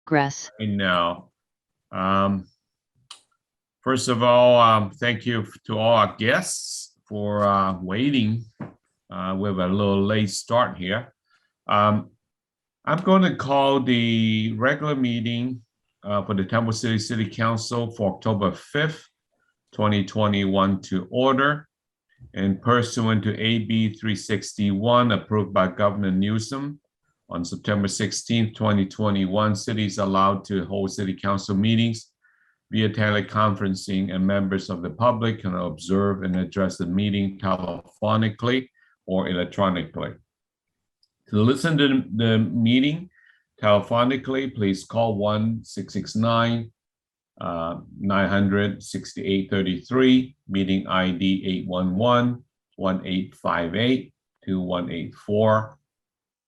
progress. Now, first of all, thank you to all our guests for waiting. We have a little late start here. I'm going to call the regular meeting for the Temple City City Council for October 5th, 2021 to order, and pursuant to AB 361 approved by Governor Newsom on September 16th, 2021, cities allowed to hold city council meetings via teleconferencing, and members of the public can observe and address the meeting telephonically or electronically. To listen to the meeting telephonically, please call 1-669-900-6833, meeting ID 811-1858-2184,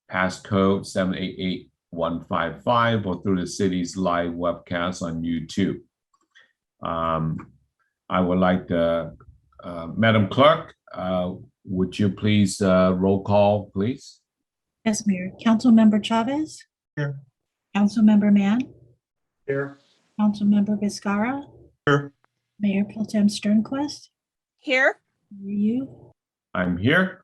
passcode 788155, or through the city's live webcast on YouTube. I would like to, Madam Clerk, would you please roll call, please? Yes, Mayor. Councilmember Chavez? Here. Councilmember Mann? Here. Councilmember Vizcarra? Here. Mayor Pro Tem Sternquist? Here. Are you? I'm here.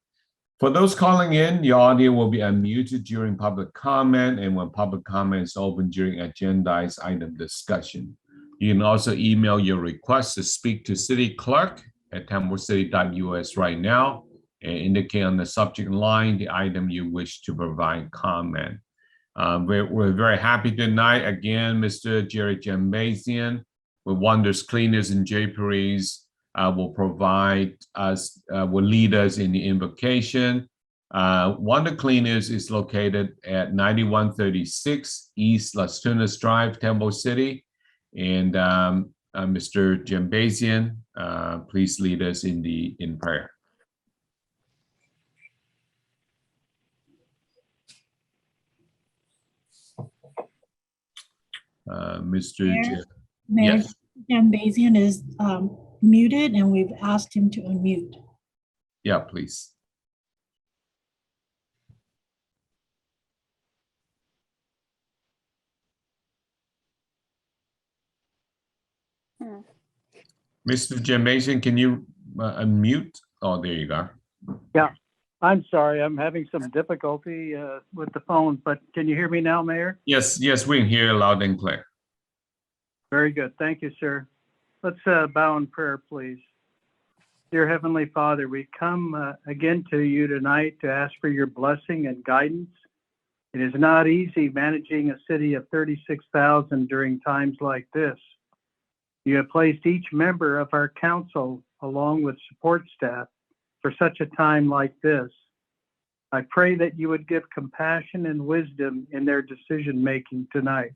For those calling in, your audio will be unmuted during public comment and when public comment is open during agendized item discussion. You can also email your request to speak to City Clerk at templecity.us right now and indicate on the subject line the item you wish to provide comment. We're very happy tonight. Again, Mr. Jerry Jambazian with Wonders Cleaners and Draperies will provide us, will lead us in the invocation. Wonder Cleaners is located at 9136 East Las Tunas Drive, Temple City. And Mr. Jambazian, please lead us in prayer. Mr. Mayor Yes. Jambazian is muted, and we've asked him to unmute. Yeah, please. Mr. Jambazian, can you unmute? Oh, there you go. Yeah, I'm sorry. I'm having some difficulty with the phone, but can you hear me now, Mayor? Yes, we can hear loud and clear. Very good. Thank you, sir. Let's bow in prayer, please. Dear Heavenly Father, we come again to you tonight to ask for your blessing and guidance. It is not easy managing a city of 36,000 during times like this. You have placed each member of our council along with support staff for such a time like this. I pray that you would give compassion and wisdom in their decision-making tonight.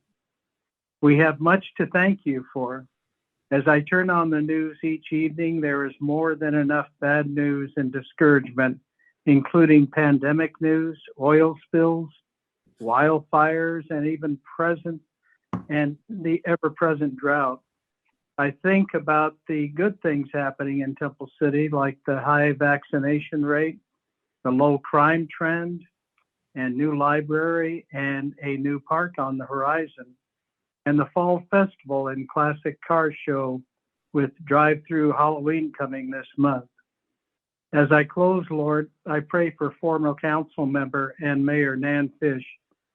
We have much to thank you for. As I turn on the news each evening, there is more than enough bad news and discouragement, including pandemic news, oil spills, wildfires, and even the ever-present drought. I think about the good things happening in Temple City, like the high vaccination rate, the low crime trend, and new library and a new park on the horizon, and the fall festival and classic car show with drive-through Halloween coming this month. As I close, Lord, I pray for former council member and Mayor Nan Fish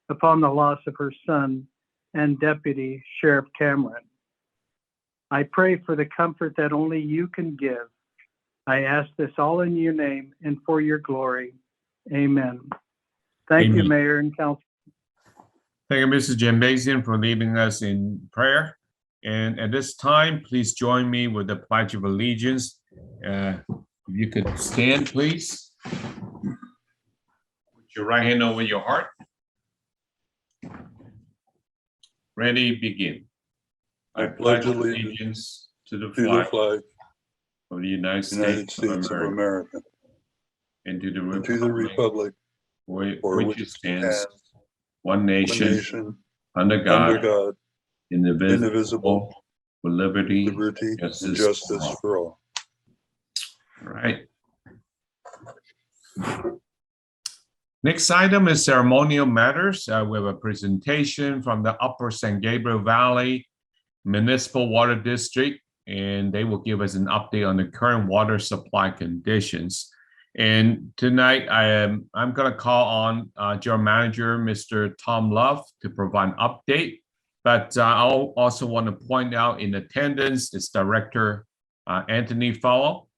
upon the loss of her son and Deputy Sheriff Cameron. I pray for the comfort that only you can give. I ask this all in your name and for your glory. Amen. Thank Amen. you, Mayor and Council. Thank you, Mr. Jambazian, for leading us in prayer. And at this time, please join me with the Pledge of Allegiance. If you could stand, please. Put your right hand over your heart. Ready, begin. I pledge allegiance to the to the flag of the United United States States of America and to the and to the republic for which it stands, stands one one nation, nation, under under God, God, indivisible, with liberty, liberty, and justice justice for all. All right. Next item is ceremonial matters. We have a presentation from the Upper San Gabriel Valley Municipal Water District, and they will give us an update on the current water supply conditions. And tonight, I'm going to call on General Manager Mr. Tom Love to provide an update. But I also want to point out in attendance is Director Anthony Fallow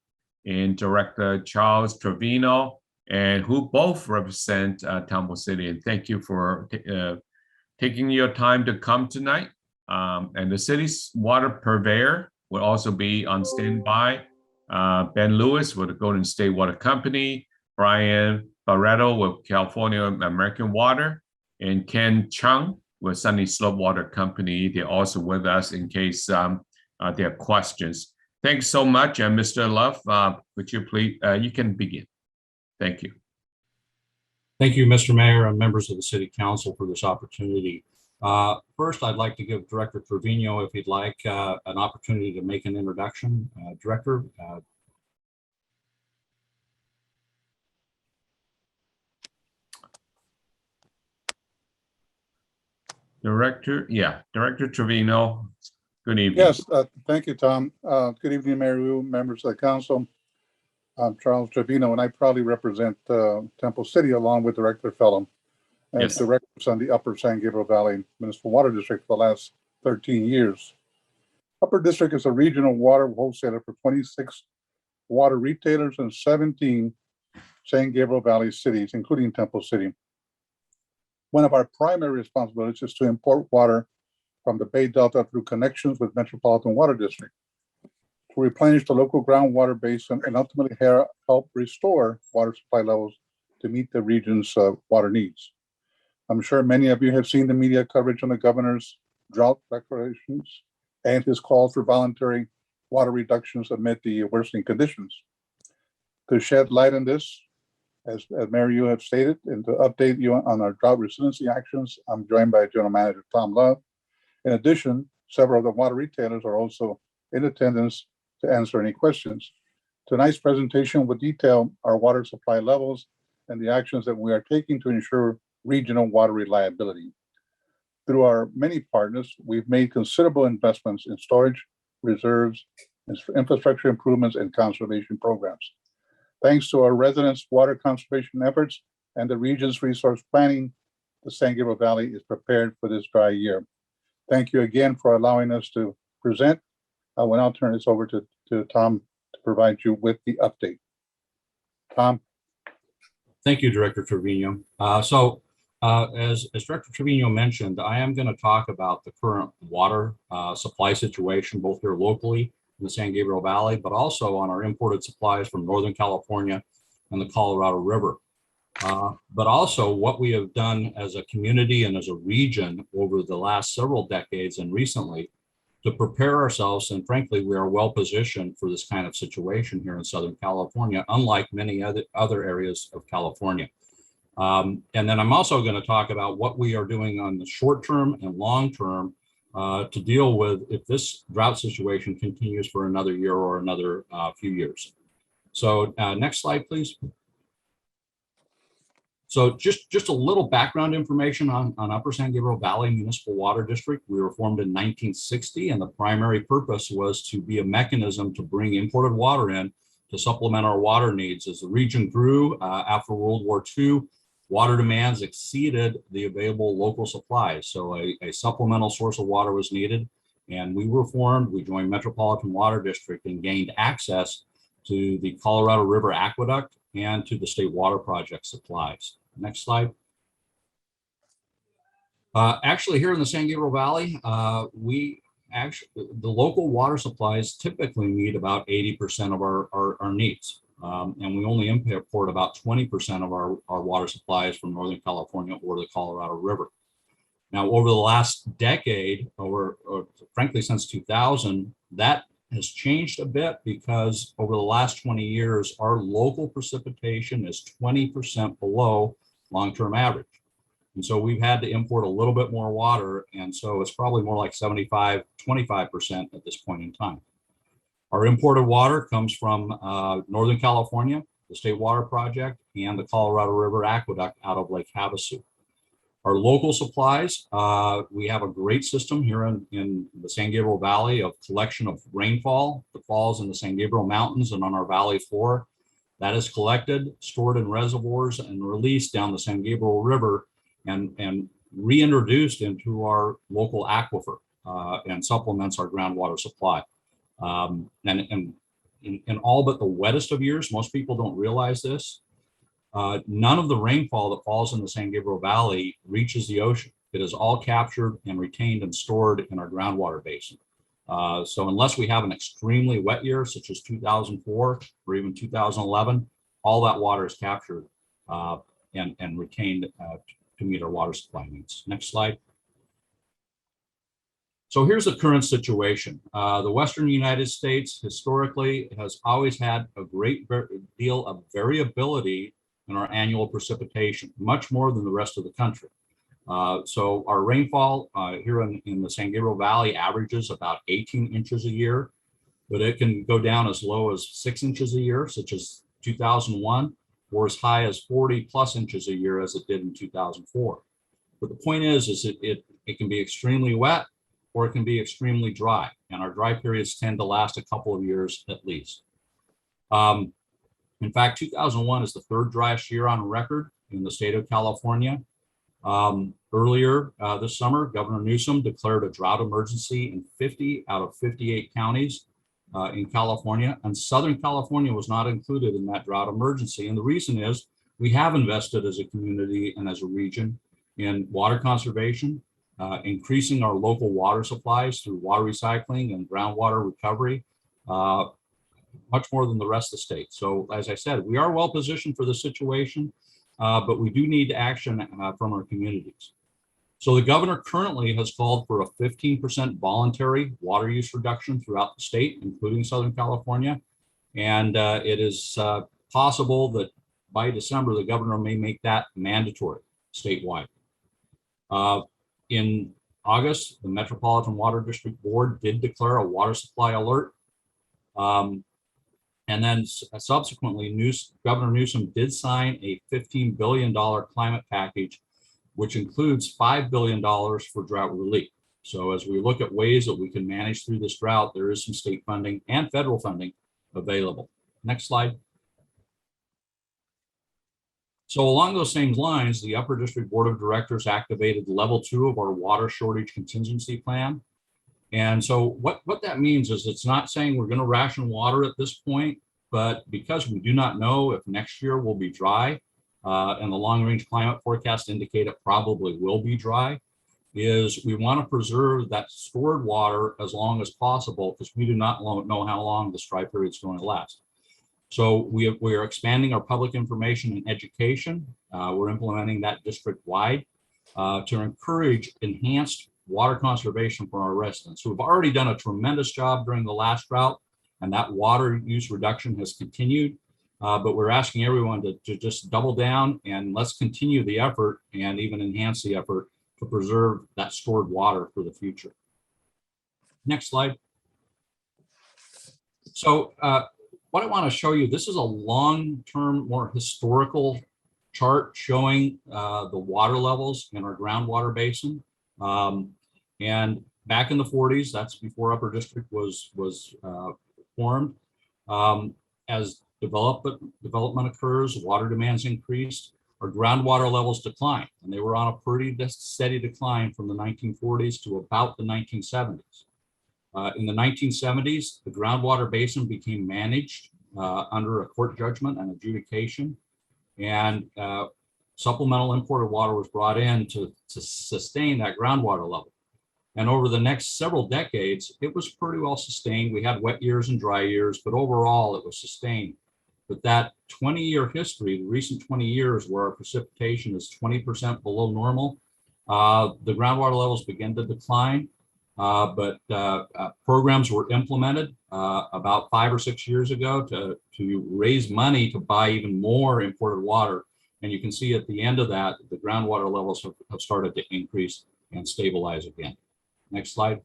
and Director Charles Trevino, and who both represent Temple City. And thank you for taking your time to come tonight. And the city's water purveyor will also be on standby. Ben Lewis with the Golden State Water Company, Brian Barreto with California American Water, and Ken Chung with Sunny Slope Water Company. They're also with us in case there are questions. Thanks so much, and Mr. Love, would you please, you can begin. Thank you. Thank you, Mr. Mayor and members of the City Council for this opportunity. First, I'd like to give Director Trevino, if he'd like, an opportunity to make an introduction. Director. Director Trevino, good evening. Yes, thank you, Tom. Good evening, Mayor Wu, members of the council. I'm Charles Trevino, and I proudly represent Temple City along with Director Fellow as directors on the Upper San Gabriel Valley Municipal Water District for the last 13 years. Upper District is a regional water wholesaler for 26 water retailers and 17 San Gabriel Valley cities, including Temple City. One of our primary responsibilities is to import water from the Bay Delta through connections with Metropolitan Water District to replenish the local groundwater basin and ultimately help restore water supply levels to meet the region's water needs. I'm sure many of you have seen the media coverage on the governor's drought declarations and his calls for voluntary water reductions amid the worsening conditions. To shed light on this, as Mayor, you have stated, and to update you on our drought resiliency actions, I'm joined by General Manager Tom Love. In addition, several of the water retailers are also in attendance to answer any questions. Tonight's presentation will detail our water supply levels and the actions that we are taking to ensure regional water reliability. Through our many partners, we've made considerable investments in storage, reserves, infrastructure improvements, and conservation programs. Thanks to our residents' water conservation efforts and the region's resource planning, the San Gabriel Valley is prepared for this dry year. Thank you again for allowing us to present. I will now turn this over to Tom to provide you with the update. Tom. Thank you, Director Trevino. As Director Trevino mentioned, I am going to talk about the current water supply situation, both here locally in the San Gabriel Valley, but also on our imported supplies from Northern California and the Colorado River. But also what we have done as a community and as a region over the last several decades and recently to prepare ourselves. And frankly, we are well positioned for this kind of situation here in Southern California, unlike many other areas of California. And then I'm also going to talk about what we are doing on the short term and long term to deal with if this drought situation continues for another year or another few years. So next slide, please. So just a little background information on Upper San Gabriel Valley Municipal Water District. We were formed in 1960, and the primary purpose was to be a mechanism to bring imported water in to supplement our water needs. As the region grew after World War II, water demands exceeded the available local supplies. So a supplemental source of water was needed, and we were formed. We joined Metropolitan Water District and gained access to the Colorado River Aqueduct and to the State Water Project supplies. Next slide. Actually, here in the San Gabriel Valley, the local water supplies typically meet about 80% of our needs. And we only import about 20% of our water supplies from Northern California or the Colorado River. Now, over the last decade, or frankly, since 2000, that has changed a bit because over the last 20 years, our local precipitation is 20% below long-term average. And so we've had to import a little bit more water. And so it's probably more like 75, 25% at this point in time. Our imported water comes from Northern California, the State Water Project, and the Colorado River Aqueduct out of Lake Havasu. Our local supplies, we have a great system here in the San Gabriel Valley of collection of rainfall that falls in the San Gabriel Mountains and on our valley floor. That is collected, stored in reservoirs, and released down the San Gabriel River and reintroduced into our local aquifer and supplements our groundwater supply. And in all but the wettest of years, most people don't realize this, none of the rainfall that falls in the San Gabriel Valley reaches the ocean. It is all captured and retained and stored in our groundwater basin. So unless we have an extremely wet year, such as 2004 or even 2011, all that water is captured and retained to meet our water supply needs. Next slide. So here's the current situation. The Western United States historically has always had a great deal of variability in our annual precipitation, much more than the rest of the country. So our rainfall here in the San Gabriel Valley averages about 18 inches a year, but it can go down as low as 6 inches a year, such as 2001, or as high as 40 plus inches a year as it did in 2004. But the point is it can be extremely wet or it can be extremely dry. And our dry periods tend to last a couple of years at least. In fact, 2001 is the third driest year on record in the state of California. Earlier this summer, Governor Newsom declared a drought emergency in 50 out of 58 counties in California, and Southern California was not included in that drought emergency. And the reason is we have invested as a community and as a region in water conservation, increasing our local water supplies through water recycling and groundwater recovery, much more than the rest of the state. So as I said, we are well positioned for the situation, but we do need action from our communities. So the governor currently has called for a 15% voluntary water use reduction throughout the state, including Southern California. And it is possible that by December, the governor may make that mandatory statewide. In August, the Metropolitan Water District Board did declare a water supply alert. And then subsequently, Governor Newsom did sign a $15 billion climate package, which includes $5 billion for drought relief. So as we look at ways that we can manage through this drought, there is some state funding and federal funding available. Next slide. So along those same lines, the Upper District Board of Directors activated level 2 of our water shortage contingency plan. And so what that means is it's not saying we're going to ration water at this point, but because we do not know if next year will be dry, and the long-range climate forecast indicate it probably will be dry, is we want to preserve that stored water as long as possible because we do not know how long this dry period is going to last. So we are expanding our public information and education. We're implementing that district-wide to encourage enhanced water conservation for our residents. So we've already done a tremendous job during the last drought, and that water use reduction has continued. But we're asking everyone to just double down and let's continue the effort and even enhance the effort to preserve that stored water for the future. Next slide. So what I want to show you, this is a long-term, more historical chart showing the water levels in our groundwater basin. And back in the 40s, that's before Upper District was formed. As development occurs, water demands increased, our groundwater levels decline, and they were on a pretty steady decline from the 1940s to about the 1970s. In the 1970s, the groundwater basin became managed under a court judgment and adjudication, and supplemental imported water was brought in to sustain that groundwater level. And over the next several decades, it was pretty well sustained. We had wet years and dry years, but overall it was sustained. But that 20-year history, the recent 20 years where our precipitation is 20% below normal, the groundwater levels began to decline. But programs were implemented about 5 or 6 years ago to raise money to buy even more imported water. And you can see at the end of that, the groundwater levels have started to increase and stabilize again. Next slide.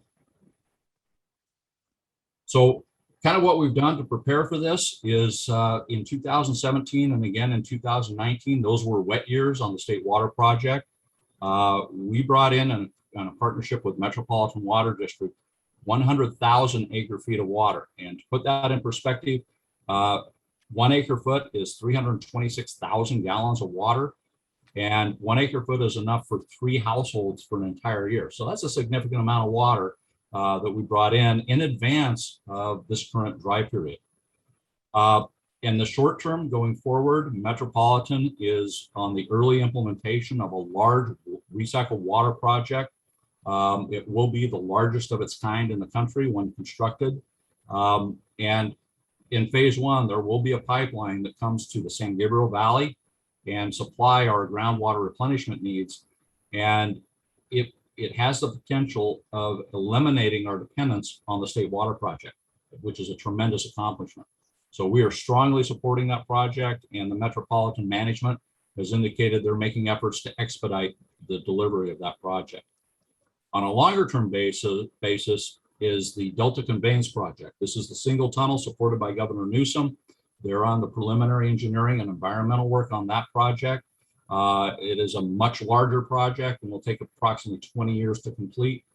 So Kind of what we've done to prepare for this is in 2017 and again in 2019, those were wet years on the state water project. We brought in a partnership with Metropolitan Water District, 100,000 acre feet of water. And to put that in perspective, 1 acre foot is 326,000 gallons of water. And 1 acre foot is enough for 3 households for an entire year. So that's a significant amount of water that we brought in advance of this current dry period. In the short term going forward, Metropolitan is on the early implementation of a large recycled water project. It will be the largest of its kind in the country when constructed. And in phase 1, there will be a pipeline that comes to the San Gabriel Valley and supply our groundwater replenishment needs. And it has the potential of eliminating our dependence on the state water project, which is a tremendous accomplishment. So we are strongly supporting that project, and the Metropolitan management has indicated they're making efforts to expedite the delivery of that project. On a longer term basis is the Delta Conveyance project. This is the single tunnel supported by Governor Newsom. They're on the preliminary engineering and environmental work on that project. It is a much larger project and will take approximately 20 years to complete,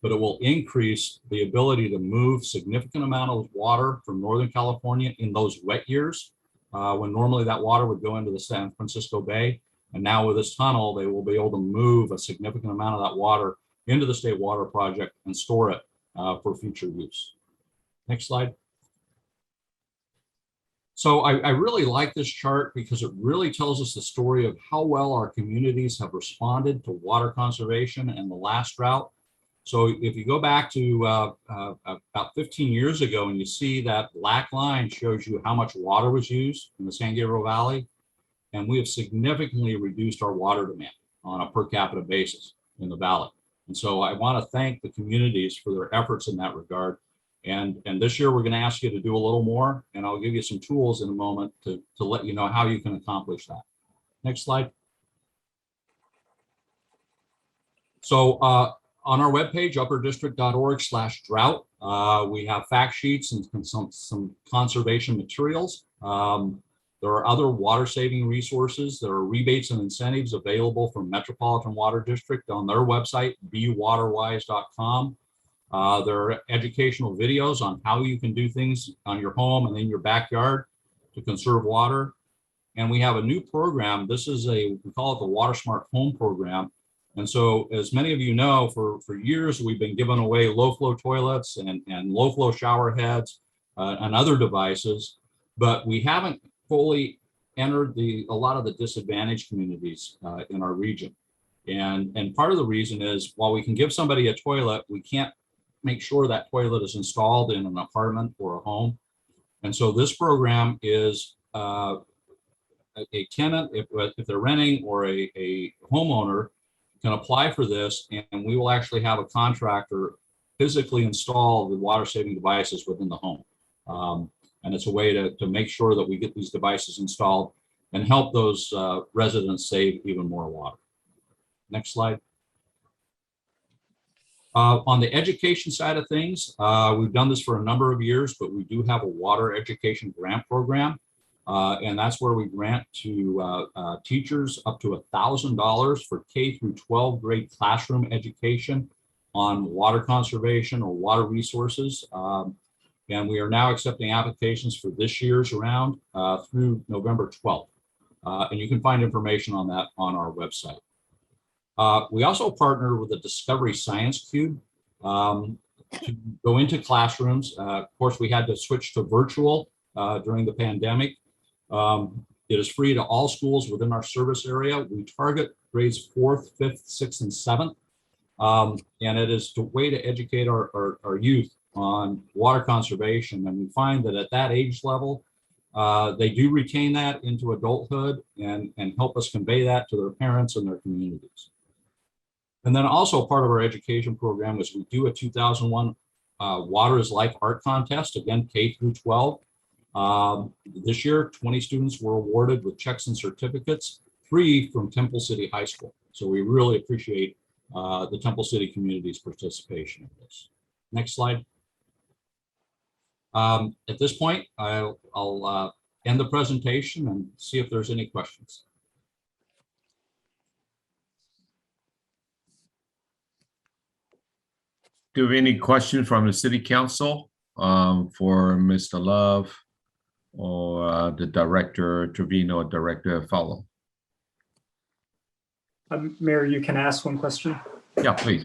but it will increase the ability to move significant amount of water from Northern California in those wet years, when normally that water would go into the San Francisco Bay. And now with this tunnel, they will be able to move a significant amount of that water into the state water project and store it for future use. Next slide. So I really like this chart because it really tells us the story of how well our communities have responded to water conservation and the last drought. So if you go back to about 15 years ago and you see that black line shows you how much water was used in the San Gabriel Valley, and we have significantly reduced our water demand on a per capita basis in the valley. And so I want to thank the communities for their efforts in that regard. And this year, we're going to ask you to do a little more, and I'll give you some tools in a moment to let you know how you can accomplish that. Next slide. So on our webpage, upperdistrict.org/drought, we have fact sheets and some conservation materials. There are other water saving resources. There are rebates and incentives available from Metropolitan Water District on their website, bewaterwise.com. There are educational videos on how you can do things on your home and in your backyard to conserve water. And we have a new program. This is we call it the Water Smart Home Program. And so as many of you know, for years, we've been giving away low flow toilets and low flow shower heads and other devices, but we haven't fully entered a lot of the disadvantaged communities in our region. And part of the reason is while we can give somebody a toilet, we can't make sure that toilet is installed in an apartment or a home. And so this program is a tenant, if they're renting, or a homeowner can apply for this, and we will actually have a contractor physically install the water saving devices within the home. And it's a way to make sure that we get these devices installed and help those residents save even more water. Next slide. On the education side of things, we've done this for a number of years, but we do have a water education grant program. And that's where we grant to teachers up to $1,000 for K through 12 grade classroom education on water conservation or water resources. And we are now accepting applications for this year's round through November 12th. And you can find information on that on our website. We also partner with the Discovery Science Cube to go into classrooms. Of course, we had to switch to virtual during the pandemic. It is free to all schools within our service area. We target grades 4th, 5th, 6th, and 7th. And it is a way to educate our youth on water conservation. And we find that at that age level, they do retain that into adulthood and help us convey that to their parents and their communities. And then also part of our education program is we do a 2001 Water is Life art contest, again, K through 12. This year, 20 students were awarded with checks and certificates, 3 from Temple City High School. So we really appreciate the Temple City community's participation in this. Next slide. At this point, I'll end the presentation and see if there's any questions. Do you have any questions from the city council for Mr. Love or the director Trevino or director Fellow? Mayor, you can ask one question. Yeah, please.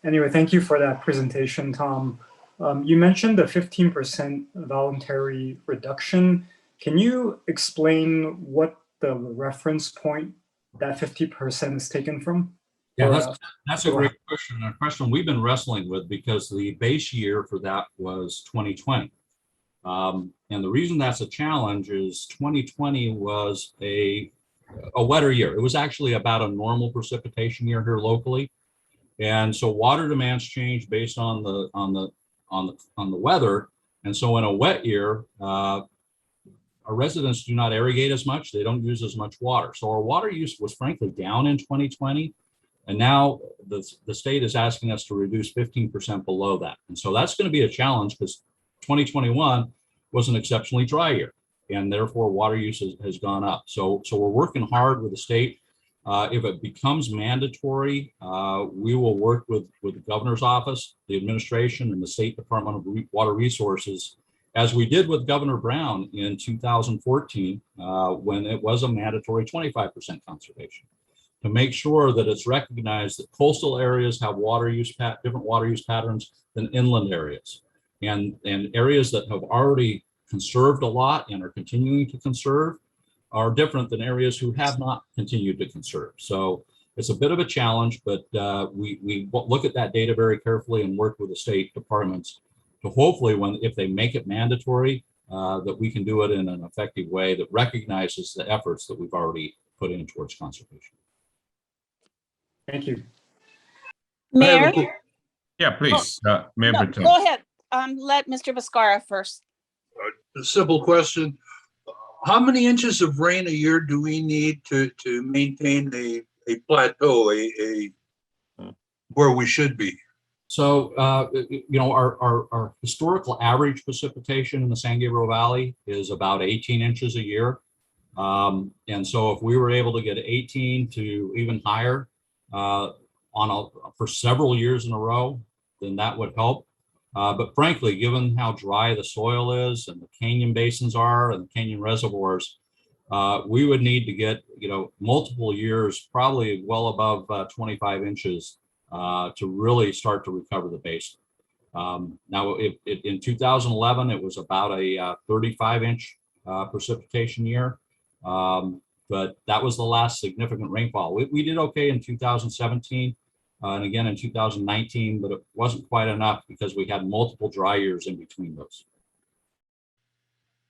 Anyway, thank you for that presentation, Tom. You mentioned the 15% voluntary reduction. Can you explain what the reference point that 50% is taken from? Yeah, that's a great question. A question we've been wrestling with because the base year for that was 2020. And the reason that's a challenge is 2020 was a wetter year. It was actually about a normal precipitation year here locally. And so water demands change based on the weather. And so in a wet year, our residents do not irrigate as much. They don't use as much water. So our water use was frankly down in 2020. And now the state is asking us to reduce 15% below that. And so that's going to be a challenge because 2021 was an exceptionally dry year and therefore water use has gone up. So we're working hard with the state. If it becomes mandatory, we will work with the governor's office, the administration, and the State Department of Water Resources, as we did with Governor Brown in 2014, when it was a mandatory 25% conservation, to make sure that it's recognized that coastal areas have different water use patterns than inland areas. And areas that have already conserved a lot and are continuing to conserve are different than areas who have not continued to conserve. So it's a bit of a challenge, but we look at that data very carefully and work with the state departments to hopefully, if they make it mandatory, that we can do it in an effective way that recognizes the efforts that we've already put in towards conservation. Thank you. Mayor? Yeah, please, Mayor No, Bertone. go ahead. Let Mr. Viscara first. A simple question. How many inches of rain a year do we need to maintain a plateau, where we should be? So, our historical average precipitation in the San Gabriel Valley is about 18 inches a year. And so if we were able to get 18 to even higher for several years in a row, then that would help. But frankly, given how dry the soil is and the canyon basins are and the canyon reservoirs, we would need to get, multiple years, probably well above 25 inches to really start to recover the basin. Now, in 2011, it was about a 35-inch precipitation year. But that was the last significant rainfall. We did okay in 2017 and again in 2019, but it wasn't quite enough because we had multiple dry years in between those.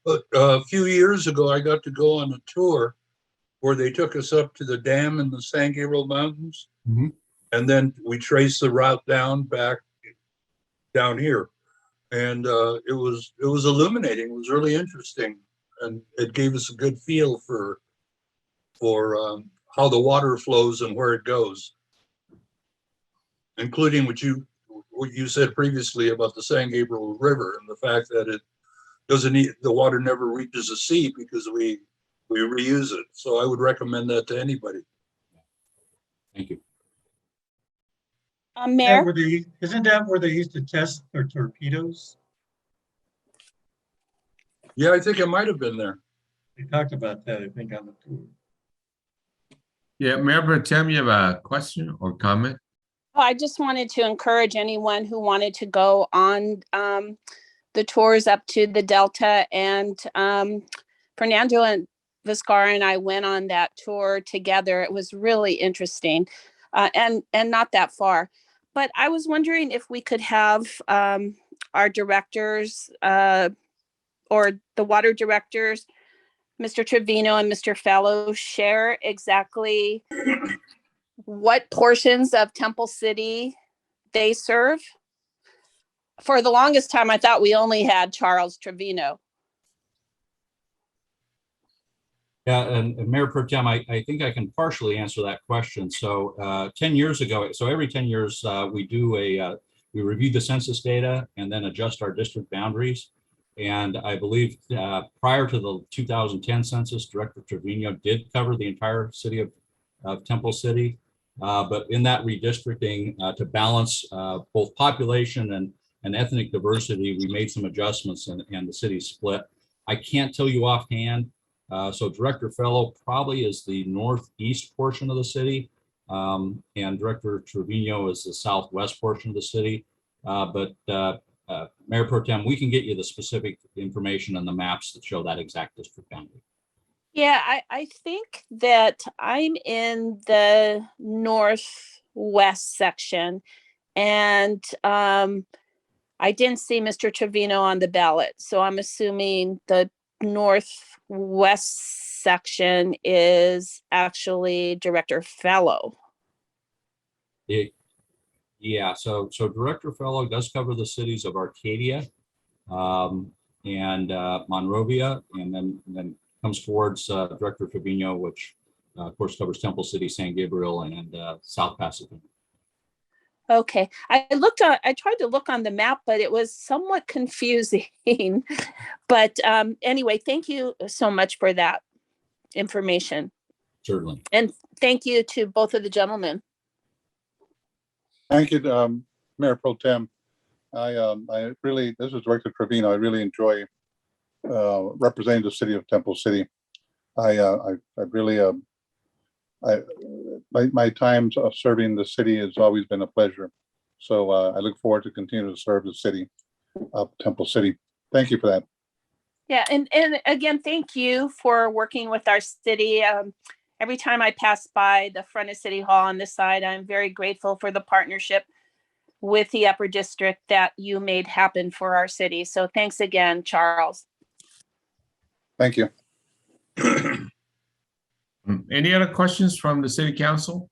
But a few years ago, I got to go on a tour where they took us up to the dam in the San Gabriel Mountains. Mm-hmm. And then we traced the route back down here. And it was illuminating. It was really interesting. And it gave us a good feel for how the water flows and where it goes, including what you said previously about the San Gabriel River and the fact that the water never reaches the sea because we reuse it. So I would recommend that to anybody. Thank you. Mayor? Isn't that where they used to test their torpedoes? Yeah, I think it might have been there. They talked about that, I think, on the tour. Yeah, Mayor Bertone, you have a question or comment? Oh, I just wanted to encourage anyone who wanted to go on the tours up to the Delta, and Fernando and Viscara and I went on that tour together. It was really interesting and not that far. But I was wondering if we could have our directors or the water directors, Mr. Trevino and Mr. Fellow, share exactly what portions of Temple City they serve. For the longest time, I thought we only had Charles Trevino. Yeah, and Mayor Pro Tem, I think I can partially answer that question. So 10 years ago, so every 10 years, we do we review the census data and then adjust our district boundaries. And I believe prior to the 2010 census, Director Trevino did cover the entire city of Temple City. But in that redistricting to balance both population and ethnic diversity, we made some adjustments and the city split. I can't tell you offhand. So Director Fellow probably is the northeast portion of the city, and Director Trevino is the southwest portion of the city. Mayor Pro Tem, we can get you the specific information on the maps that show that exact district boundary. Yeah, I think that I'm in the northwest section, and I didn't see Mr. Trevino on the ballot, so I'm assuming the northwest section is actually Director Fellow. Yeah, so Director Fellow does cover the cities of Arcadia and Monrovia, and then comes towards Director Trevino, which of course covers Temple City, San Gabriel, and South Pasadena. Okay, I tried to look on the map, but it was somewhat confusing. But anyway, thank you so much for that information. Certainly. And thank you to both of the gentlemen. Thank you, Mayor Pro Tem. I really, this is Director Trevino. I really enjoy representing the city of Temple City. I really, my times of serving the city has always been a pleasure. So I look forward to continuing to serve the city of Temple City. Thank you for that. Yeah, and again, thank you for working with our city. Every time I pass by the front of City Hall on this side, I'm very grateful for the partnership with the Upper District that you made happen for our city. So thanks again, Charles. Thank you. Any other questions from the City Council?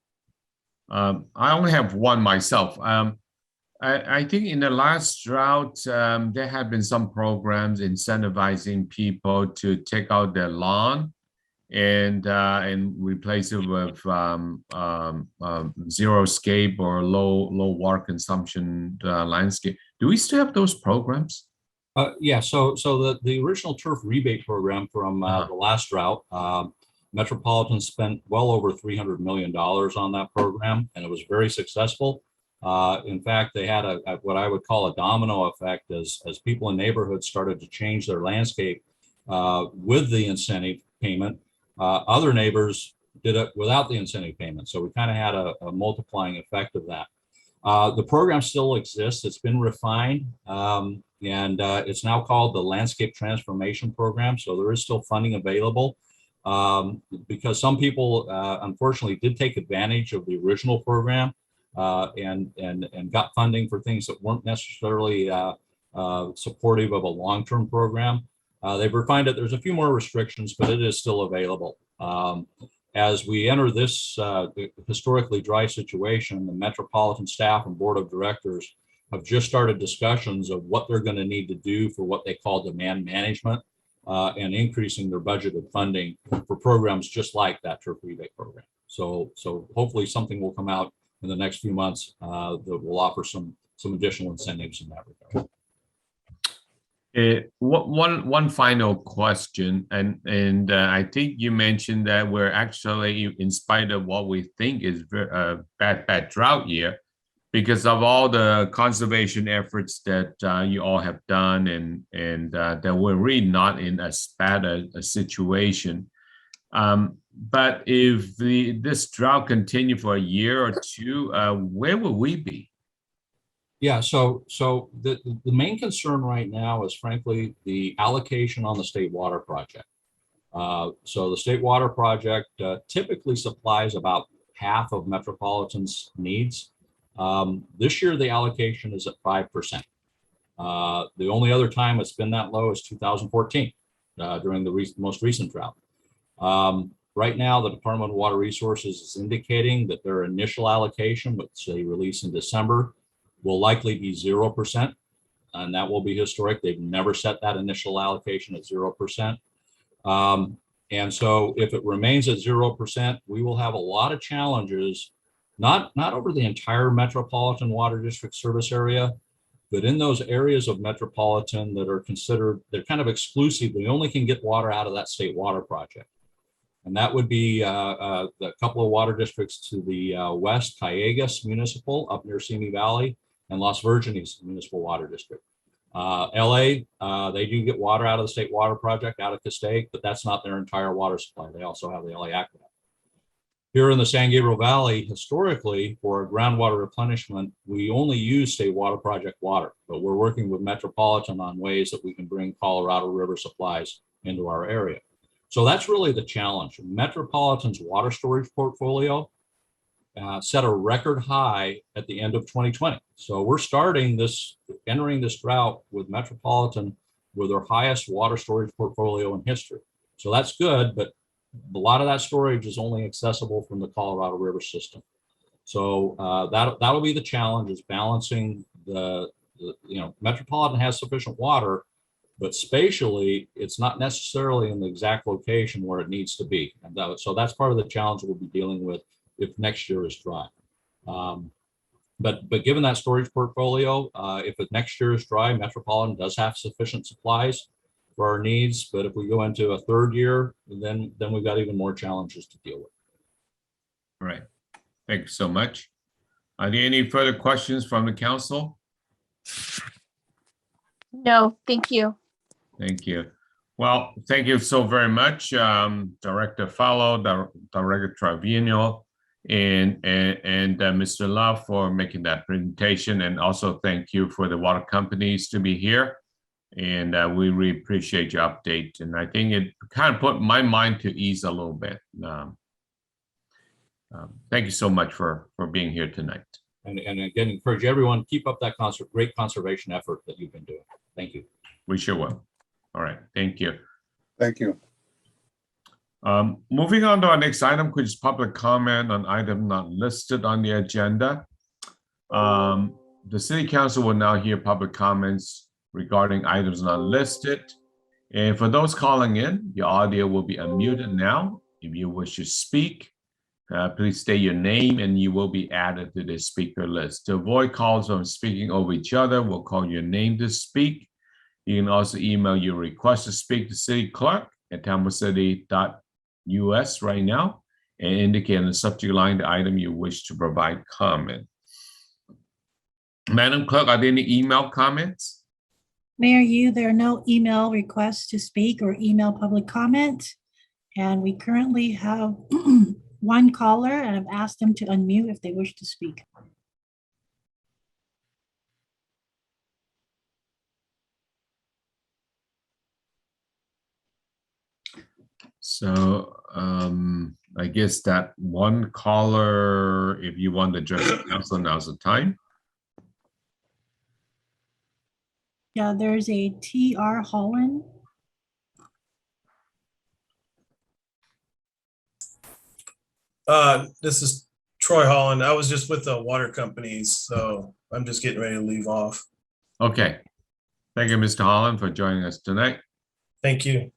I only have one myself. I think in the last drought, there have been some programs incentivizing people to take out their lawn and replace it with zero-scape or low water consumption landscape. Do we still have those programs? Yeah, so the original turf rebate program from the last drought, Metropolitan spent well over $300 million on that program, and it was very successful. In fact, they had what I would call a domino effect as people in neighborhoods started to change their landscape with the incentive payment. Other neighbors did it without the incentive payment. So we kind of had a multiplying effect of that. The program still exists. It's been refined, and it's now called the Landscape Transformation Program. So there is still funding available because some people, unfortunately, did take advantage of the original program and got funding for things that weren't necessarily supportive of a long-term program. They've refined it. There's a few more restrictions, but it is still available. As we enter this historically dry situation, the Metropolitan staff and board of directors have just started discussions of what they're going to need to do for what they call demand management and increasing their budgeted funding for programs just like that turf rebate program. So hopefully something will come out in the next few months that will offer some additional incentives in that regard. One final question, and I think you mentioned that we're actually, in spite of what we think is a bad drought year, because of all the conservation efforts that you all have done, and that we're really not in as bad a situation. But if this drought continue for a year or two, where will we be? Yeah, so the main concern right now is frankly the allocation on the state water project. So the state water project typically supplies about half of Metropolitan's needs. This year the allocation is at 5%. The only other time it's been that low is 2014 during the most recent drought. Right now, the Department of Water Resources is indicating that their initial allocation, which they release in December, will likely be 0%, and that will be historic. They've never set that initial allocation at 0%. And so if it remains at 0%, we will have a lot of challenges not over the entire metropolitan water district service area, but in those areas of metropolitan that are considered, they're kind of exclusive. We only can get water out of that state water project. And that would be the couple of water districts to the west, Callegas Municipal up near Simi Valley, and Las Virgenes Municipal Water District. LA, they do get water out of the state water project out of Castaic, but that's not their entire water supply. They also have the LA Aqueduct. Here in the San Gabriel Valley, historically, for groundwater replenishment, we only use state water project water, but we're working with Metropolitan on ways that we can bring Colorado River supplies into our area. So that's really the challenge. Metropolitan's water storage portfolio set a record high at the end of 2020. So we're entering this drought with Metropolitan with their highest water storage portfolio in history. So that's good, but a lot of that storage is only accessible from the Colorado River system. So that'll be the challenge, is balancing Metropolitan has sufficient water, but spatially, it's not necessarily in the exact location where it needs to be. And so that's part of the challenge we'll be dealing with if next year is dry. But given that storage portfolio, if next year is dry, Metropolitan does have sufficient supplies for our needs. But if we go into a third year, then we've got even more challenges to deal with. All right. Thank you so much. Are there any further questions from the council? No, thank you. Thank you. Well, thank you so very much, Director Fallow, Director Trevino, and Mr. Love for making that presentation. And also thank you for the water companies to be here. And we really appreciate your update. And I think it kind of put my mind to ease a little bit. Thank you so much for being here tonight. And again, encourage everyone, keep up that great conservation effort that you've been doing. Thank you. We sure will. All right, thank you. Thank you. Moving on to our next item, which is public comment on item not listed on the agenda. The City Council will now hear public comments regarding items not listed. And for those calling in, your audio will be unmuted now. If you wish to speak, please state your name and you will be added to the speaker list. To avoid calls from speaking over each other, we'll call your name to speak. You can also email your request to speak to City Clerk at tampacity.us right now and indicate in the subject line the item you wish to provide comment. Madam Clerk, are there any email comments? Mayor, there are no email requests to speak or email public comment. And we currently have one caller, and I've asked them to unmute if they wish to speak. So I guess that one caller, if you want to address the council, now's the time. Yeah, there's a TR Holland. This is Troy Holland. I was just with the water companies, so I'm just getting ready to leave off. Okay. Thank you, Mr. Holland, for joining us tonight. Thank you.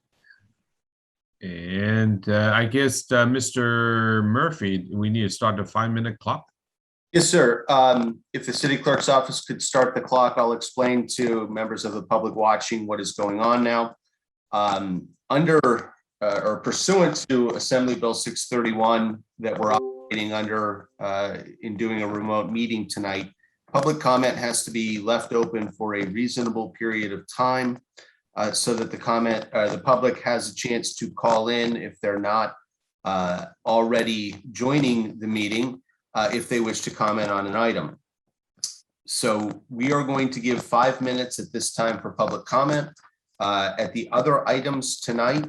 And I guess, Mr. Murphy, we need to start the 5-minute clock. Yes, sir. If the city clerk's office could start the clock, I'll explain to members of the public watching what is going on now. Under or pursuant to Assembly Bill 631 that we're operating under in doing a remote meeting tonight, public comment has to be left open for a reasonable period of time so that the public has a chance to call in if they're not already joining the meeting if they wish to comment on an item. So we are going to give 5 minutes at this time for public comment. At the other items tonight,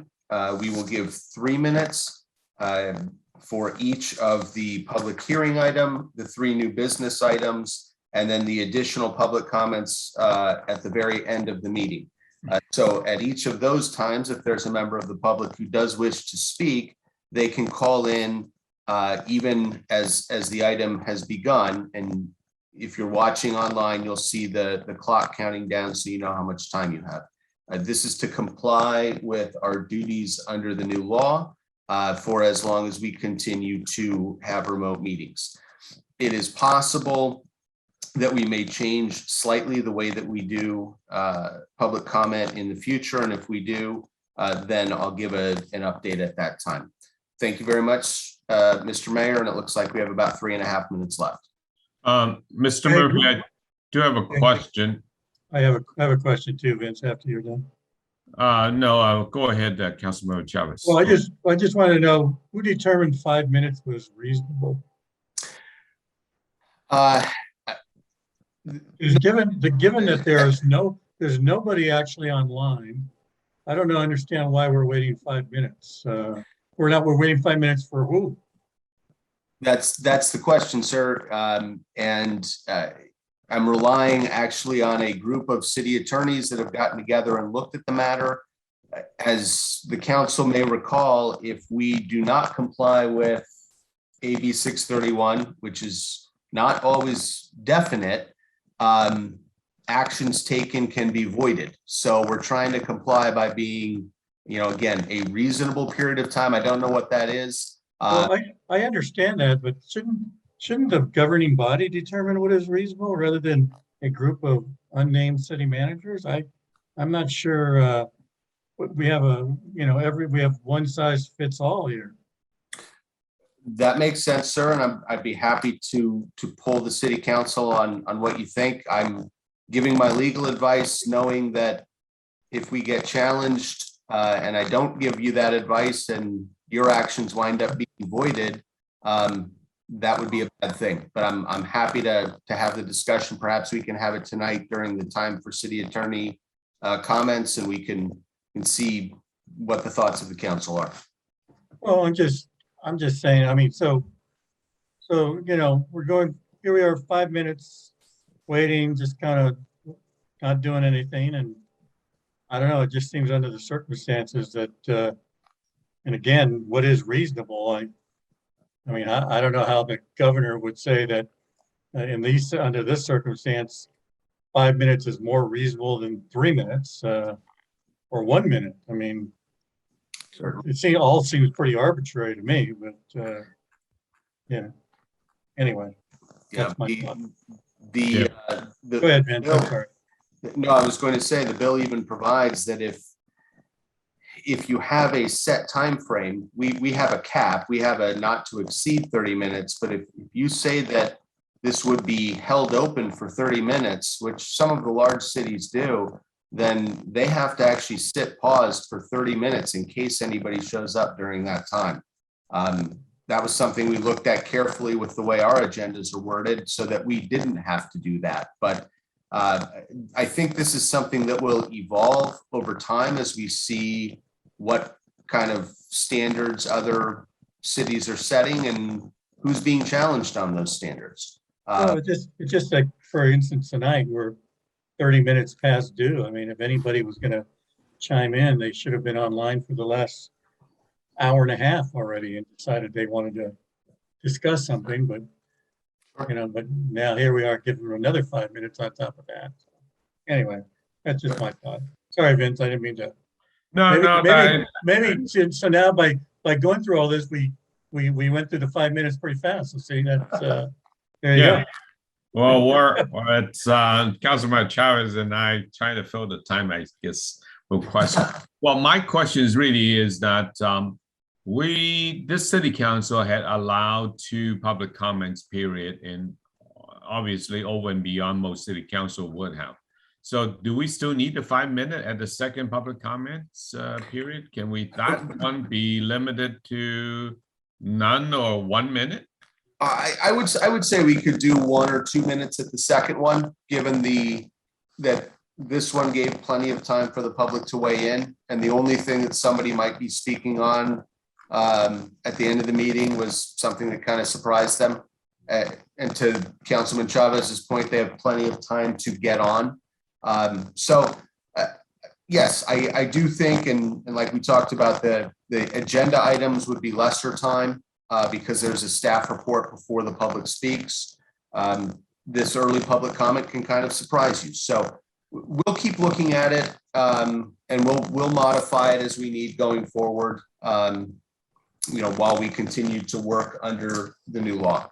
we will give 3 minutes for each of the public hearing item, the 3 new business items, and then the additional public comments at the very end of the meeting. So at each of those times, if there's a member of the public who does wish to speak, they can call in even as the item has begun. And if you're watching online, you'll see the clock counting down so you know how much time you have. This is to comply with our duties under the new law for as long as we continue to have remote meetings. It is possible that we may change slightly the way that we do public comment in the future. And if we do, then I'll give an update at that time. Thank you very much, Mr. Mayor. And it looks like we have about 3.5 minutes left. Mr. Murphy, I do have a question. I have a question too, Vince, after you're done. No, I'll go ahead, Councilmember Chavez. Well, I just want to know who determined 5 minutes was reasonable? Given that there's nobody actually online, I don't understand why we're waiting 5 minutes. We're waiting 5 minutes for who? That's the question, sir. I'm relying actually on a group of city attorneys that have gotten together and looked at the matter. As the council may recall, if we do not comply with AB 631, which is not always definite, actions taken can be voided. So we're trying to comply by being, again, a reasonable period of time. I don't know what that is. Well, I understand that, but shouldn't the governing body determine what is reasonable rather than a group of unnamed city managers? I'm not sure. We have we have one size fits all here. That makes sense, sir, and I'd be happy to pull the city council on what you think. I'm giving my legal advice, knowing that if we get challenged and I don't give you that advice and your actions wind up being voided, that would be a bad thing. But I'm happy to have the discussion. Perhaps we can have it tonight during the time for city attorney comments, and we can see what the thoughts of the council are. Well, I'm just saying, I mean, so we're going, here we are 5 minutes waiting, just kind of not doing anything. And I don't know, it just seems under the circumstances that, and again, what is reasonable? I mean, I don't know how the governor would say that under this circumstance, 5 minutes is more reasonable than 3 minutes or 1 minute. I mean, it all seems pretty arbitrary to me, but anyway, that's my thought. Go ahead, Vince. I'm sorry. No, I was going to say the bill even provides that if you have a set time frame, we have a cap, we have a not to exceed 30 minutes, but if you say that this would be held open for 30 minutes, which some of the large cities do, then they have to actually sit paused for 30 minutes in case anybody shows up during that time. That was something we looked at carefully with the way our agendas are worded so that we didn't have to do that. But I think this is something that will evolve over time as we see what kind of standards other cities are setting and who's being challenged on those standards. It's just like, for instance, tonight we're 30 minutes past due. I mean, if anybody was going to chime in, they should have been online for the last hour and a half already and decided they wanted to discuss something. But but now here we are giving them another 5 minutes on top of that. Anyway, that's just my thought. Sorry, Vince, I didn't mean to. Maybe so now by going through all this, we went through the 5 minutes pretty fast. So see, that's there you go. Well, it's Councilman Chavez and I trying to fill the time, I guess, with questions. Well, my question is that this city council had allowed 2 public comments period, and obviously over and beyond most city council would have. So do we still need the 5 minute at the second public comments period? Can that one be limited to none or 1 minute? I would say we could do 1 or 2 minutes at the second one, given that this one gave plenty of time for the public to weigh in. And the only thing that somebody might be speaking on at the end of the meeting was something that kind of surprised them. And to Councilman Chavez's point, they have plenty of time to get on. Yes, I do think, and like we talked about, the agenda items would be lesser time because there's a staff report before the public speaks. This early public comment can kind of surprise you. So we'll keep looking at it and we'll modify it as we need going forward, while we continue to work under the new law.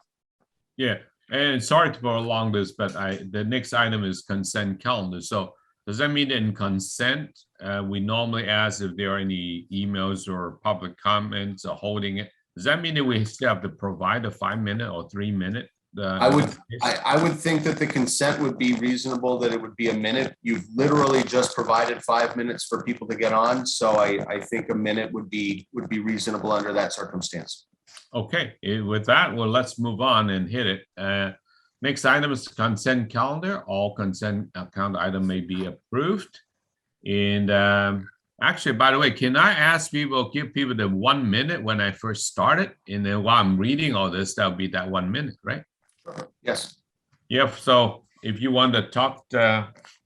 Yeah, And sorry to prolong this, but the next item is consent calendar. So does that mean in consent, we normally ask if there are any emails or public comments or holding it? Does that mean that we still have to provide a 5-minute or 3-minute? I would think that the consent would be reasonable, that it would be a minute. You've literally just provided 5 minutes for people to get on. So I think a minute would be reasonable under that circumstance. Okay, with that, well, let's move on and hit it. Next item is consent calendar. All consent calendar item may be approved. And actually, by the way, can I ask people, give people the 1 minute when I first started? And then while I'm reading all this, that'll be that 1 minute, right? Yes. Yep. So if you want to talk,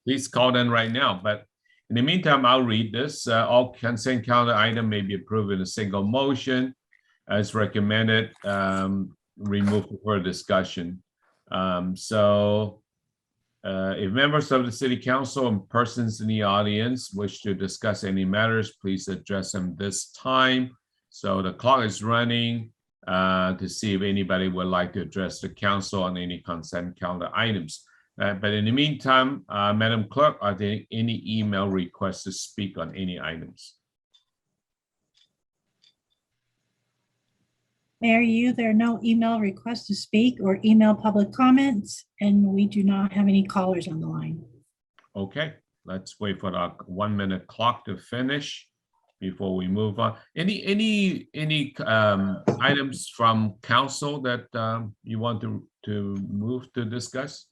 please call in right now. But in the meantime, I'll read this. All consent calendar item may be approved in a single motion as recommended. Remove for discussion. If members of the City Council and persons in the audience wish to discuss any matters, please address them this time. So the clock is running to see if anybody would like to address the council on any consent calendar items. But in the meantime, Madam Clerk, are there any email requests to speak on any items? Mayor Yu, there are no email requests to speak or email public comments, and we do not have any callers on the line. Okay, let's wait for the 1 minute clock to finish before we move on. Any items from council that you want to remove to discuss?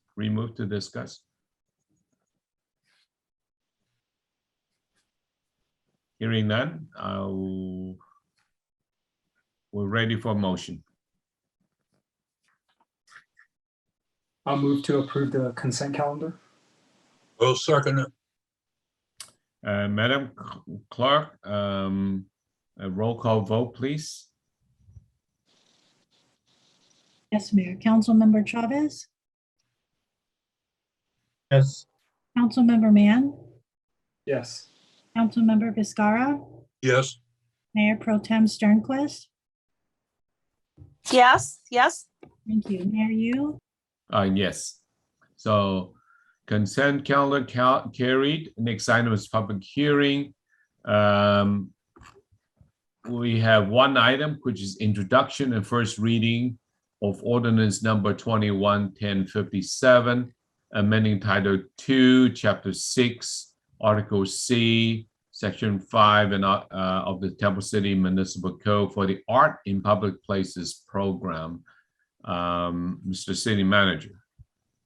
Hearing none, we're ready for motion. I'll move to approve the consent calendar. I'll second it. Madam Clerk, a roll call vote, please. Yes, Mayor. Councilmember Chavez, Yes. Councilmember Mann, Yes. Councilmember Viscara, Yes. Mayor Pro Tem Sternquist. Yes, yes. Thank you. Mayor Yu, Yes. So consent calendar carried. Next item is public hearing. We have one item, which is introduction and first reading of ordinance number 21-1057, amending Title 2, Chapter 6, Article C, Section 5 of the Temple City Municipal Code for the Art in Public Places program. Mr. City Manager.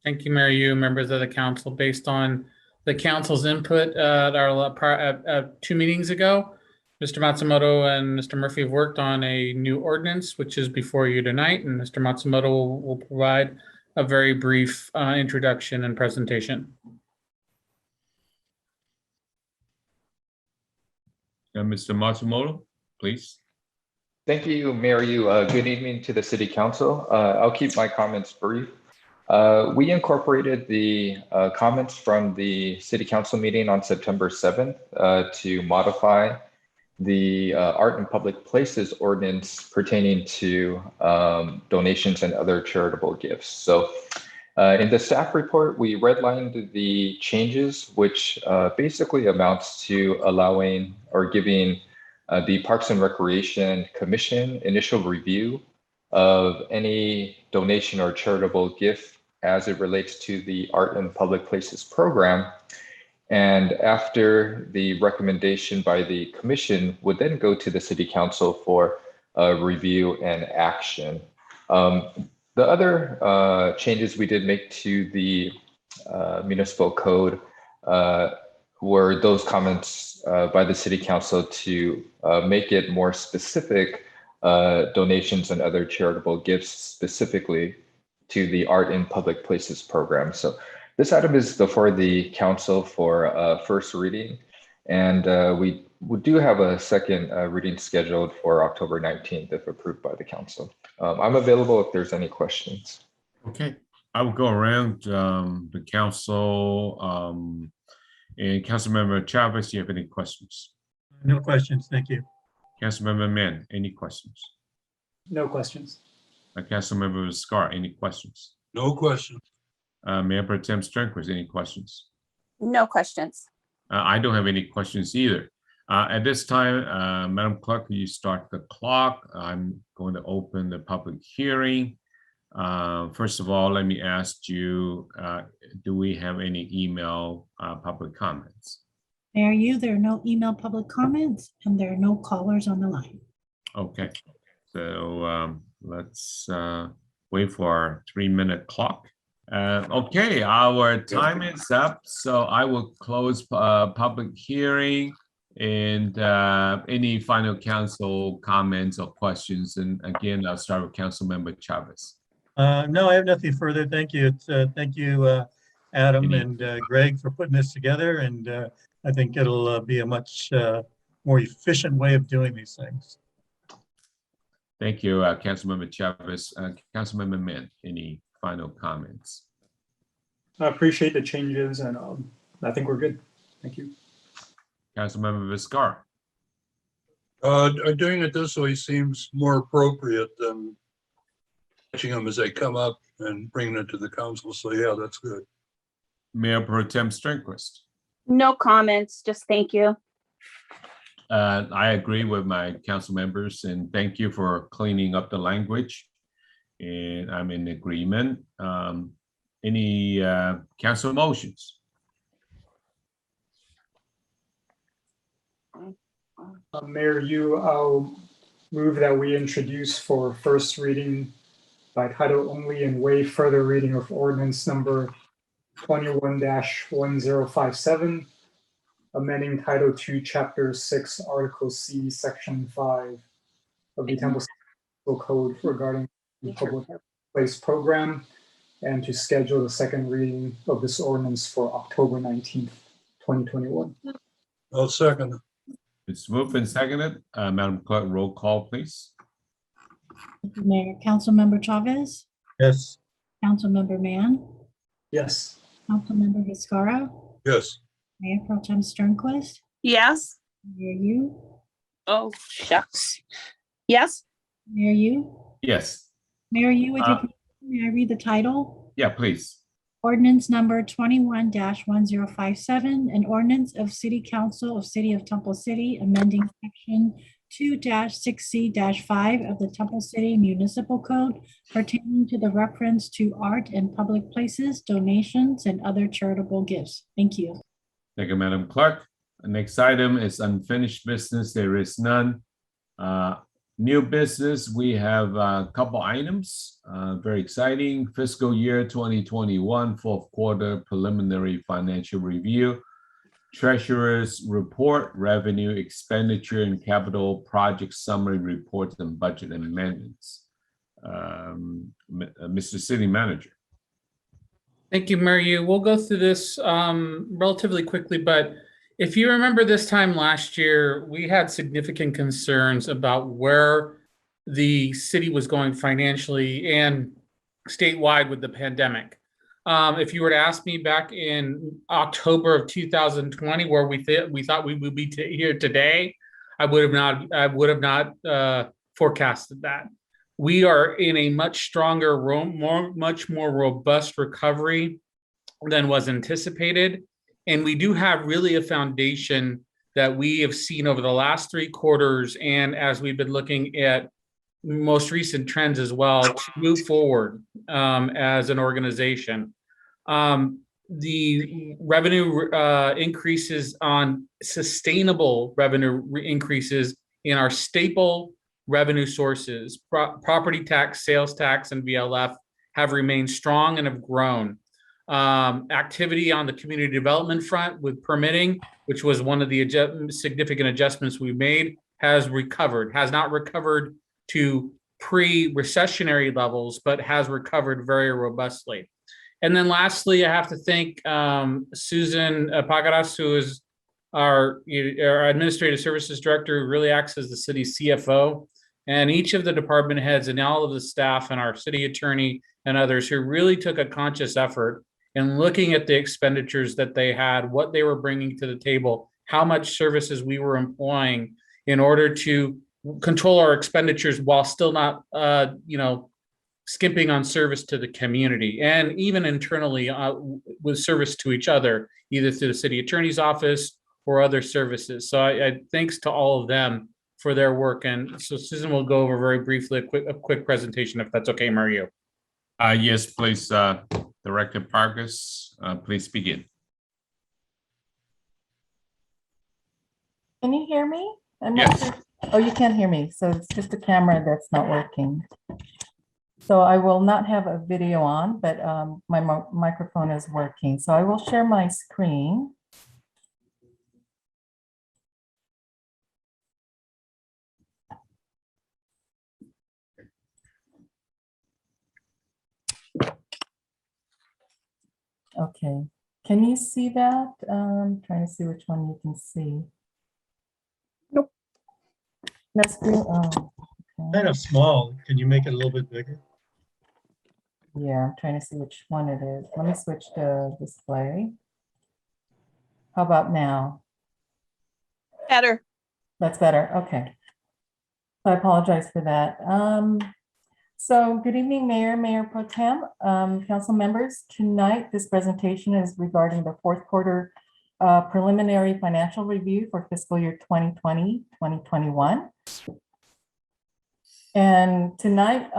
Thank you, Mayor Yu, members of the council. Based on the council's input at our 2 meetings ago, Mr. Matsumoto and Mr. Murphy have worked on a new ordinance, which is before you tonight, and Mr. Matsumoto will provide a very brief introduction and presentation. Mr. Matsumoto, please. Thank you, Mayor Yu. Good evening to the City Council. I'll keep my comments brief. We incorporated the comments from the City Council meeting on September 7th to modify the Art in Public Places ordinance pertaining to donations and other charitable gifts. So in the staff report, we redlined the changes, which basically amounts to allowing or giving the Parks and Recreation Commission initial review of any donation or charitable gift as it relates to the Art in Public Places program. And after the recommendation by the commission would then go to the City Council for review and action. The other changes we did make to the municipal code were those comments by the City Council to make it more specific donations and other charitable gifts specifically to the Art in Public Places program. So this item is before the council for first reading, and we do have a second reading scheduled for October 19th if approved by the council. I'm available if there's any questions. Okay, I will go around the council. And Councilmember Chavez, do you have any questions? No questions, thank you. Councilmember Mann, any questions? No questions. Councilmember Viscar, any questions? No question. Mayor Pro Tem Sternquist, any questions? No questions. I don't have any questions either. At this time, Madam Clerk, will you start the clock? I'm going to open the public hearing. First of all, let me ask you, do we have any email public comments? Mayor Yu, there are no email public comments and there are no callers on the line. Okay, so let's wait for our 3-minute clock. Okay, our time is up, so I will close public hearing. And any final council comments or questions? And again, I'll start with Councilmember Chavez. No, I have nothing further. Thank you. Thank you, Adam and Greg, for putting this together. And I think it'll be a much more efficient way of doing these things. Thank you, Councilmember Chavez. Councilmember Min, any final comments? I appreciate the changes and I think we're good. Thank you. Councilmember Viscar. Doing it this way seems more appropriate than catching them as they come up and bringing it to the council. So yeah, that's good. Mayor Pro Tem Sternquist. No comments, just thank you. I agree with my council members and thank you for cleaning up the language. And I'm in agreement. Any council motions? Mayor Yu, I'll move that we introduce for first reading by title only and waive further reading of ordinance number 21-1057, amending Title II, Chapter 6, Article C, Section 5 of the Temple Code regarding the public place program, and to schedule the second reading of this ordinance for October 19th, 2021. I'll second. It's moved and seconded. Madam Clerk, roll call, please. Mayor, Councilmember Chavez, Yes. Councilmember Mann, Yes. Councilmember Viscara, Yes. Mayor Pro Tem Sternquist, Yes. Mayor Yu, Oh, shucks. Yes. Mayor Yu. Yes. Mayor Yu, would you, may I read the title? Yeah, please. Ordinance number 21-1057, an ordinance of City Council of City of Temple City, amending section 2-6C-5 of the Temple City Municipal Code pertaining to the reference to art and public places, donations, and other charitable gifts. Thank you. Thank you, Madam Clerk. The next item is unfinished business. There is none. New business, we have a couple items, very exciting. Fiscal year 2021, fourth quarter preliminary financial review, treasurer's report, revenue, expenditure, and capital project summary reports and budget amendments. Mr. City Manager. Thank you, Mayor Yu. We'll go through this relatively quickly, but if you remember this time last year, we had significant concerns about where the city was going financially and statewide with the pandemic. If you were to ask me back in October of 2020, where we thought we would be here today, I would have not forecasted that. We are in a much stronger, much more robust recovery than was anticipated. And we do have really a foundation that we have seen over the last 3 quarters, and as we've been looking at most recent trends as well, to move forward as an organization. The revenue increases on sustainable revenue increases in our staple revenue sources, property tax, sales tax, and VLF have remained strong and have grown. Activity on the community development front with permitting, which was one of the significant adjustments we made, has not recovered to pre-recessionary levels, but has recovered very robustly. And then lastly, I have to thank Susan Pagaras, who is our Administrative Services Director, who really acts as the city's CFO, and each of the department heads and all of the staff and our city attorney and others who really took a conscious effort in looking at the expenditures that they had, what they were bringing to the table, how much services we were employing in order to control our expenditures while still not, skimping on service to the community and even internally with service to each other, either through the city attorney's office or other services. So I thanks to all of them for their work. And so Susan will go over very briefly a quick presentation, if that's okay, Mario. Yes, please, Director Parkes, please begin. Can you hear me? I'm not Yes. sure. Oh, you can't hear me. So it's just the camera that's not working. So I will not have a video on, but my microphone is working. So I will share my screen. Okay. Can you see that? Trying to see which one you can see. Nope. That screen. Oh, okay. Kind of small. Can you make it a little bit bigger? Yeah, I'm trying to see which one it is. Let me switch to display. How about now? Better. That's better. Okay. So I apologize for that. So good evening, Mayor Pro Tem, council members. Tonight, this presentation is regarding the fourth quarter preliminary financial review for fiscal year 2020-2021. And tonight,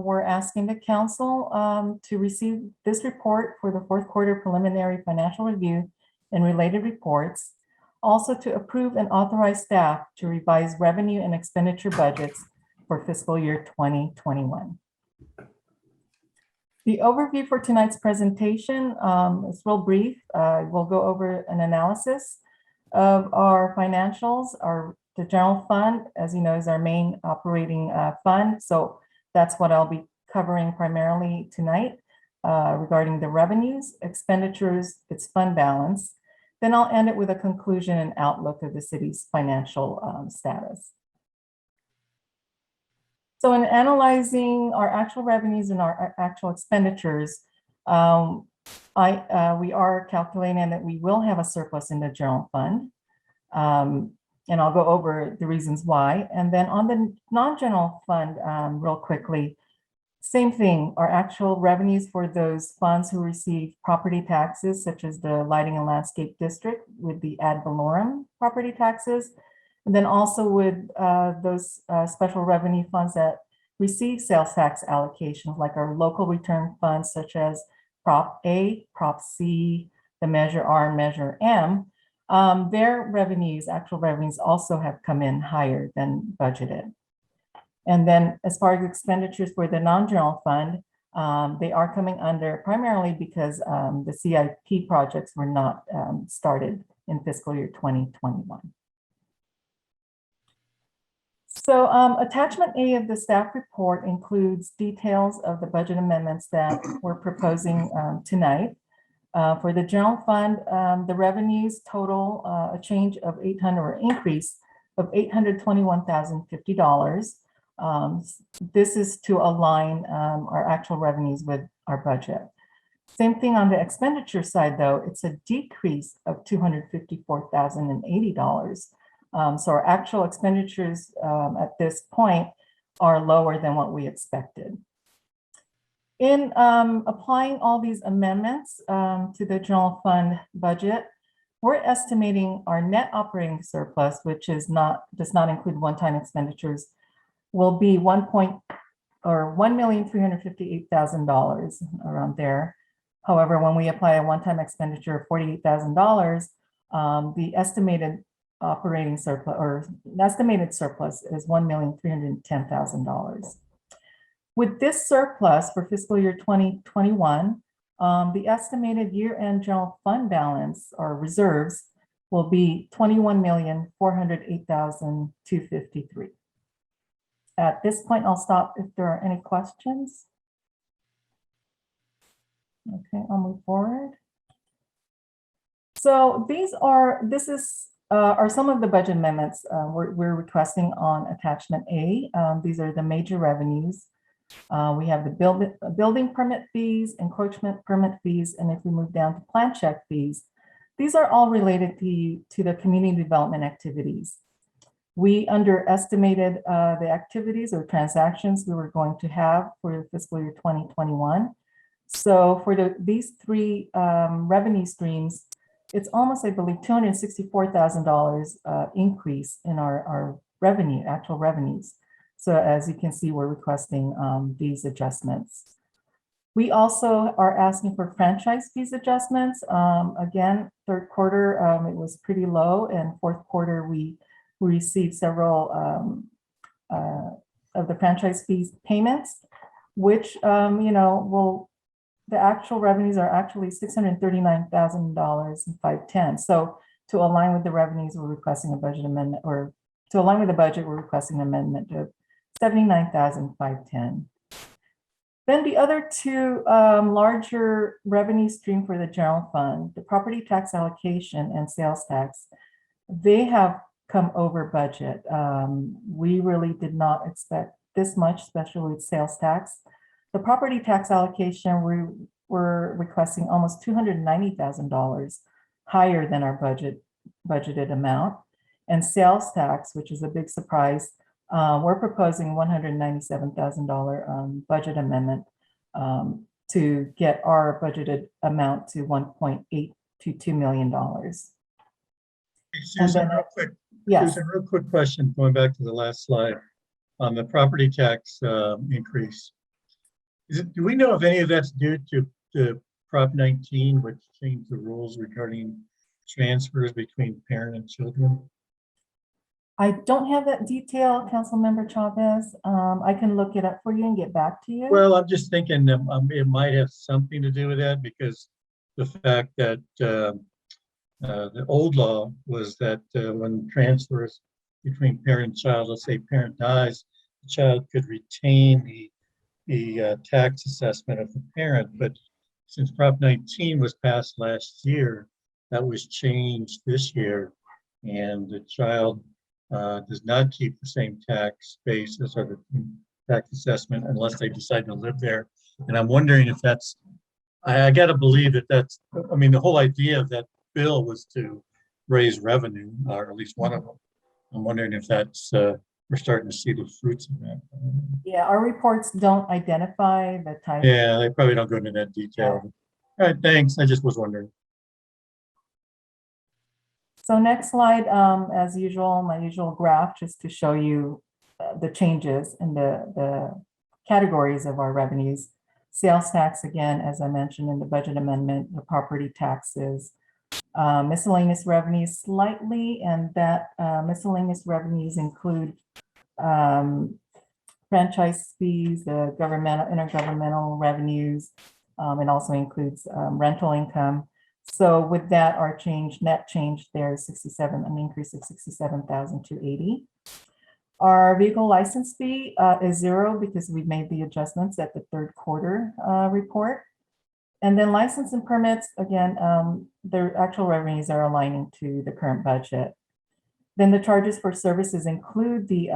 we're asking the council to receive this report for the fourth quarter preliminary financial review and related reports. Also to approve and authorize staff to revise revenue and expenditure budgets for fiscal year 2021. The overview for tonight's presentation is real brief. We'll go over an analysis of our financials. The general fund, as you know, is our main operating fund. So that's what I'll be covering primarily tonight regarding the revenues, expenditures, its fund balance. Then I'll end it with a conclusion and outlook of the city's financial status. So in analyzing our actual revenues and our actual expenditures, we are calculating that we will have a surplus in the general fund. And I'll go over the reasons why. And then on the non-general fund, real quickly, same thing, our actual revenues for those funds who receive property taxes, such as the Lighting and Landscape District with the ad valorem property taxes. And then also with those special revenue funds that receive sales tax allocations, like our local return funds, such as Prop A, Prop C, the Measure R and Measure M. Their revenues, actual revenues, also have come in higher than budgeted. And then as far as expenditures for the non-general fund, they are coming under primarily because the CIP projects were not started in fiscal year 2021. So attachment A of the staff report includes details of the budget amendments that we're proposing tonight. For the general fund, the revenues total a change of increase of $821,050. This is to align our actual revenues with our budget. Same thing on the expenditure side, though, it's a decrease of $254,080. So our actual expenditures at this point are lower than what we expected. In applying all these amendments to the general fund budget, we're estimating our net operating surplus, which does not include one-time expenditures, will be $1,358,000 around there. However, when we apply a one-time expenditure of $48,000, the estimated operating surplus or estimated surplus is $1,310,000. With this surplus for fiscal year 2021, the estimated year-end general fund balance or reserves will be $21,408,253. At this point, I'll stop if there are any questions. Okay, I'll move forward. So this are some of the budget amendments we're requesting on attachment A. These are the major revenues. We have the building permit fees, encroachment permit fees, and if we move down to plan check fees, these are all related to the community development activities. We underestimated the activities or transactions we were going to have for fiscal year 2021. So for these three revenue streams, it's almost, I believe, $264,000 increase in our revenue, actual revenues. So as you can see, we're requesting these adjustments. We also are asking for franchise fees adjustments. Again, third quarter, it was pretty low, and fourth quarter, we received several of the franchise fees payments, which, the actual revenues are actually $639,000 and 510. So to align with the revenues, we're requesting a budget amendment, or to align with the budget, we're requesting an amendment of $79,510. Then the other two larger revenue stream for the general fund, the property tax allocation and sales tax, they have come over budget. We really did not expect this much, especially with sales tax. The property tax allocation, we were requesting almost $290,000 higher than our budgeted amount. And sales tax, which is a big surprise, we're proposing $197,000 budget amendment to get our budgeted amount to $1.822 million. Susan, real quick. Yes. Susan, real quick question, going back to the last slide on the property tax increase. Do we know if any of that's due to Prop 19, which changed the rules regarding transfers between parent and children? I don't have that detail, Councilmember Chavez. I can look it up for you and get back to you. Well, I'm just thinking that it might have something to do with that, because the fact that the old law was that when transfers between parent and child, let's say parent dies, the child could retain the tax assessment of the parent. But since Prop 19 was passed last year, that was changed this year, and the child does not keep the same tax basis or the tax assessment unless they decide to live there. And I'm wondering if that's, I got to believe that that's, I mean, the whole idea of that bill was to raise revenue, or at least one of them. I'm wondering if that's, we're starting to see the fruits of that. Yeah, our reports don't identify the type. Yeah, they probably don't go into that detail. All right, thanks. I just was wondering. So next slide, as usual, my usual graph, just to show you the changes in the categories of our revenues. Sales tax, again, as I mentioned in the budget amendment, the property taxes, miscellaneous revenues slightly, and that miscellaneous revenues include franchise fees, the governmental, intergovernmental revenues, it also includes rental income. So with that, our net change there is an increase of 67,280. Our vehicle license fee is 0 because we made the adjustments at the third quarter report. And then license and permits, again, their actual revenues are aligning to the current budget. Then the charges for services include the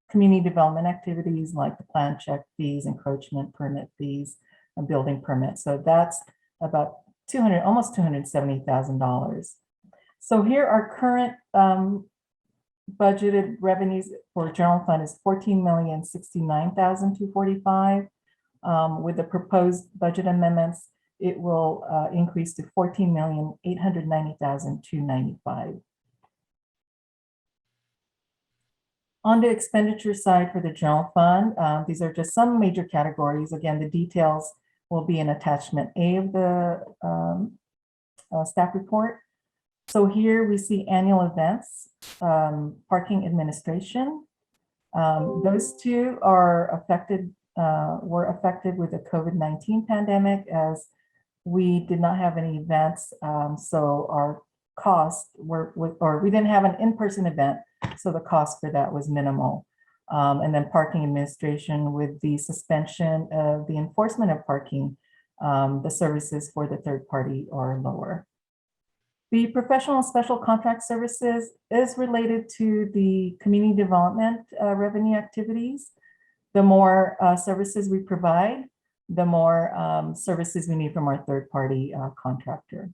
community development activities like the plan check fees, encroachment permit fees, and building permits. So that's about almost $270,000. So here our current budgeted revenues for general fund is $14,069,245. With the proposed budget amendments, it will increase to $14,890,295. On the expenditure side for the general fund, these are just some major categories. Again, the details will be in attachment A of the staff report. So here we see annual events, parking administration. Those two are affected, were affected with the COVID-19 pandemic, as we did not have any events. So our costs were, or we didn't have an in-person event, so the cost for that was minimal. And then parking administration, with the suspension of the enforcement of parking, the services for the third party are lower. The professional and special contract services is related to the community development revenue activities. The more services we provide, the more services we need from our third party contractor.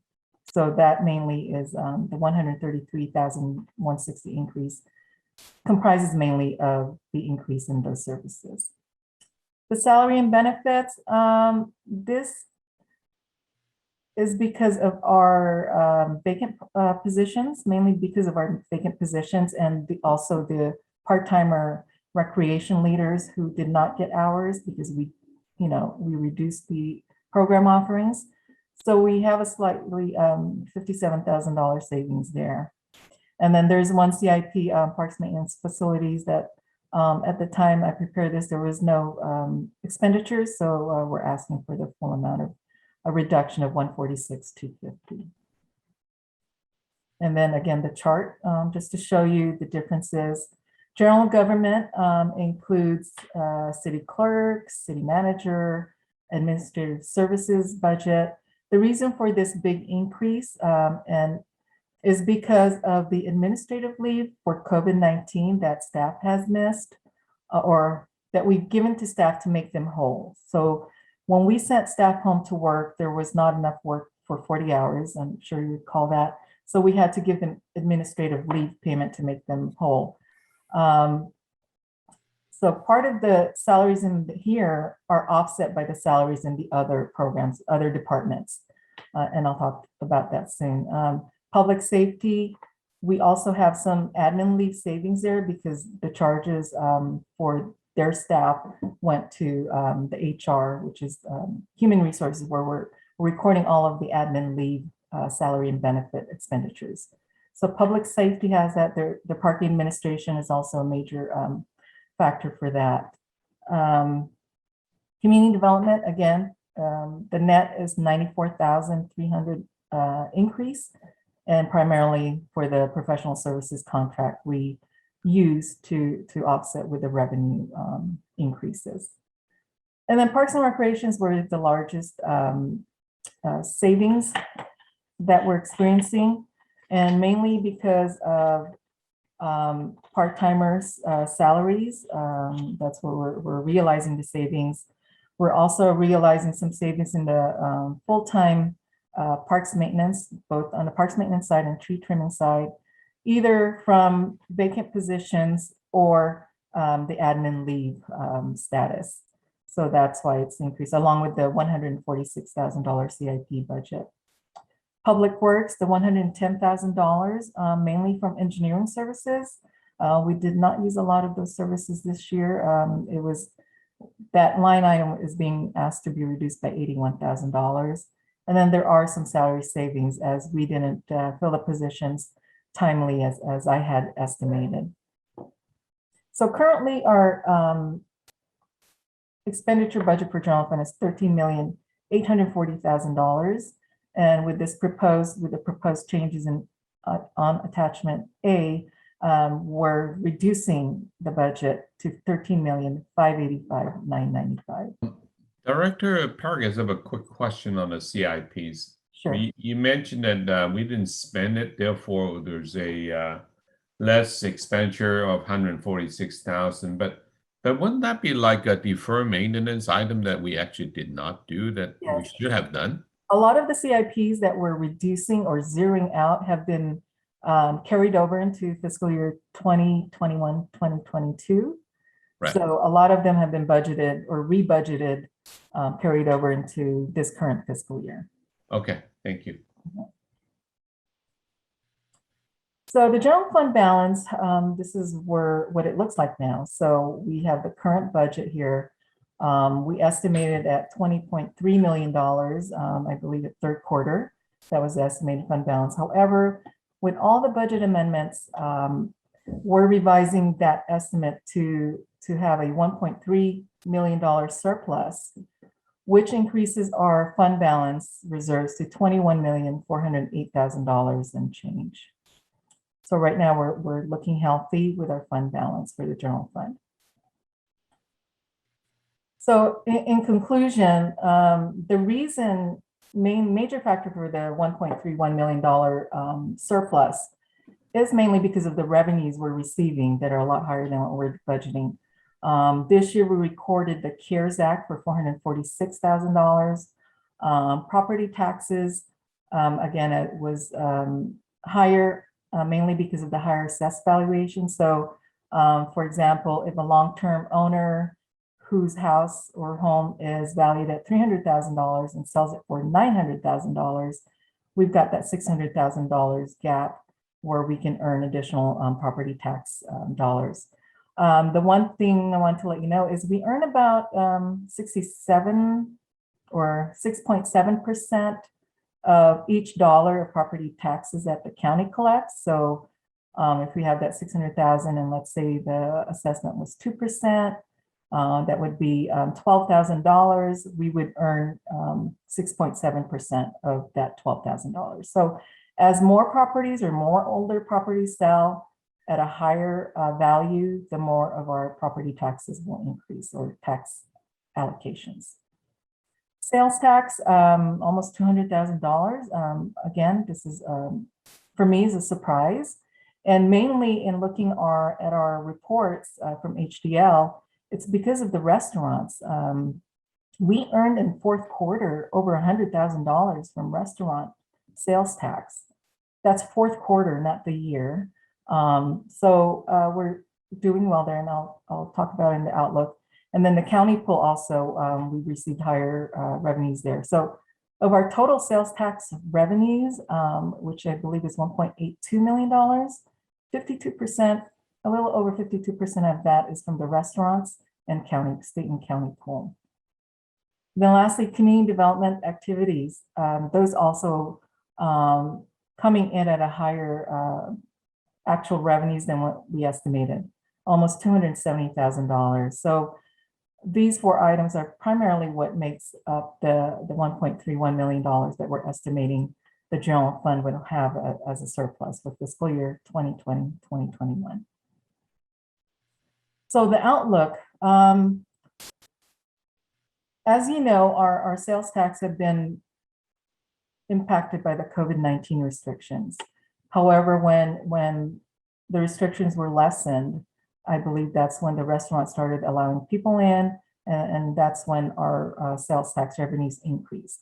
So that mainly is the $133,160 increase comprises mainly of the increase in those services. The salary and benefits, this is because of our vacant positions, mainly because of our vacant positions and also the part-timer recreation leaders who did not get hours because we reduced the program offerings. So we have a slightly $57,000 savings there. And then there's one CIP, Parks Maintenance Facilities, that at the time I prepared this, there was no expenditures. So we're asking for the full amount of a reduction of $146,250. And then again, the chart, just to show you the differences. General government includes city clerk, city manager, administrative services budget. The reason for this big increase is because of the administrative leave for COVID-19 that staff has missed or that we've given to staff to make them whole. So when we sent staff home to work, there was not enough work for 40 hours. I'm sure you recall that. So we had to give them administrative leave payment to make them whole. So part of the salaries in here are offset by the salaries in the other programs, other departments. And I'll talk about that soon. Public safety, we also have some admin leave savings there because the charges for their staff went to the HR, which is human resources, where we're recording all of the admin leave salary and benefit expenditures. So public safety has that. The parking administration is also a major factor for that. Community development, again, the net is 94,300 increase, and primarily for the professional services contract we use to offset with the revenue increases. And then parks and recreations were the largest savings that we're experiencing, and mainly because of part-timers salaries. That's where we're realizing the savings. We're also realizing some savings in the full-time parks maintenance, both on the parks maintenance side and tree trimming side, either from vacant positions or the admin leave status. So that's why it's increased, along with the $146,000 CIP budget. Public Works, the $110,000, mainly from engineering services. We did not use a lot of those services this year. It was, that line item is being asked to be reduced by $81,000. And then there are some salary savings as we didn't fill the positions timely as I had estimated. So currently our expenditure budget for general fund is $13,840,000. And with this proposed, with the proposed changes in on attachment A, we're reducing the budget to $13,585,995. Director Pargas, I have a quick question on the CIPs. Sure. You mentioned that we didn't spend it, therefore there's a less expenditure of 146,000. But wouldn't that be like a deferred maintenance item that we actually did not do that we should have done? A lot of the CIPs that we're reducing or zeroing out have been carried over into fiscal year 2021, 2022. Right. So a lot of them have been budgeted or rebudgeted, carried over into this current fiscal year. Okay, thank you. So the general fund balance, this is what it looks like now. So we have the current budget here. We estimated at $20.3 million, I believe at third quarter, that was the estimated fund balance. However, with all the budget amendments, we're revising that estimate to have a $1.3 million surplus, which increases our fund balance reserves to $21,408,000 and change. So right now we're looking healthy with our fund balance for the general fund. So in conclusion, the reason, major factor for the $1.31 million surplus is mainly because of the revenues we're receiving that are a lot higher than what we're budgeting. This year we recorded the CARES Act for $446,000. Property taxes, again, it was higher, mainly because of the higher assessed valuation. So For example, if a long-term owner whose house or home is valued at $300,000 and sells it for $900,000, we've got that $600,000 gap where we can earn additional property tax dollars. The one thing I want to let you know is we earn about 67 or 6.7% of each dollar of property taxes that the county collects. So if we have that 600,000 and let's say the assessment was 2%, that would be $12,000. We would earn 6.7% of that $12,000. So as more properties or more older properties sell at a higher value, the more of our property taxes will increase, or tax allocations. Sales tax, almost $200,000. Again, this is, for me, is a surprise. And mainly in looking at our reports from HDL, it's because of the restaurants. We earned in fourth quarter over $100,000 from restaurant sales tax. That's fourth quarter, not the year. So we're doing well there, and I'll talk about it in the outlook. And then the county pool also, we received higher revenues there. So of our total sales tax revenues, which I believe is $1.82 million, 52%, a little over 52% of that is from the restaurants and state and county pool. Then lastly, community development activities. Those also coming in at a higher actual revenues than what we estimated, almost $270,000. So these four items are primarily what makes up the $1.31 million that we're estimating the general fund would have as a surplus for fiscal year 2020, 2021. So the outlook, as you know, our sales tax have been impacted by the COVID-19 restrictions. However, when the restrictions were lessened, I believe that's when the restaurants started allowing people in, and that's when our sales tax revenues increased.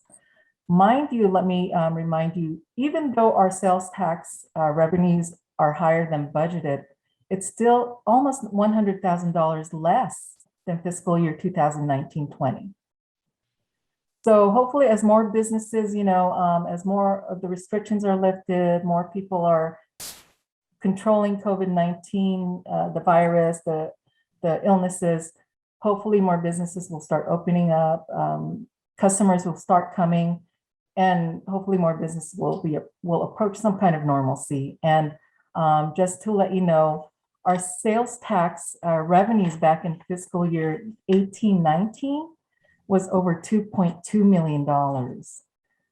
Mind you, let me remind you, even though our sales tax revenues are higher than budgeted, it's still almost $100,000 less than fiscal year 2019-20. So hopefully as more businesses, as more of the restrictions are lifted, more people are controlling COVID-19, the virus, the illnesses, hopefully more businesses will start opening up, customers will start coming, and hopefully more businesses will approach some kind of normalcy. And just to let you know, our sales tax revenues back in fiscal year 18-19 was over $2.2 million.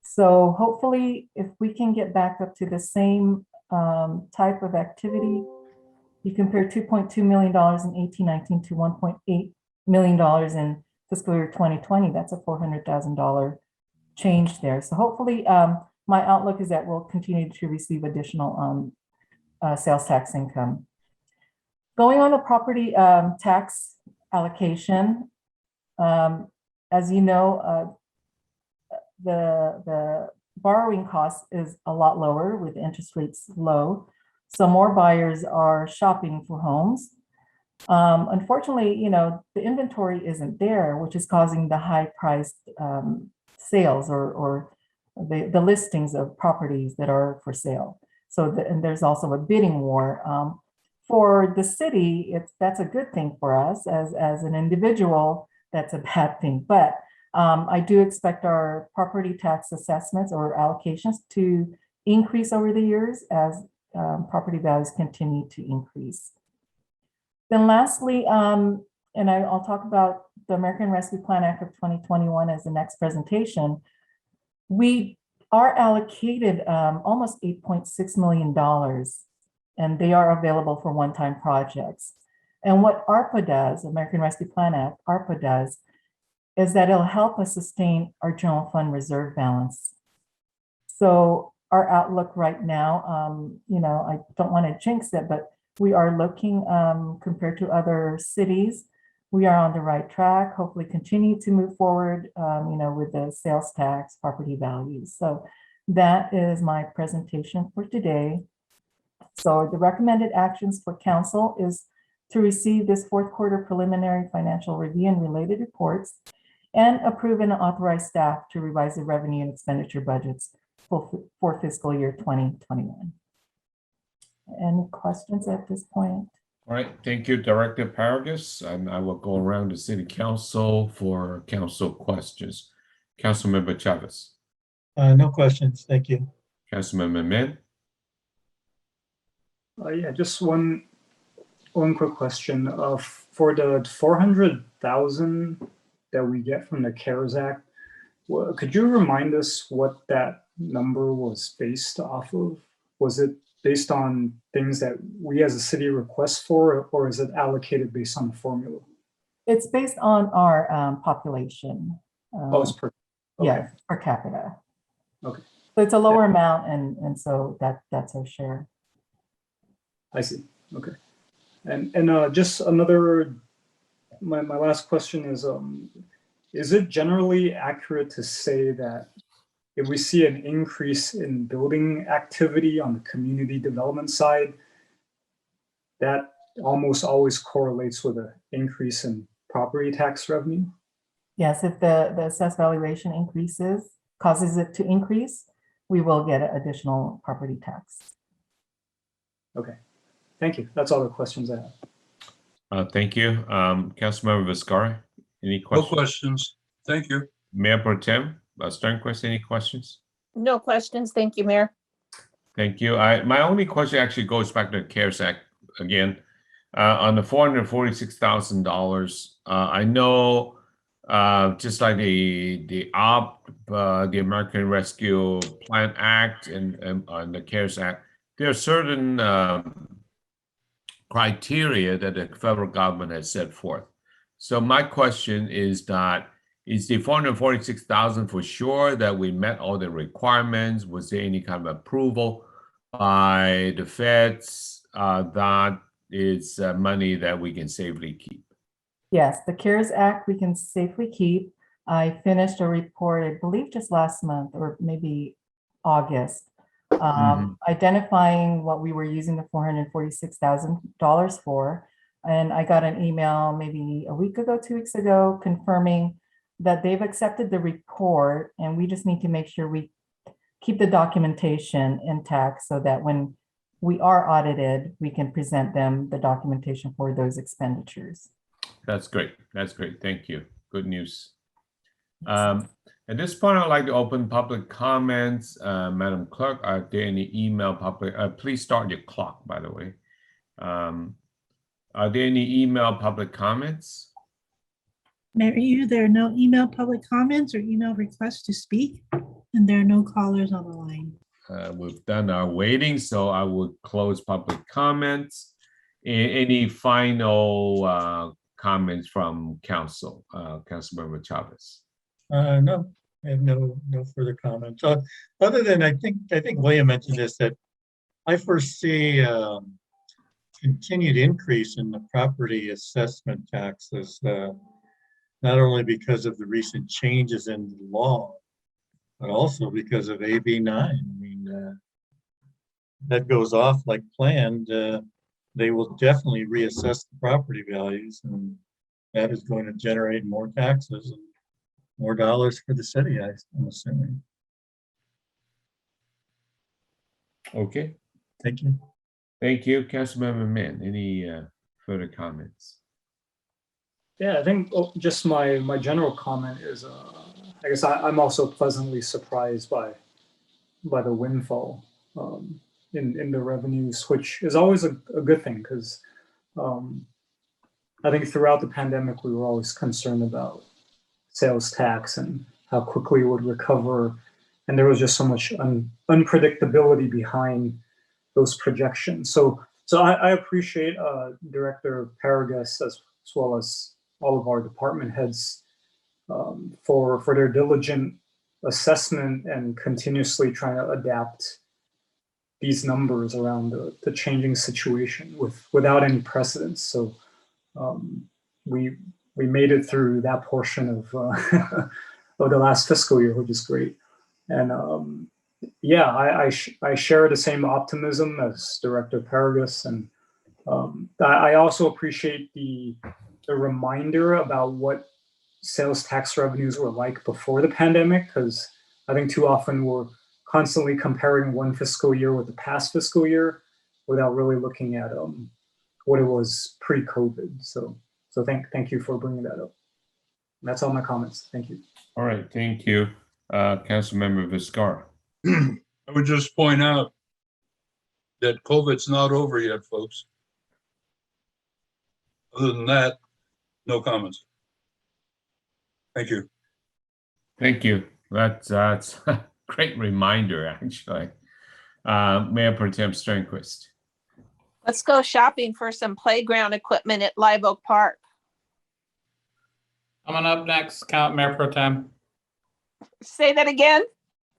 So hopefully if we can get back up to the same type of activity, you compare $2.2 million in 18-19 to $1.8 million in fiscal year 2020, that's a $400,000 change there. So hopefully my outlook is that we'll continue to receive additional sales tax income. Going on to property tax allocation, as you know, the borrowing cost is a lot lower with interest rates low. So more buyers are shopping for homes. Unfortunately, the inventory isn't there, which is causing the high priced sales or the listings of properties that are for sale. So and there's also a bidding war. For the city, that's a good thing for us. As an individual, that's a bad thing. But I do expect our property tax assessments or allocations to increase over the years as property values continue to increase. Then lastly, and I'll talk about the American Rescue Plan Act of 2021 as the next presentation. We are allocated almost $8.6 million, and they are available for one-time projects. And what ARPA does, American Rescue Plan Act, ARPA does, is that it'll help us sustain our general fund reserve balance. So our outlook right now, I don't want to jinx it, but we are looking compared to other cities, we are on the right track, hopefully continue to move forward, with the sales tax, property values. So that is my presentation for today. So the recommended actions for council is to receive this fourth quarter preliminary financial review and related reports, and approve and authorize staff to revise the revenue and expenditure budgets for fiscal year 2021. Any questions at this point? All right, thank you, Director Paragus. And I will go around the City Council for council questions. Councilmember Chavez. No questions, thank you. Councilmember Min. Yeah, just one quick question. For the 400,000 that we get from the CARES Act, could you remind us what that number was based off of? Was it based on things that we as a city request for, or is it allocated based on the formula? It's based on our population. Oh, it's per. Okay. Yeah, per capita. Okay. So it's a lower amount, and so that's our share. I see. Okay. And just another, my last question is it generally accurate to say that if we see an increase in building activity on the community development side, that almost always correlates with an increase in property tax revenue? Yes, if the assessed valuation causes it to increase, we will get additional property tax. Okay, thank you. That's all the questions I have. Thank you. Councilmember Viscara, any questions? No questions. Thank you. Mayor Pro Tem Sternquist, any questions? No questions. Thank you, Mayor. Thank you. My only question actually goes back to the CARES Act again. On the $446,000, I know just like the American Rescue Plan Act and the CARES Act, there are certain criteria that the federal government has set forth. So my question is that, is the $446,000 for sure that we met all the requirements? Was there any kind of approval by the feds that is money that we can safely keep? Yes, the CARES Act we can safely keep. I finished a report, I believe just last month or maybe August, identifying what we were using the $446,000 for. And I got an email maybe a week ago, 2 weeks ago, confirming that they've accepted the report, and we just need to make sure we keep the documentation intact so that when we are audited, we can present them the documentation for those expenditures. That's great. That's great. Thank you. Good news. At this point, I'd like to open public comments. Madam Clerk, are there any email public? Please start your clock, by the way. Are there any email public comments? Mary Yu, there are no email public comments or email requests to speak, and there are no callers on the line. We've done our waiting, so I would close public comments. Any final comments from council, Councilmember Chavez? No, I have no further comments. Other than I think William mentioned this, that I foresee continued increase in the property assessment taxes, not only because of the recent changes in the law, but also because of AB 9. I mean, that goes off like planned. They will definitely reassess the property values, and that is going to generate more taxes and more dollars for the city, I'm assuming. Okay. Thank you. Thank you. Councilmember Min, any further comments? Yeah, I think just my general comment is, I guess I'm also pleasantly surprised by the windfall in the revenues, which is always a good thing, because I think throughout the pandemic, we were always concerned about sales tax and how quickly it would recover. And there was just so much unpredictability behind those projections. So I appreciate Director Paragus as well as all of our department heads for their diligent assessment and continuously trying to adapt these numbers around the changing situation without any precedents. So we made it through that portion of of the last fiscal year, which is great. And yeah, I share the same optimism as Director Paragus, and I also appreciate the reminder about what sales tax revenues were like before the pandemic, because I think too often we're constantly comparing one fiscal year with the past fiscal year without really looking at what it was pre-COVID. So thank you for bringing that up. That's all my comments. Thank you. All right, thank you, Councilmember Viscar. I would just point out that COVID's not over yet, folks. Other than that, no comments. Thank you. Thank you. That's a great reminder, actually. Mayor Pro Tem Sternquist. Let's go shopping for some playground equipment at Live Oak Park. Coming up next, Mayor Pro Tem. Say that again?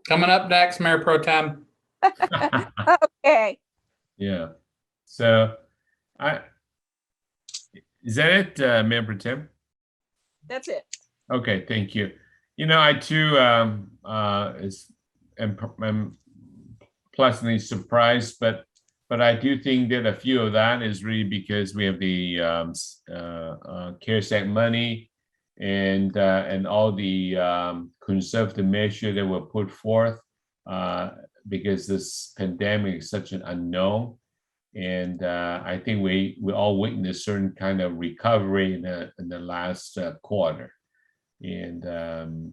Coming up next, Mayor Pro Tem. Okay. Yeah. So, is that it, Mayor Pro Tem? That's it. Okay, thank you. You know, I too am pleasantly surprised, but I do think that a few of that is really because we have the CARES Act money and all the conservative measures that were put forth because this pandemic is such an unknown. And I think we all witnessed certain kind of recovery in the last quarter. And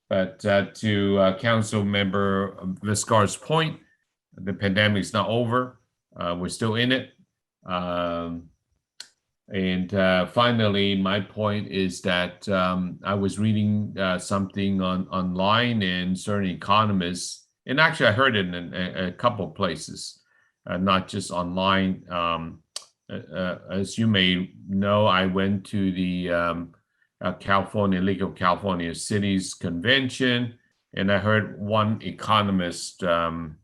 but to Council Member Viscar's point, the pandemic is not over. We're still in it. And finally, my point is that I was reading something online, and certain economists, and actually I heard it in a couple of places, not just online. As you may know, I went to the League of California Cities Convention, and I heard one economist from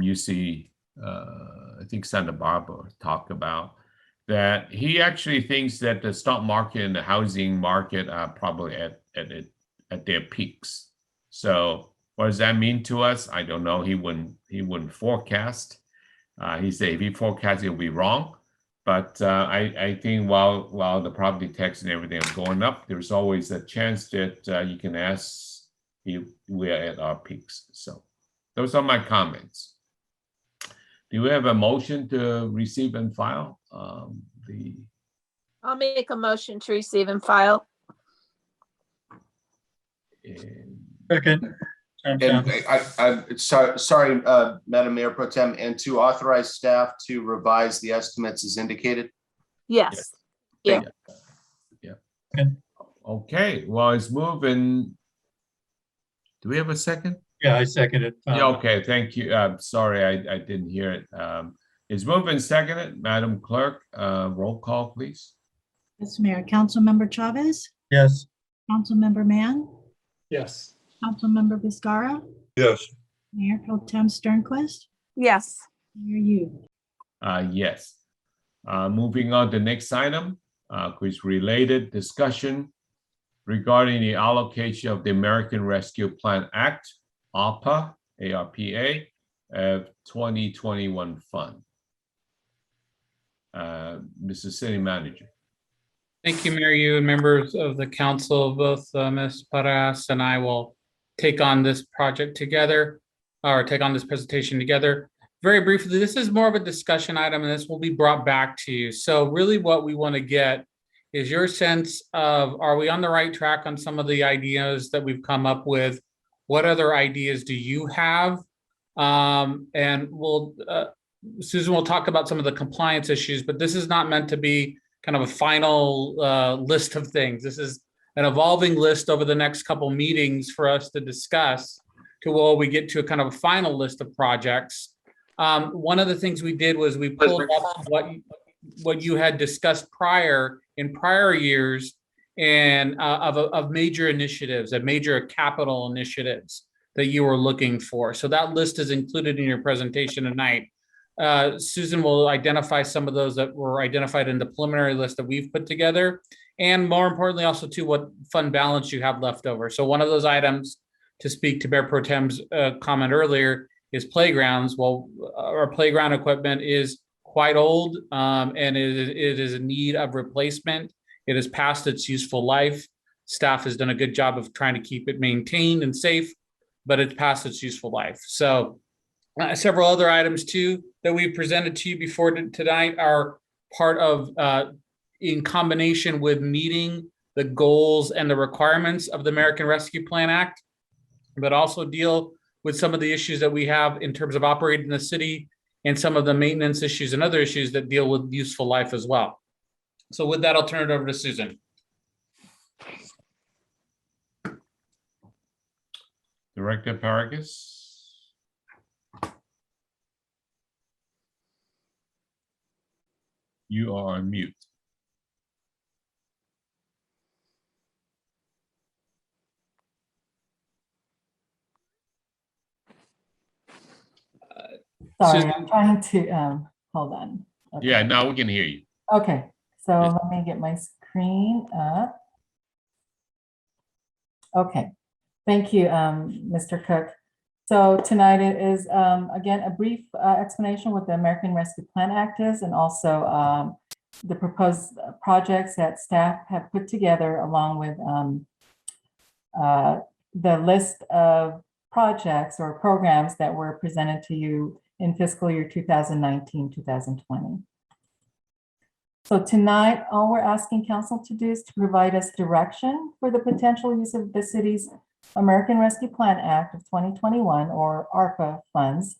UC, I think Santa Barbara, talk about that he actually thinks that the stock market and the housing market are probably at their peaks. So what does that mean to us? I don't know. He wouldn't forecast. He said if he forecasts, he'll be wrong. But I think while the property tax and everything is going up, there's always a chance that you can ask if we're at our peaks. So those are my comments. Do we have a motion to receive and file? I'll make a motion to receive and file. Second. And sorry, Madam Mayor Pro Tem, and to authorize staff to revise the estimates as indicated. Yes. Yeah. Okay, well, it's moving. Do we have a second? Yeah, I second it. Yeah, okay, thank you. Sorry, I didn't hear it. It's moving seconded. Madam Clerk, roll call, please. Yes, Mayor. Councilmember Chavez, Yes. Councilmember Mann, Yes. Councilmember Viscara, Yes. Mayor Pro Tem Sternquist, Yes. Mayor Yu. Yes. Moving on to the next item, which is related discussion regarding the allocation of the American Rescue Plan Act, ARPA, of 2021 fund. Mr. City Manager. Thank you, Mayor Yu, and members of the council. Both Ms. Paras and I will take on this project together, or take on this presentation together. Very briefly, this is more of a discussion item, and this will be brought back to you. So really what we want to get is your sense of, are we on the right track on some of the ideas that we've come up with? What other ideas do you have? And we'll, Susan will talk about some of the compliance issues, but this is not meant to be kind of a final list of things. This is an evolving list over the next couple meetings for us to discuss to where we get to a kind of a final list of projects. One of the things we did was we pulled up what you had discussed in prior years and of major initiatives, of major capital initiatives that you were looking for. So that list is included in your presentation tonight. Susan will identify some of those that were identified in the preliminary list that we've put together. And more importantly, also to what fund balance you have left over. So one of those items, to speak to Mayor Pro Tem's comment earlier, is playgrounds. Well, our playground equipment is quite old, and it is in need of replacement. It has passed its useful life. Staff has done a good job of trying to keep it maintained and safe, but it's past its useful life. So several other items too that we presented to you before tonight are part of, in combination with meeting the goals and the requirements of the American Rescue Plan Act, but also deal with some of the issues that we have in terms of operating the city and some of the maintenance issues and other issues that deal with useful life as well. So with that, I'll turn it over to Susan. Director Pbx. You are on mute. Sorry, Susan? I'm trying to, hold on. Okay. Yeah, now we can hear you. Okay, so let me get my screen up. Okay, thank you, Mr. Cook. So tonight it is, again, a brief explanation what the American Rescue Plan Act is, and also the proposed projects that staff have put together, along with the list of projects or programs that were presented to you in fiscal year 2019-2020. So tonight, all we're asking council to do is to provide us direction for the potential use of the city's American Rescue Plan Act of 2021, or ARPA funds,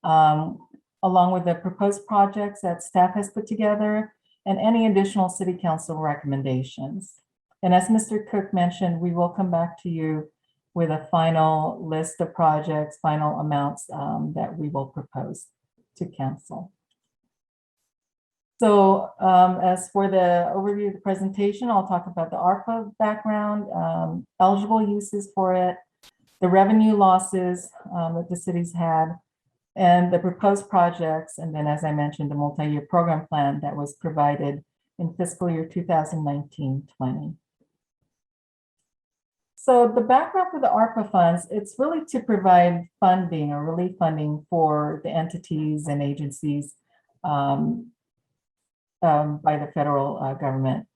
along with the proposed projects that staff has put together and any additional city council recommendations. And as Mr. Cook mentioned, we will come back to you with a final list of projects, final amounts that we will propose to council. So as for the overview of the presentation, I'll talk about the ARPA background, eligible uses for it, the revenue losses that the cities had, and the proposed projects. And then, as I mentioned, the multi-year program plan that was provided in fiscal year 2019-20. So the background for the ARPA funds, it's really to provide funding or relief funding for the entities and agencies by the federal government.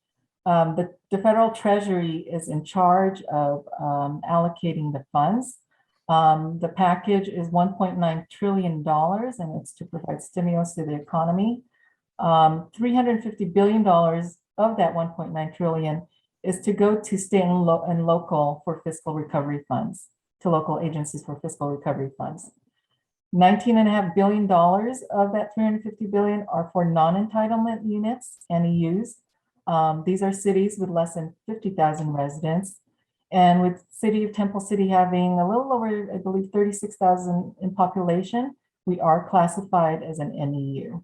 The federal treasury is in charge of allocating the funds. The package is $1.9 trillion, and it's to provide stimulus to the economy. $350 billion of that $1.9 trillion is to go to state and local for fiscal recovery funds, to local agencies for fiscal recovery funds. $19.5 billion of that $350 billion are for non-entitlement units, NEUs. These are cities with less than 50,000 residents. And with city of Temple City having a little over, I believe, 36,000 in population, we are classified as an NEU.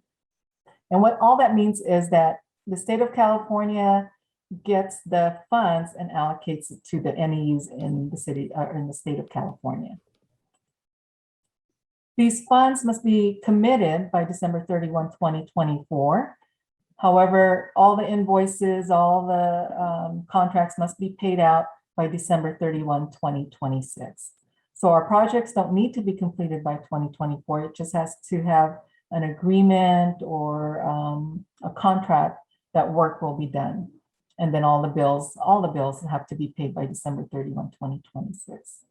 And what all that means is that the state of California gets the funds and allocates it to the NEUs in the city or in the state of California. These funds must be committed by December 31, 2024. However, all the invoices, all the contracts must be paid out by December 31, 2026. So our projects don't need to be completed by 2024. It just has to have an agreement or a contract that work will be done. And then all the bills have to be paid by December 31, 2026.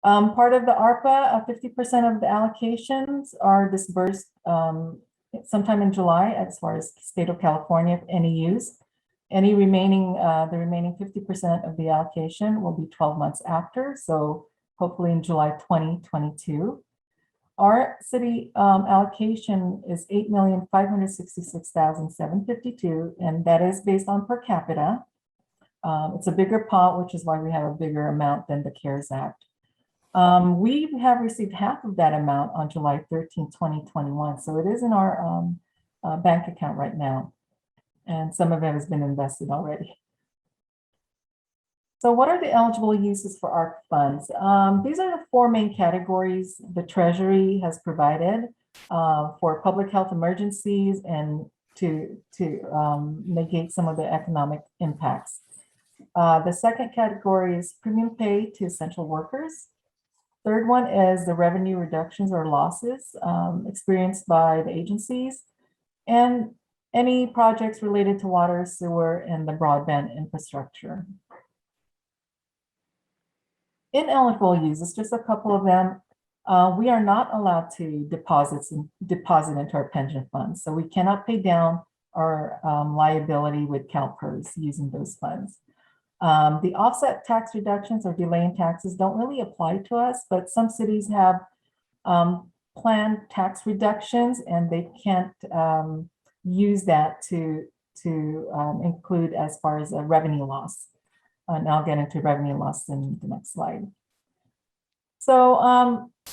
Part of the ARPA, 50% of the allocations are disbursed sometime in July as far as state of California NEUs. Any remaining, the remaining 50% of the allocation will be 12 months after. So hopefully in July 2022. Our city allocation is $8,566,752, and that is based on per capita. It's a bigger pot, which is why we have a bigger amount than the CARES Act. We have received half of that amount on July 13, 2021. So it is in our bank account right now. And some of it has been invested already. So what are the eligible uses for ARP funds? These are the four main categories the Treasury has provided for public health emergencies and to negate some of the economic impacts. The second category is premium pay to essential workers. Third one is the revenue reductions or losses experienced by the agencies. and any projects related to water, sewer, and the broadband infrastructure. Ineligible uses, just a couple of them. We are not allowed to deposit into our pension funds. So we cannot pay down our liability with CalPERS using those funds. The offset tax reductions or delay in taxes don't really apply to us, but some cities have planned tax reductions and they can't use that to include as far as a revenue loss. And I'll get into revenue loss in the next slide. So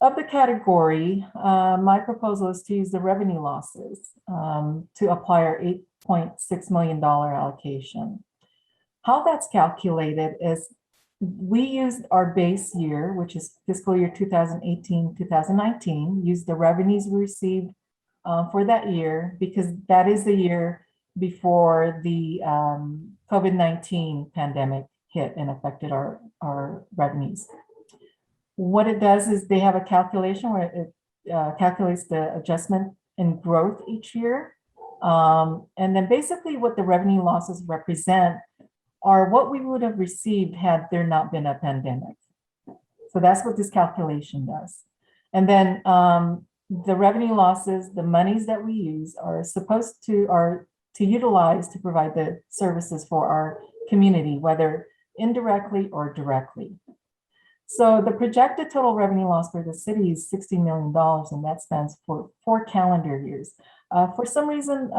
of the category, my proposal is to use the revenue losses to apply our $8.6 million allocation. How that's calculated is we used our base year, which is fiscal year 2018-2019, use the revenues we received for that year, because that is the year before the COVID-19 pandemic hit and affected our revenues. What it does is they have a calculation where it calculates the adjustment in growth each year. And then basically what the revenue losses represent are what we would have received had there not been a pandemic. So that's what this calculation does. And then the revenue losses, the monies that we use are supposed to utilize to provide the services for our community, whether indirectly or directly. So the projected total revenue loss for the city is $60 million, and that spans for 4 calendar years. For some reason,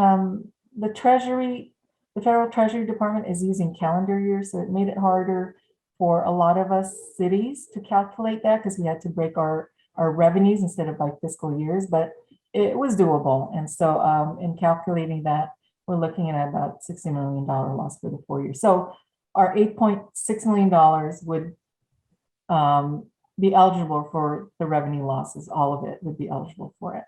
the Federal Treasury Department is using calendar years, so it made it harder for a lot of us cities to calculate that because we had to break our revenues instead of by fiscal years, but it was doable. And so in calculating that, we're looking at about $60 million loss for the 4 years. So our $8.6 million would be eligible for the revenue losses. All of it would be eligible for it.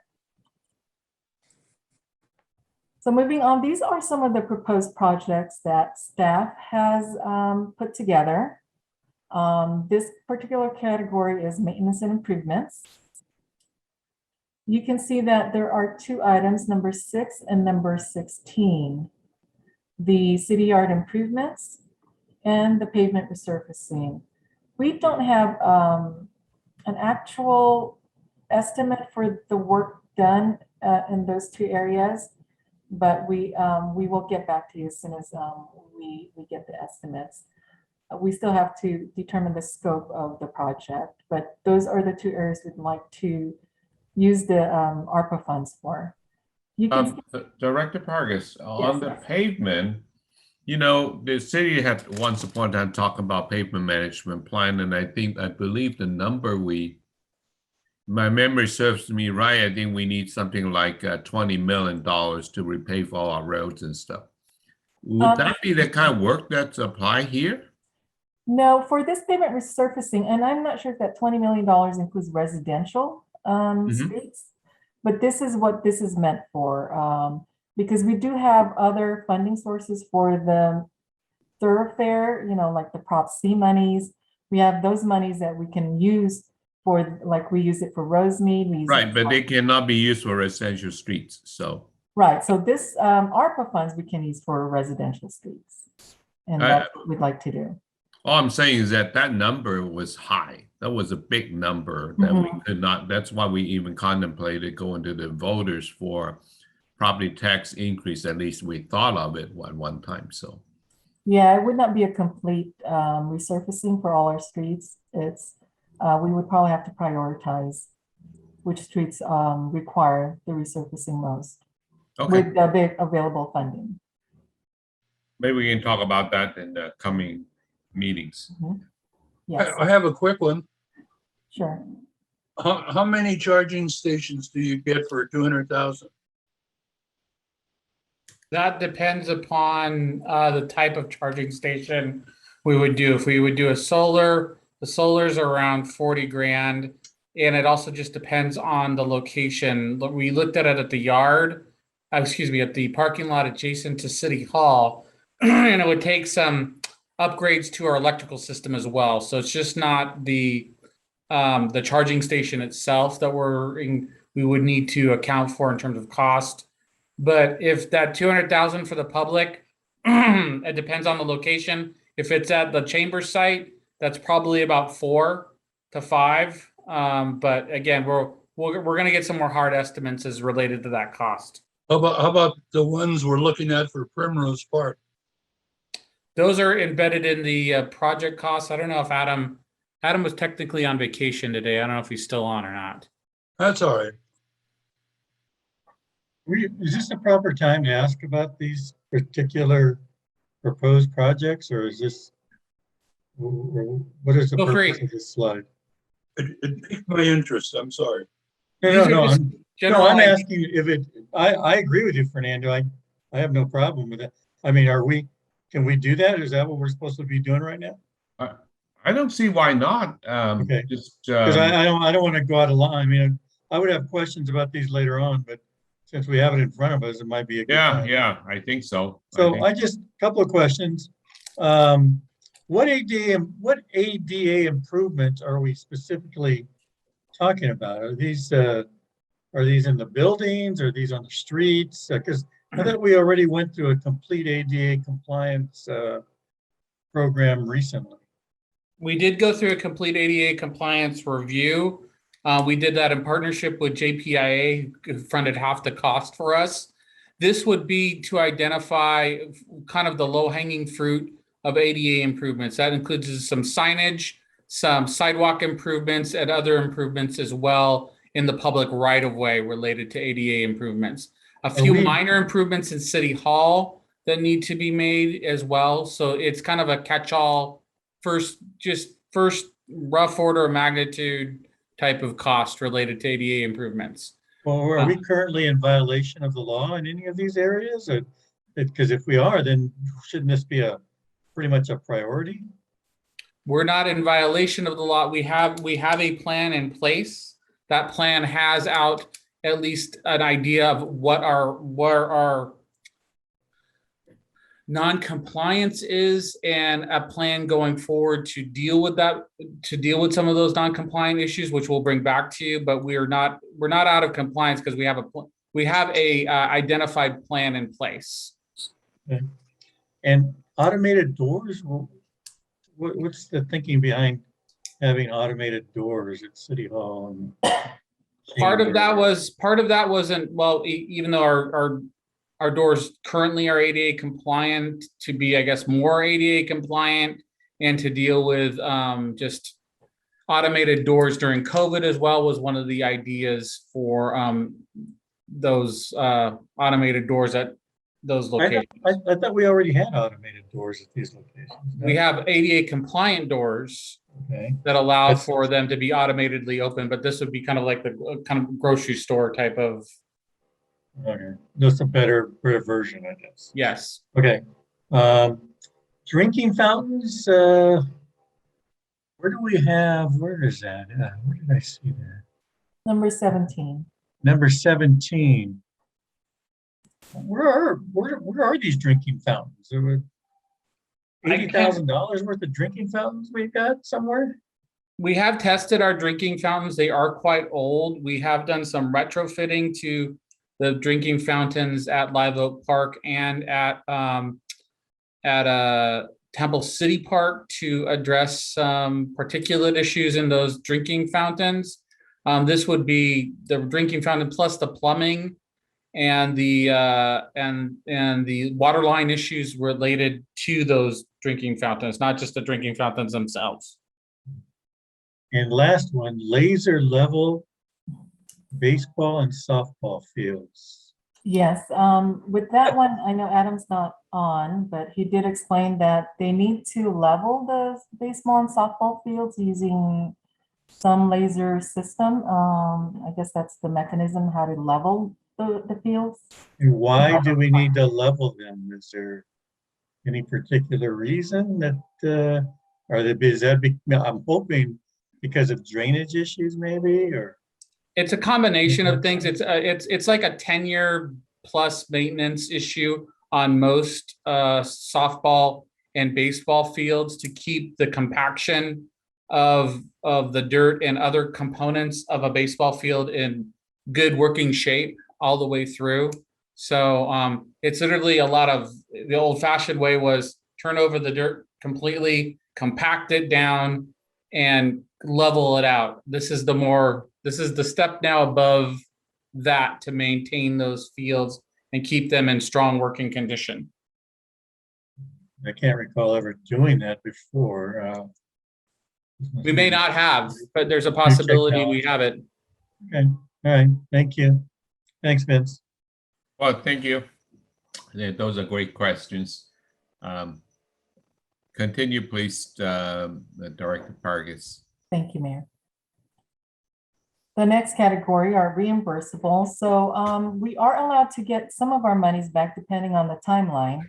So moving on, these are some of the proposed projects that staff has put together. This particular category is maintenance and improvements. You can see that there are 2 items, number 6 and number 16, the city yard improvements and the pavement resurfacing. We don't have an actual estimate for the work done in those 2 areas, but we will get back to you as soon as we get the estimates. We still have to determine the scope of the project, but those are the 2 areas we'd like to use the ARPA funds for. You can Director Pargas, on the pavement, you know, the city had once upon a time talked about pavement management plan, and I believe the number my memory serves me right, I think we need something like $20 million to repave all our roads and stuff. Would that be the kind of work that's applied here? No, for this pavement resurfacing, and I'm not sure if that $20 million includes residential streets, but this is what this is meant for. Because we do have other funding sources for the thoroughfare, you know, like the Prop C monies. We have those monies that we can use for, like we use it for Rosemead. Right, but they cannot be used for residential streets, so. Right, so this ARPA funds we can use for residential streets. And that's what we'd like to do. All I'm saying is that number was high. That was a big number that we could not, that's why we even contemplated going to the voters for property tax increase. At least we thought of it at one time, so. Yeah, it would not be a complete resurfacing for all our streets. It's, we would probably have to prioritize which streets require the resurfacing most with the big available funding. Maybe we can talk about that in the coming meetings. Yes. I have a quick one. Sure. How many charging stations do you get for 200,000? That depends upon the type of charging station we would do. If we would do a solar, the solar's around 40 grand. And it also just depends on the location. We looked at it at the yard, at the parking lot adjacent to City Hall. And it would take some upgrades to our electrical system as well. So it's just not the charging station itself that we would need to account for in terms of cost. But if that 200,000 for the public, it depends on the location. If it's at the chamber site, that's probably about 4 to 5. But again, we're going to get some more hard estimates as related to that cost. How about the ones we're looking at for Primrose Park? Those are embedded in the project costs. I don't know if Adam was technically on vacation today. I don't know if he's still on or not. That's all right. Is this the proper time to ask about these particular proposed projects, or is this, or what is the Feel free. purpose of this slide? It piqued my interest. I'm sorry. No, General I'm idea. asking if it, I agree with you, Fernando. I have no problem with it. I mean, can we do that? Is that what we're supposed to be doing right now? I don't see why not. Okay. Just, Because I don't want to go out of line. I mean, I would have questions about these later on, but since we have it in front of us, it might be a good time. yeah, I think so. So I just, a couple of questions. What ADA improvements are we specifically talking about? Are these in the buildings? Are these on the streets? Because I thought we already went through a complete ADA compliance program recently. We did go through a complete ADA compliance review. We did that in partnership with JPIA, who funded half the cost for us. This would be to identify kind of the low-hanging fruit of ADA improvements. That includes some signage, some sidewalk improvements, and other improvements as well in the public right-of-way related to ADA improvements. A few minor improvements in City Hall that need to be made as well. So it's kind of a catch-all, first rough order of magnitude type of cost related to ADA improvements. Well, are we currently in violation of the law in any of these areas? Because if we are, then shouldn't this be pretty much a priority? We're not in violation of the law. We have a plan in place. That plan has out at least an idea of what our non-compliance is, and a plan going forward to deal with some of those non-compliant issues, which we'll bring back to you. But we're not out of compliance because we have a identified plan in place. Okay. And automated doors, what's the thinking behind having automated doors at City Hall? And Part of that wasn't, well, even though our doors currently are ADA compliant, to be, I guess, more ADA compliant and to deal with just automated doors during COVID as well was one of the ideas for those automated doors at those locations. I thought we already had automated doors at these locations. We have ADA compliant doors that allow for them to be automatedly open, but this would be kind of like the kind of grocery store type of. Okay, just a better version, I guess. Yes. Okay. Drinking fountains, where is that? Where did I see that? Number 17. Number 17. Where are these drinking fountains? There were $80,000 worth of drinking fountains we've got somewhere? We have tested our drinking fountains. They are quite old. We have done some retrofitting to the drinking fountains at Live Oak Park and at Temple City Park to address some particulate issues in those drinking fountains. This would be the drinking fountain plus the plumbing and the water line issues related to those drinking fountains, not just the drinking fountains themselves. And last one, laser level baseball and softball fields. Yes, with that one, I know Adam's not on, but he did explain that they need to level the baseball and softball fields using some laser system. I guess that's the mechanism how to level the fields. And why do we need to level them? Is there any particular reason that, I'm hoping because of drainage issues maybe, or? It's a combination of things. It's like a 10-year plus maintenance issue on most softball and baseball fields to keep the compaction of the dirt and other components of a baseball field in good working shape all the way through. So it's literally a lot of the old fashioned way was turn over the dirt completely, compact it down and level it out. This is the step now above that to maintain those fields and keep them in strong working condition. I can't recall ever doing that before. We may not have, but there's a possibility we have it. Okay, all right, thank you. Thanks, Vince. Well, thank you. Yeah, those are great questions. Continue, please, Director Pargas. Thank you, Mayor. The next category are reimbursable. So we are allowed to get some of our monies back depending on the timeline.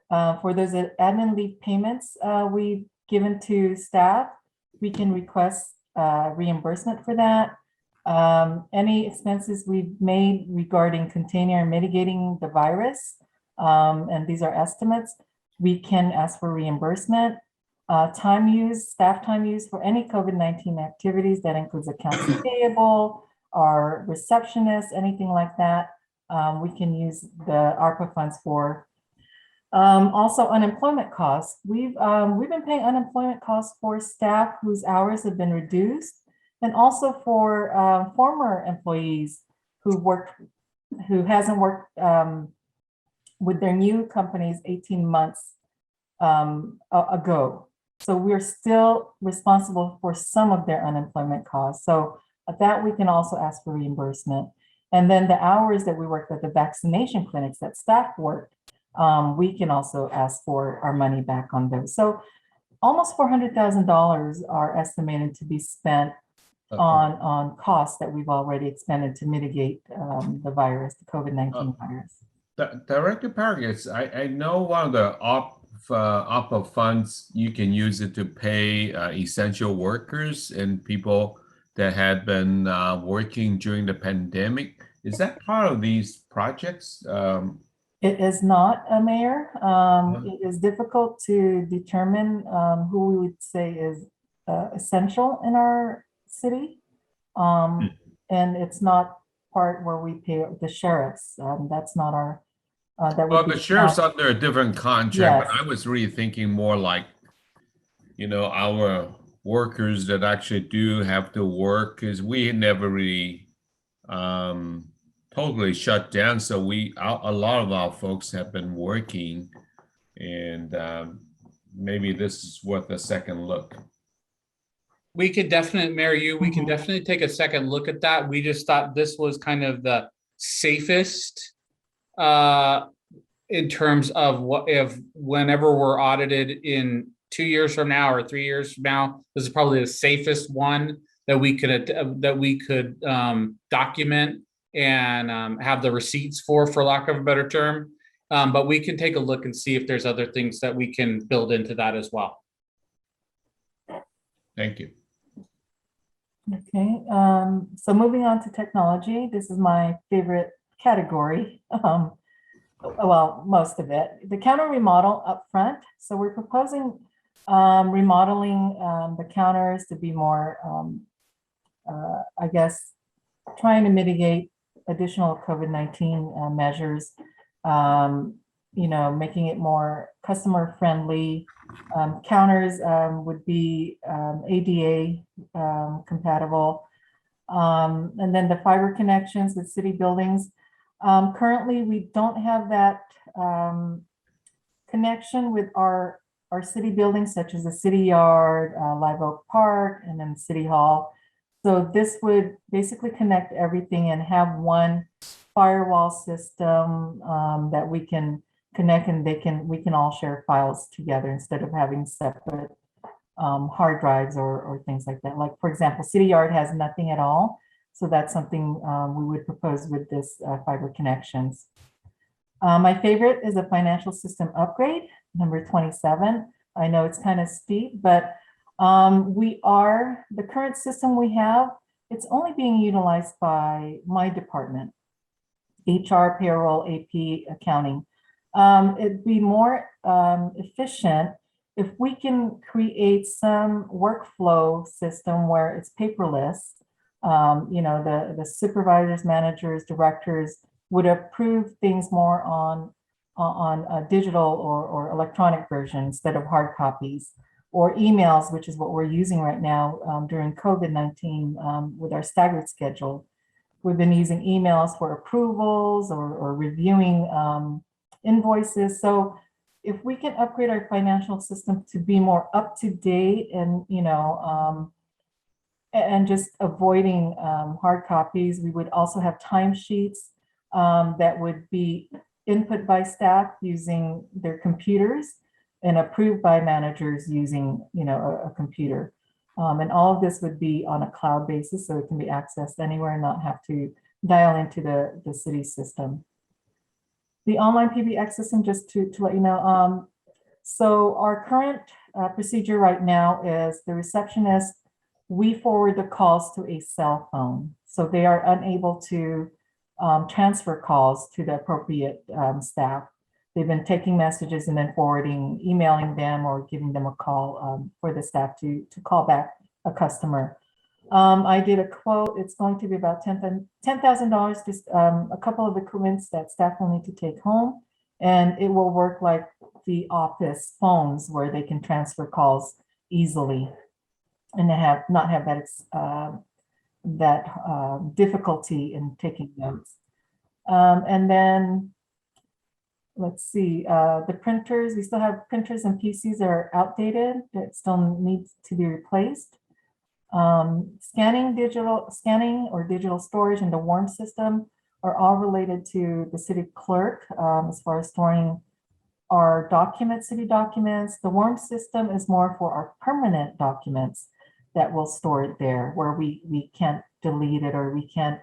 For those admin leave payments we've given to staff, we can request reimbursement for that. Any expenses we've made regarding containing or mitigating the virus, and these are estimates, we can ask for reimbursement. Time used, staff time used for any COVID-19 activities, that includes accounts payable, our receptionists, anything like that, we can use the ARPA funds for. Also unemployment costs. We've been paying unemployment costs for staff whose hours have been reduced, and also for former employees who hasn't worked with their new companies 18 months ago. So we're still responsible for some of their unemployment costs. So that we can also ask for reimbursement. And then the hours that we worked at the vaccination clinics that staff worked, we can also ask for our money back on those. So almost $400,000 are estimated to be spent on costs that we've already expended to mitigate the virus, the COVID-19 virus. Director Pargas, I know one of the ARPA funds, you can use it to pay essential workers and people that had been working during the pandemic. Is that part of these projects? It is not, Mayor. It is difficult to determine who we would say is essential in our city. And it's not part where we pay the sheriffs. That's not our, well, the sheriff's under a different contract, Yes. but I was really thinking more like, you know, our workers that actually do have to work, because we never really totally shut down. So a lot of our folks have been working, and maybe this is worth a second look. We could definitely, we can definitely take a second look at that. We just thought this was kind of the safest in terms of what if whenever we're audited in 2 years from now or 3 years from now, this is probably the safest one that we could document and have the receipts for lack of a better term. But we can take a look and see if there's other things that we can build into that as well. Thank you. Okay, so moving on to technology, this is my favorite category. Well, most of it. The counter remodel up front. So we're proposing remodeling the counters to be more, I guess, trying to mitigate additional COVID-19 measures, you know, making it more customer friendly. Counters would be ADA compatible. And then the fiber connections with city buildings. Currently, we don't have that connection with our city buildings, such as the City Yard, Live Oak Park, and then City Hall. So this would basically connect everything and have one firewall system that we can connect, and we can all share files together instead of having separate hard drives or things like that. Like, for example, City Yard has nothing at all. So that's something we would propose with this fiber connections. My favorite is a financial system upgrade, number 27. I know it's kind of steep, but the current system we have, it's only being utilized by my department, HR, payroll, AP, accounting. It'd be more efficient if we can create some workflow system where it's paperless. You know, the supervisors, managers, directors would approve things more on a digital or electronic version instead of hard copies, or emails, which is what we're using right now during COVID-19 with our staggered schedule. We've been using emails for approvals or reviewing invoices. So if we can upgrade our financial system to be more up to date and, and just avoiding hard copies, we would also have timesheets that would be input by staff using their computers and approved by managers using, a computer. And all of this would be on a cloud basis, so it can be accessed anywhere and not have to dial into the city system. The online PBX system, just to let you know, so our current procedure right now is the receptionist, we forward the calls to a cell phone. So they are unable to transfer calls to the appropriate staff. They've been taking messages and then forwarding, emailing them or giving them a call for the staff to call back a customer. I did a quote. It's going to be about $10,000, just a couple of equipments that staff will need to take home. And it will work like the office phones where they can transfer calls easily and not have that difficulty in taking notes. And then let's see, the printers, we still have printers and PCs that are outdated that still need to be replaced. Scanning or digital storage in the WARM system are all related to the city clerk as far as storing our documents, city documents. The WARM system is more for our permanent documents that will store it there, where we can't delete it or we can't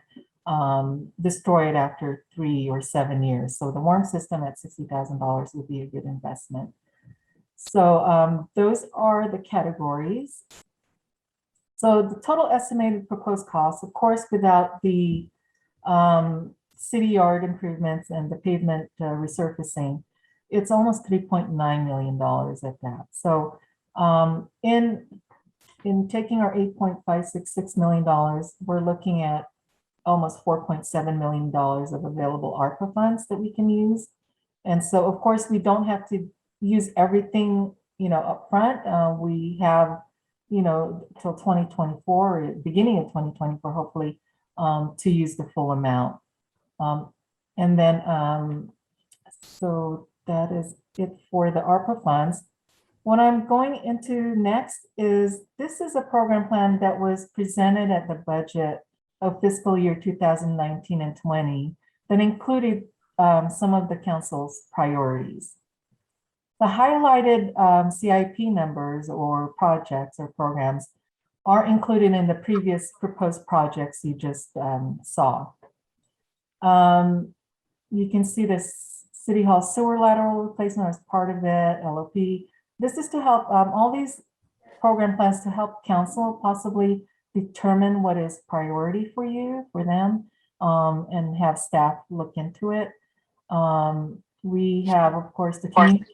destroy it after 3 or 7 years. So the WARM system at $60,000 would be a good investment. So those are the categories. So the total estimated proposed cost, of course, without the city yard improvements and the pavement resurfacing, it's almost $3.9 million at that. So in taking our $8.566 million, we're looking at almost $4.7 million of available ARPA funds that we can use. And so, of course, we don't have to use everything, up front. We have, till 2024, or beginning of 2024, hopefully, to use the full amount. And then, so that is it for the ARPA funds. What I'm going into next is, this is a program plan that was presented at the budget of fiscal year 2019 and 20 that included some of the council's priorities. The highlighted CIP numbers or projects or programs are included in the previous proposed projects you just saw. You can see this City Hall sewer lateral replacement as part of it, LOP. This is to help all these program plans to help council possibly determine what is priority for you, for them, and have staff look into it. We have, of course, the community.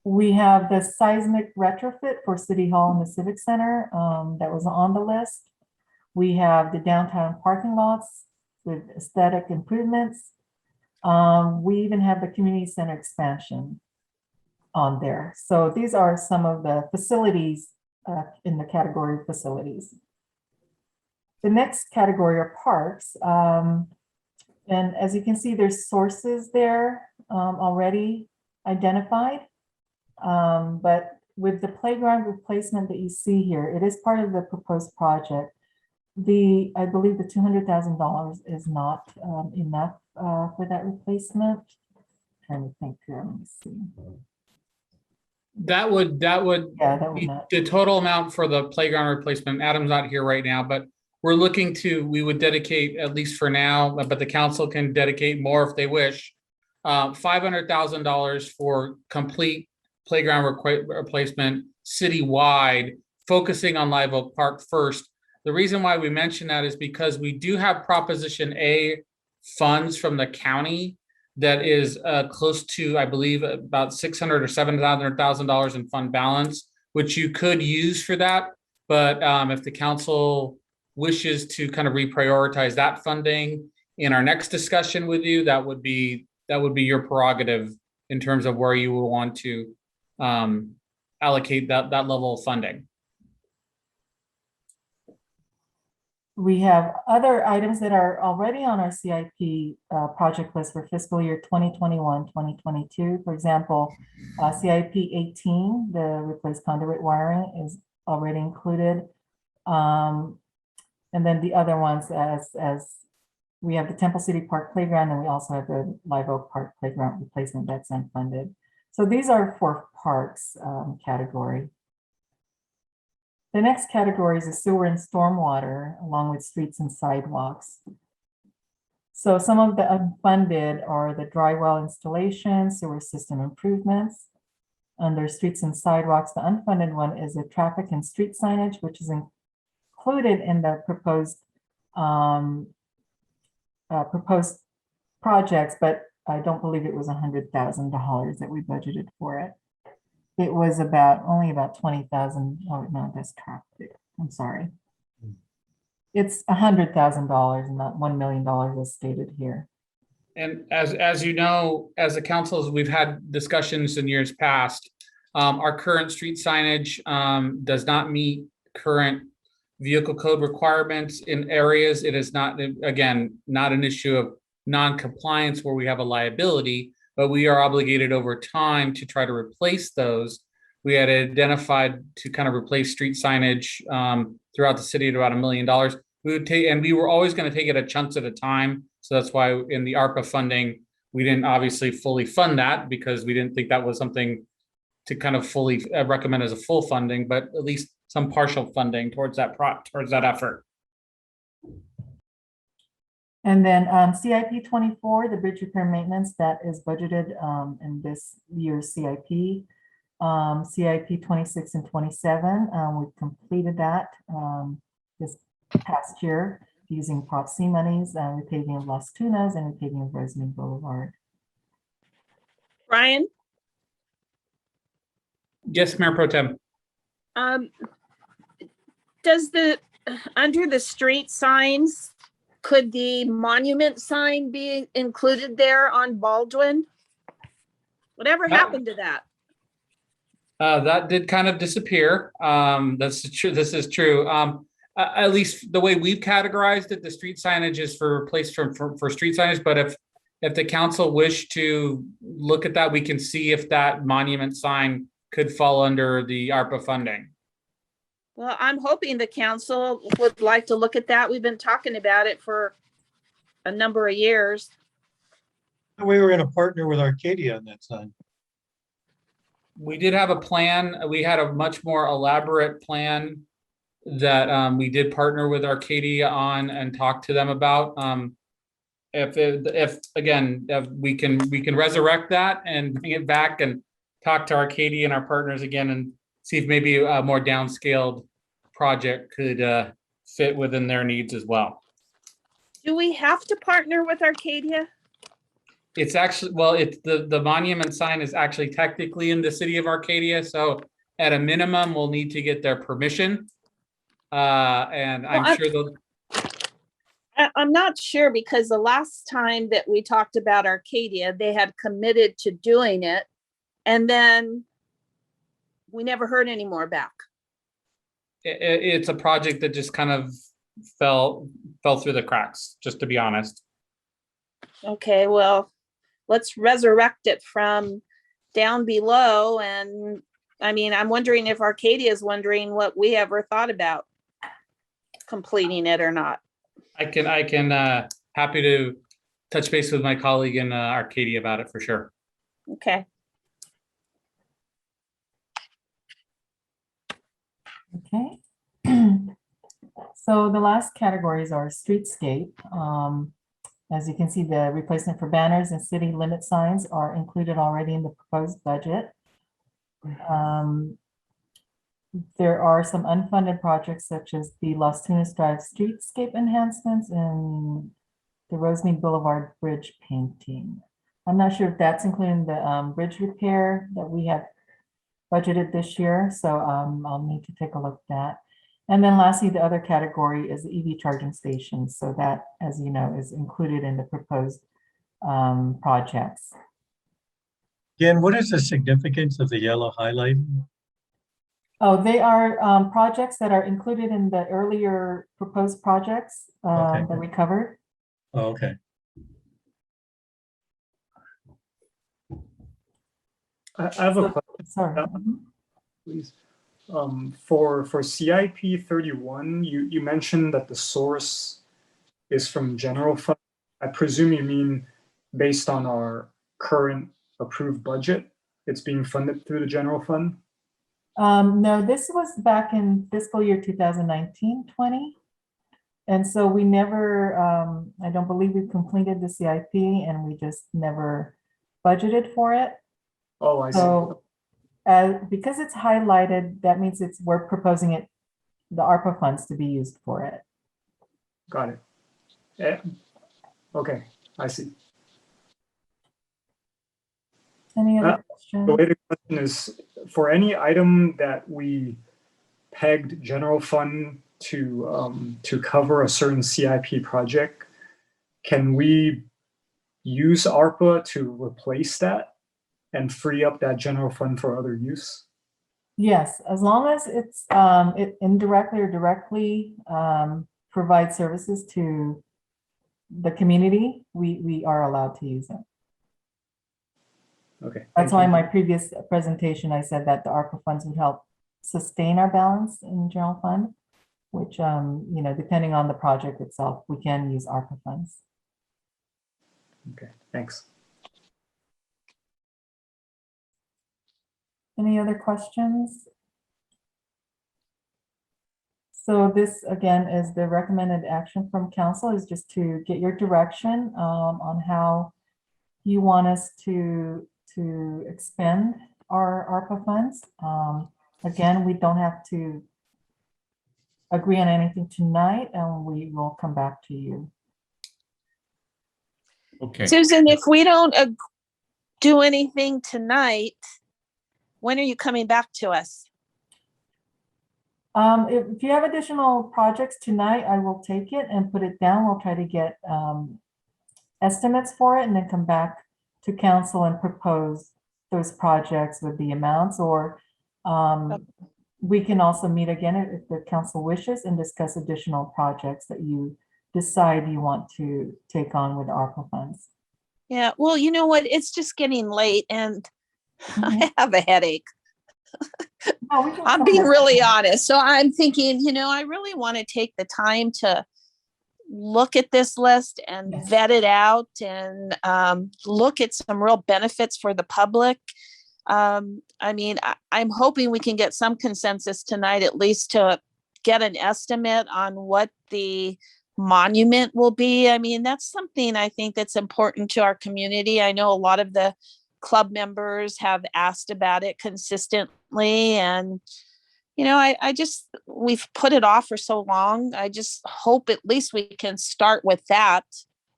We have the seismic retrofit for City Hall and the Civic Center that was on the list. We have the downtown parking lots with aesthetic improvements. We even have the community center expansion on there. So these are some of the facilities in the category of facilities. The next category are parks. And as you can see, there's sources there already identified. But with the playground replacement that you see here, it is part of the proposed project. I believe the $200,000 is not enough for that replacement. I'm trying to think here, let me see. That would be the total amount for the playground replacement. Adam's not here right now, but we would dedicate, at least for now, but the council can dedicate more if they wish, $500,000 for complete playground replacement citywide, focusing on Live Oak Park first. The reason why we mention that is because we do have Proposition A funds from the county that is close to, I believe, about $600,000 or $700,000 in fund balance, which you could use for that. But if the council wishes to kind of reprioritize that funding in our next discussion with you, that would be your prerogative in terms of where you will want to allocate that level of funding. We have other items that are already on our CIP project list for fiscal year 2021, 2022. For example, CIP 18, the replace conduit wiring is already included. And then the other ones as we have the Temple City Park Playground, and we also have the Live Oak Park Playground replacement that's unfunded. So these are for parks category. The next category is the sewer and stormwater, along with streets and sidewalks. So some of the unfunded are the dry well installation, sewer system improvements. Under streets and sidewalks, the unfunded one is the traffic and street signage, which is included in the proposed projects, but I don't believe it was $100,000 that we budgeted for it. It was only about 20,000. Oh no, that's traffic. I'm sorry. It's $100,000 and not $1 million as stated here. And as you know, as a council, we've had discussions in years past. Our current street signage does not meet current vehicle code requirements in areas. It is not, again, not an issue of non-compliance where we have a liability, but we are obligated over time to try to replace those. We had identified to kind of replace street signage throughout the city at about $1 million. We would take, and we were always going to take it at chunks at a time. So that's why in the ARPA funding, we didn't obviously fully fund that because we didn't think that was something to kind of fully recommend as a full funding, but at least some partial funding towards that effort. And then CIP 24, the bridge repair maintenance that is budgeted in this year's CIP. CIP 26 and 27, we've completed that this past year using Prop C monies, repaving of Las Tunas and repaving of Rosemead Boulevard. Brian? Yes, Mayor Pro Tem. Does under the street signs, could the monument sign be included there on Baldwin? Whatever happened to that? That did kind of disappear. That's true. This is true. At least the way we've categorized it, the street signage is for replaced for street signage. But if the council wished to look at that, we can see if that monument sign could fall under the ARPA funding. Well, I'm hoping the council would like to look at that. We've been talking about it for a number of years. We were going to partner with Arcadia on that sign. We did have a plan. We had a much more elaborate plan that we did partner with Arcadia on and talk to them about. If we can resurrect that and bring it back and talk to Arcadia and our partners again and see if maybe a more downscaled project could fit within their needs as well. Do we have to partner with Arcadia? It's actually, well, it's the monument sign is actually technically in the city of Arcadia. So at a minimum, we'll need to get their permission. And I'm sure they'll. I'm not sure because the last time that we talked about Arcadia, they had committed to doing it. And then we never heard any more back. It's a project that just kind of fell through the cracks, just to be honest. Okay, well, let's resurrect it from down below. And I mean, I'm wondering if Arcadia is wondering what we ever thought about completing it or not. I can happy to touch base with my colleague in Arcadia about it for sure. Okay. Okay. So the last categories are streetscape. As you can see, the replacement for banners and city limit signs are included already in the proposed budget. There are some unfunded projects such as the Las Tunas Drive streetscape enhancements and the Rosemead Boulevard bridge painting. I'm not sure if that's including the bridge repair that we have budgeted this year, so I'll need to take a look at that. And then lastly, the other category is the EV charging stations. So that, as you know, is included in the proposed projects. Again, what is the significance of the yellow highlight? Oh, they are projects that are included in the earlier proposed projects that we covered. Oh, okay. I have a question, Sorry. please. For CIP 31, you mentioned that the source is from general fund. I presume you mean based on our current approved budget, it's being funded through the general fund? No, this was back in fiscal year 2019-20. And so we never, I don't believe we completed the CIP and we just never budgeted for it. Oh, I see. So because it's highlighted, that means we're proposing it, the ARPA funds to be used for it. Got it. Yeah. Okay, I see. Any other The questions? way the question is, for any item that we pegged general fund to cover a certain CIP project, can we use ARPA to replace that and free up that general fund for other use? Yes, as long as it's it indirectly or directly provides services to the community, we are allowed to use it. Okay. That's why in my previous presentation, I said that the ARPA funds would help sustain our balance in the general fund, which, you know, depending on the project itself, we can use ARPA funds. Okay, thanks. Any other questions? So this, again, is the recommended action from council, is just to get your direction on how you want us to expend our ARPA funds. Again, we don't have to agree on anything tonight, and we will come back to you. Okay. Susan, if we don't do anything tonight, when are you coming back to us? If you have additional projects tonight, I will take it and put it down. We'll try to get estimates for it and then come back to council and propose those projects with the amounts, or we can also meet again if the council wishes and discuss additional projects that you decide you want to take on with ARPA funds. Yeah, well, you know what? It's just getting late and I have a headache. I'm being really honest. So I'm thinking, you know, I really want to take the time to look at this list and vet it out and look at some real benefits for the public. I mean, I'm hoping we can get some consensus tonight, at least to get an estimate on what the monument will be. I mean, that's something I think that's important to our community. I know a lot of the club members have asked about it consistently, and you know, I just, we've put it off for so long. I just hope at least we can start with that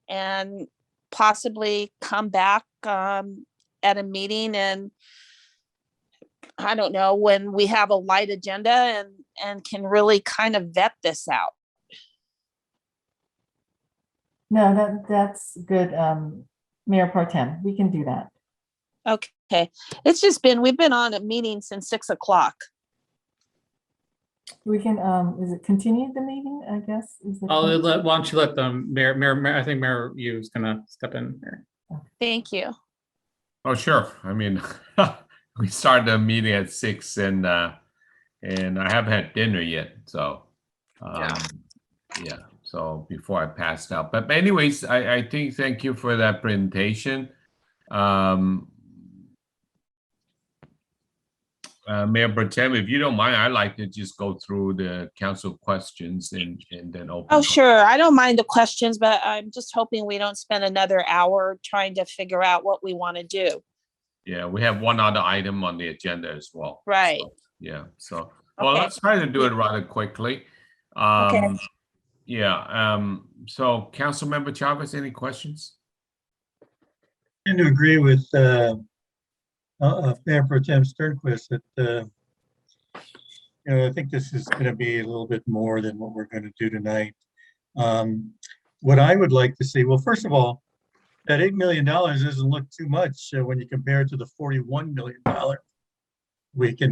and possibly come back at a meeting, and I don't know, when we have a light agenda and can really kind of vet this out. No, that's good, Mayor Pro Tem. We can do that. Okay, it's just been, we've been on a meeting since 6 o'clock. We can, is it continue the meeting, I guess? Is it Why don't you let them, Mayor, I think Mayor Yu is gonna step in here. Thank you. Oh, sure. I mean, we started the meeting at 6 and I haven't had dinner yet. So, yeah. So before I passed out, but anyways, I think, thank you for that presentation. Mayor Pro Tem, if you don't mind, I'd like to just go through the council questions and then open. Oh, sure. I don't mind the questions, but I'm just hoping we don't spend another hour trying to figure out what we want to do. Yeah, we have one other item on the agenda as well. Right. So, yeah. So, well, Okay. let's try to do it rather quickly. Okay. Yeah. So, Councilmember Chavez, any questions? I tend to agree with Mayor Pro Tem Sternquist that, you I think this is going to be a little bit more than what we're going to do tonight. What I would like to see, well, first of all, that $8 million doesn't look too much when you compare it to the $41 million we can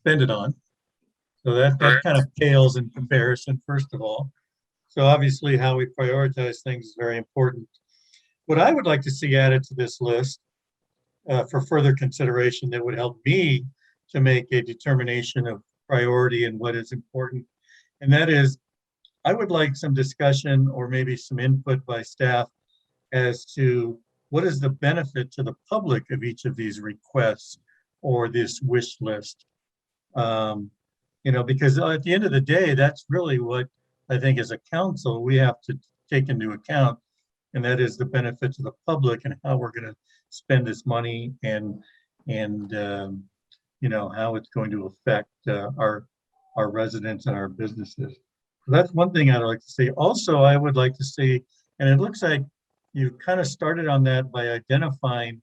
spend it on. So that kind of pales in comparison, first of all. So obviously how we prioritize things is very important. What I would like to see added to this list for further consideration that would help me to make a determination of priority and what is important. And that is, I would like some discussion or maybe some input by staff as to what is the benefit to the public of each of these requests or this wish list. Because at the end of the day, that's really what I think as a council, we have to take into account, and that is the benefit to the public and how we're going to spend this money and how it's going to affect our residents and our businesses. So that's one thing I'd like to see. Also, I would like to see, and it looks like you kind of started on that by identifying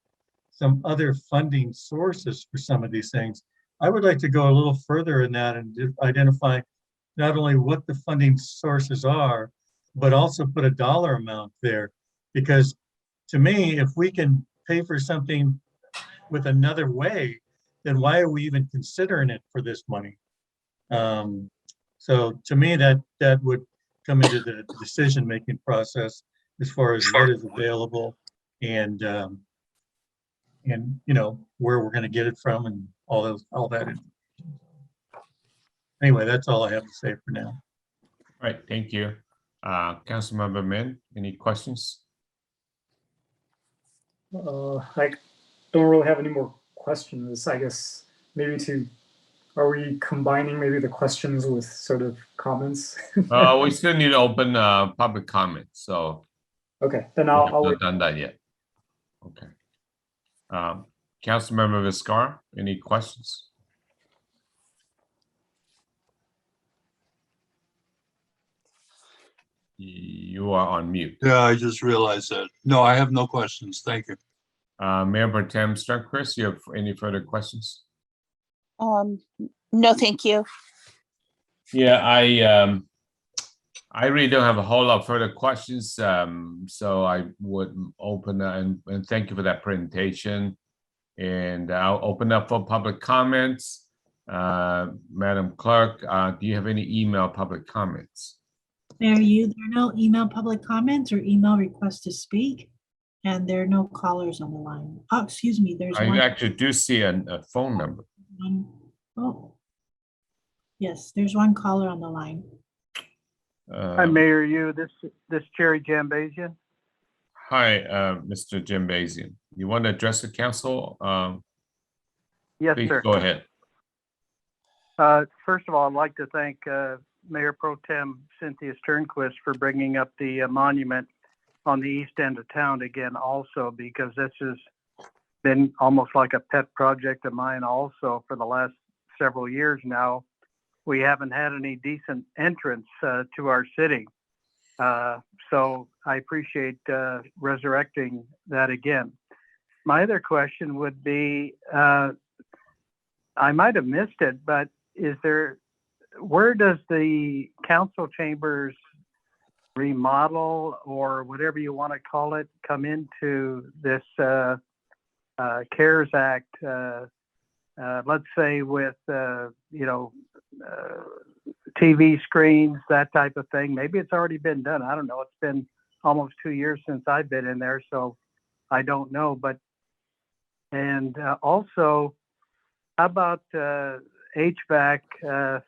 some other funding sources for some of these things. I would like to go a little further in that and identify not only what the funding sources are, but also put a dollar amount there. Because to me, if we can pay for something with another way, then why are we even considering it for this money? So to me, that would come into the decision-making process as far as what is available and where we're going to get it from and all that. Anyway, that's all I have to say for now. All right, thank you. Councilmember Min, any questions? I don't really have any more questions. I guess maybe are we combining maybe the questions with sort of comments? We still need to open public comment, so. Okay, then we I'll have not wait. done that yet. Okay. Councilmember Viscar, any questions? You are on mute. Yeah, I just realized that. No, I have no questions. Thank you. Mayor Pro Tem Strunquist, you have any further questions? No, thank you. Yeah, I really don't have a whole lot of further questions. So I would open and thank you for that presentation. And I'll open up for public comments. Madam Clerk, do you have any email public comments? There are no email public comments or email requests to speak, and there are no callers on the line. Oh, excuse me, there's I one. actually do see a phone number. Oh, yes, there's one caller on the line. Hi, Mayor, this Jerry Jambazian. Hi, Mr. Jambazian. You want to address the council? Yes, Please sir. go ahead. First of all, I'd like to thank Mayor Pro Tem Cynthia Sternquist for bringing up the monument on the east end of town again also, because this has been almost like a pet project of mine also for the last several years now. We haven't had any decent entrance to our city. So I appreciate resurrecting that again. My other question would be, I might have missed it, but where does the council chambers remodel or whatever you want to call it come into this CARES Act? Let's say with, TV screens, that type of thing. Maybe it's already been done. I don't know. It's been almost 2 years since I've been in there, so I don't know. And also, how about HVAC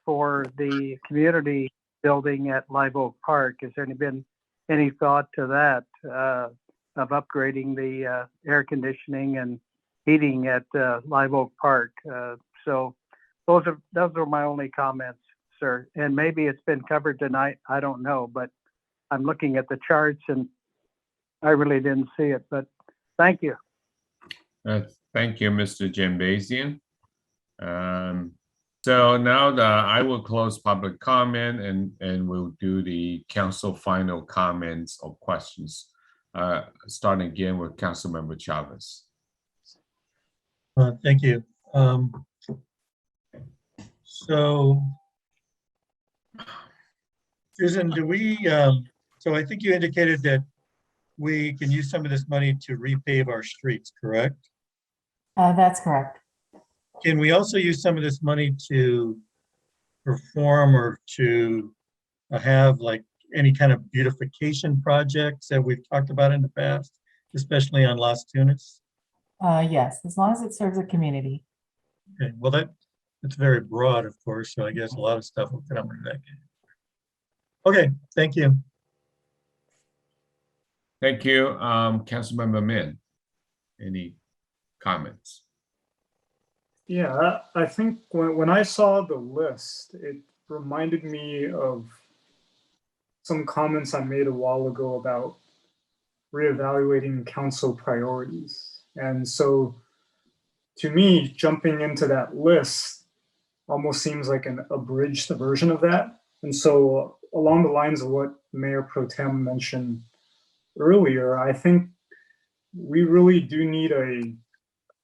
for the community building at Live Oak Park? Has there been any thought to that of upgrading the air conditioning and heating at Live Oak Park? So those are my only comments, sir. And maybe it's been covered tonight. I don't know, but I'm looking at the charts and I really didn't see it. But thank you. Thank you, Mr. Jambazian. So now I will close public comment and we'll do the council final comments or questions. Starting again with Councilmember Chavez. Thank you. So, Susan, do we, so I think you indicated that we can use some of this money to repave our streets, correct? That's correct. Can we also use some of this money to perform or to have like any kind of beautification projects that we've talked about in the past, especially on Las Tunas? Yes, as long as it serves the community. Okay, well, that's very broad, of course, so I guess a lot of stuff will come under that. Okay, thank you. Thank you. Councilmember Min, any comments? Yeah, I think when I saw the list, it reminded me of some comments I made a while ago about reevaluating council priorities. And so to me, jumping into that list almost seems like an abridged version of that. And so along the lines of what Mayor Pro Tem mentioned earlier, I think we really do need a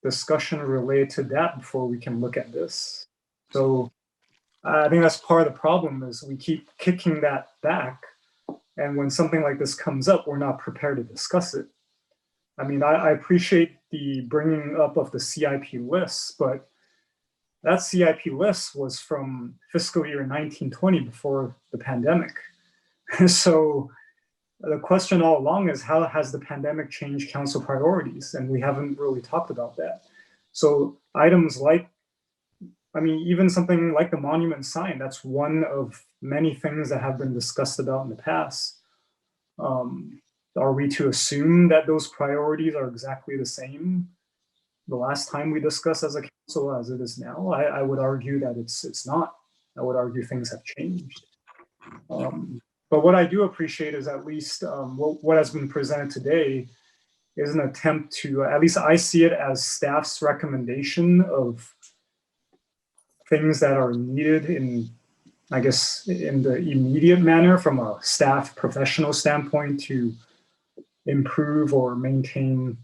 discussion related to that before we can look at this. So I think that's part of the problem is we keep kicking that back. And when something like this comes up, we're not prepared to discuss it. I mean, I appreciate the bringing up of the CIP lists, but that CIP list was from fiscal year 1920 before the pandemic. So the question all along is how has the pandemic changed council priorities? And we haven't really talked about that. So items like, I mean, even something like the monument sign, that's one of many things that have been discussed about in the past. Are we to assume that those priorities are exactly the same the last time we discussed as a council as it is now? I would argue that it's not. I would argue things have changed. But what I do appreciate is at least what has been presented today is an attempt to, at least I see it as staff's recommendation of things that are needed in, I guess, in the immediate manner from a staff professional standpoint to improve or maintain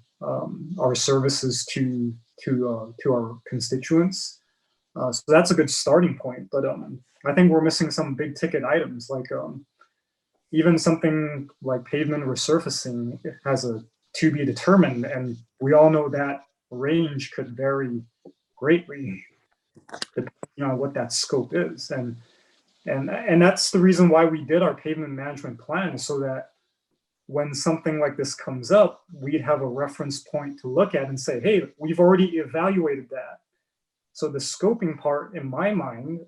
our services to our constituents. So that's a good starting point. But I think we're missing some big ticket items like even something like pavement resurfacing has a to be determined, and we all know that range could vary greatly depending on what that scope is. And that's the reason why we did our pavement management plan, so that when something like this comes up, we'd have a reference point to look at and say, hey, we've already evaluated that. So the scoping part in my mind,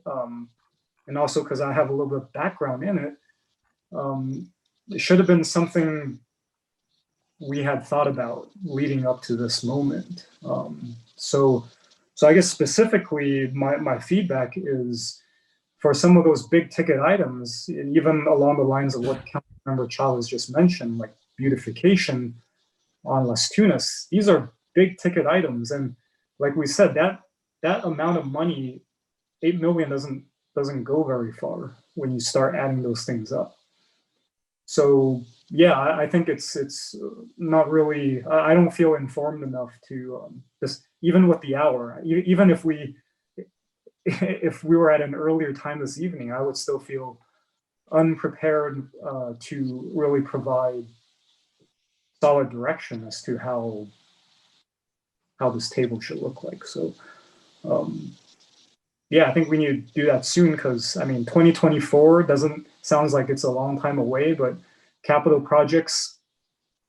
and also because I have a little bit of background in it, it should have been something we had thought about leading up to this moment. So I guess specifically my feedback is for some of those big ticket items, even along the lines of what Councilmember Chavez just mentioned, like beautification on Las Tunas, these are big ticket items. And like we said, that amount of money, 8 million doesn't go very far when you start adding those things up. So yeah, I think it's not really, I don't feel informed enough to just, even with the hour, even if we were at an earlier time this evening, I would still feel unprepared to really provide solid direction as to how this table should look like. So yeah, I think we need to do that soon, because I mean 2024 sounds like it's a long time away, but capital projects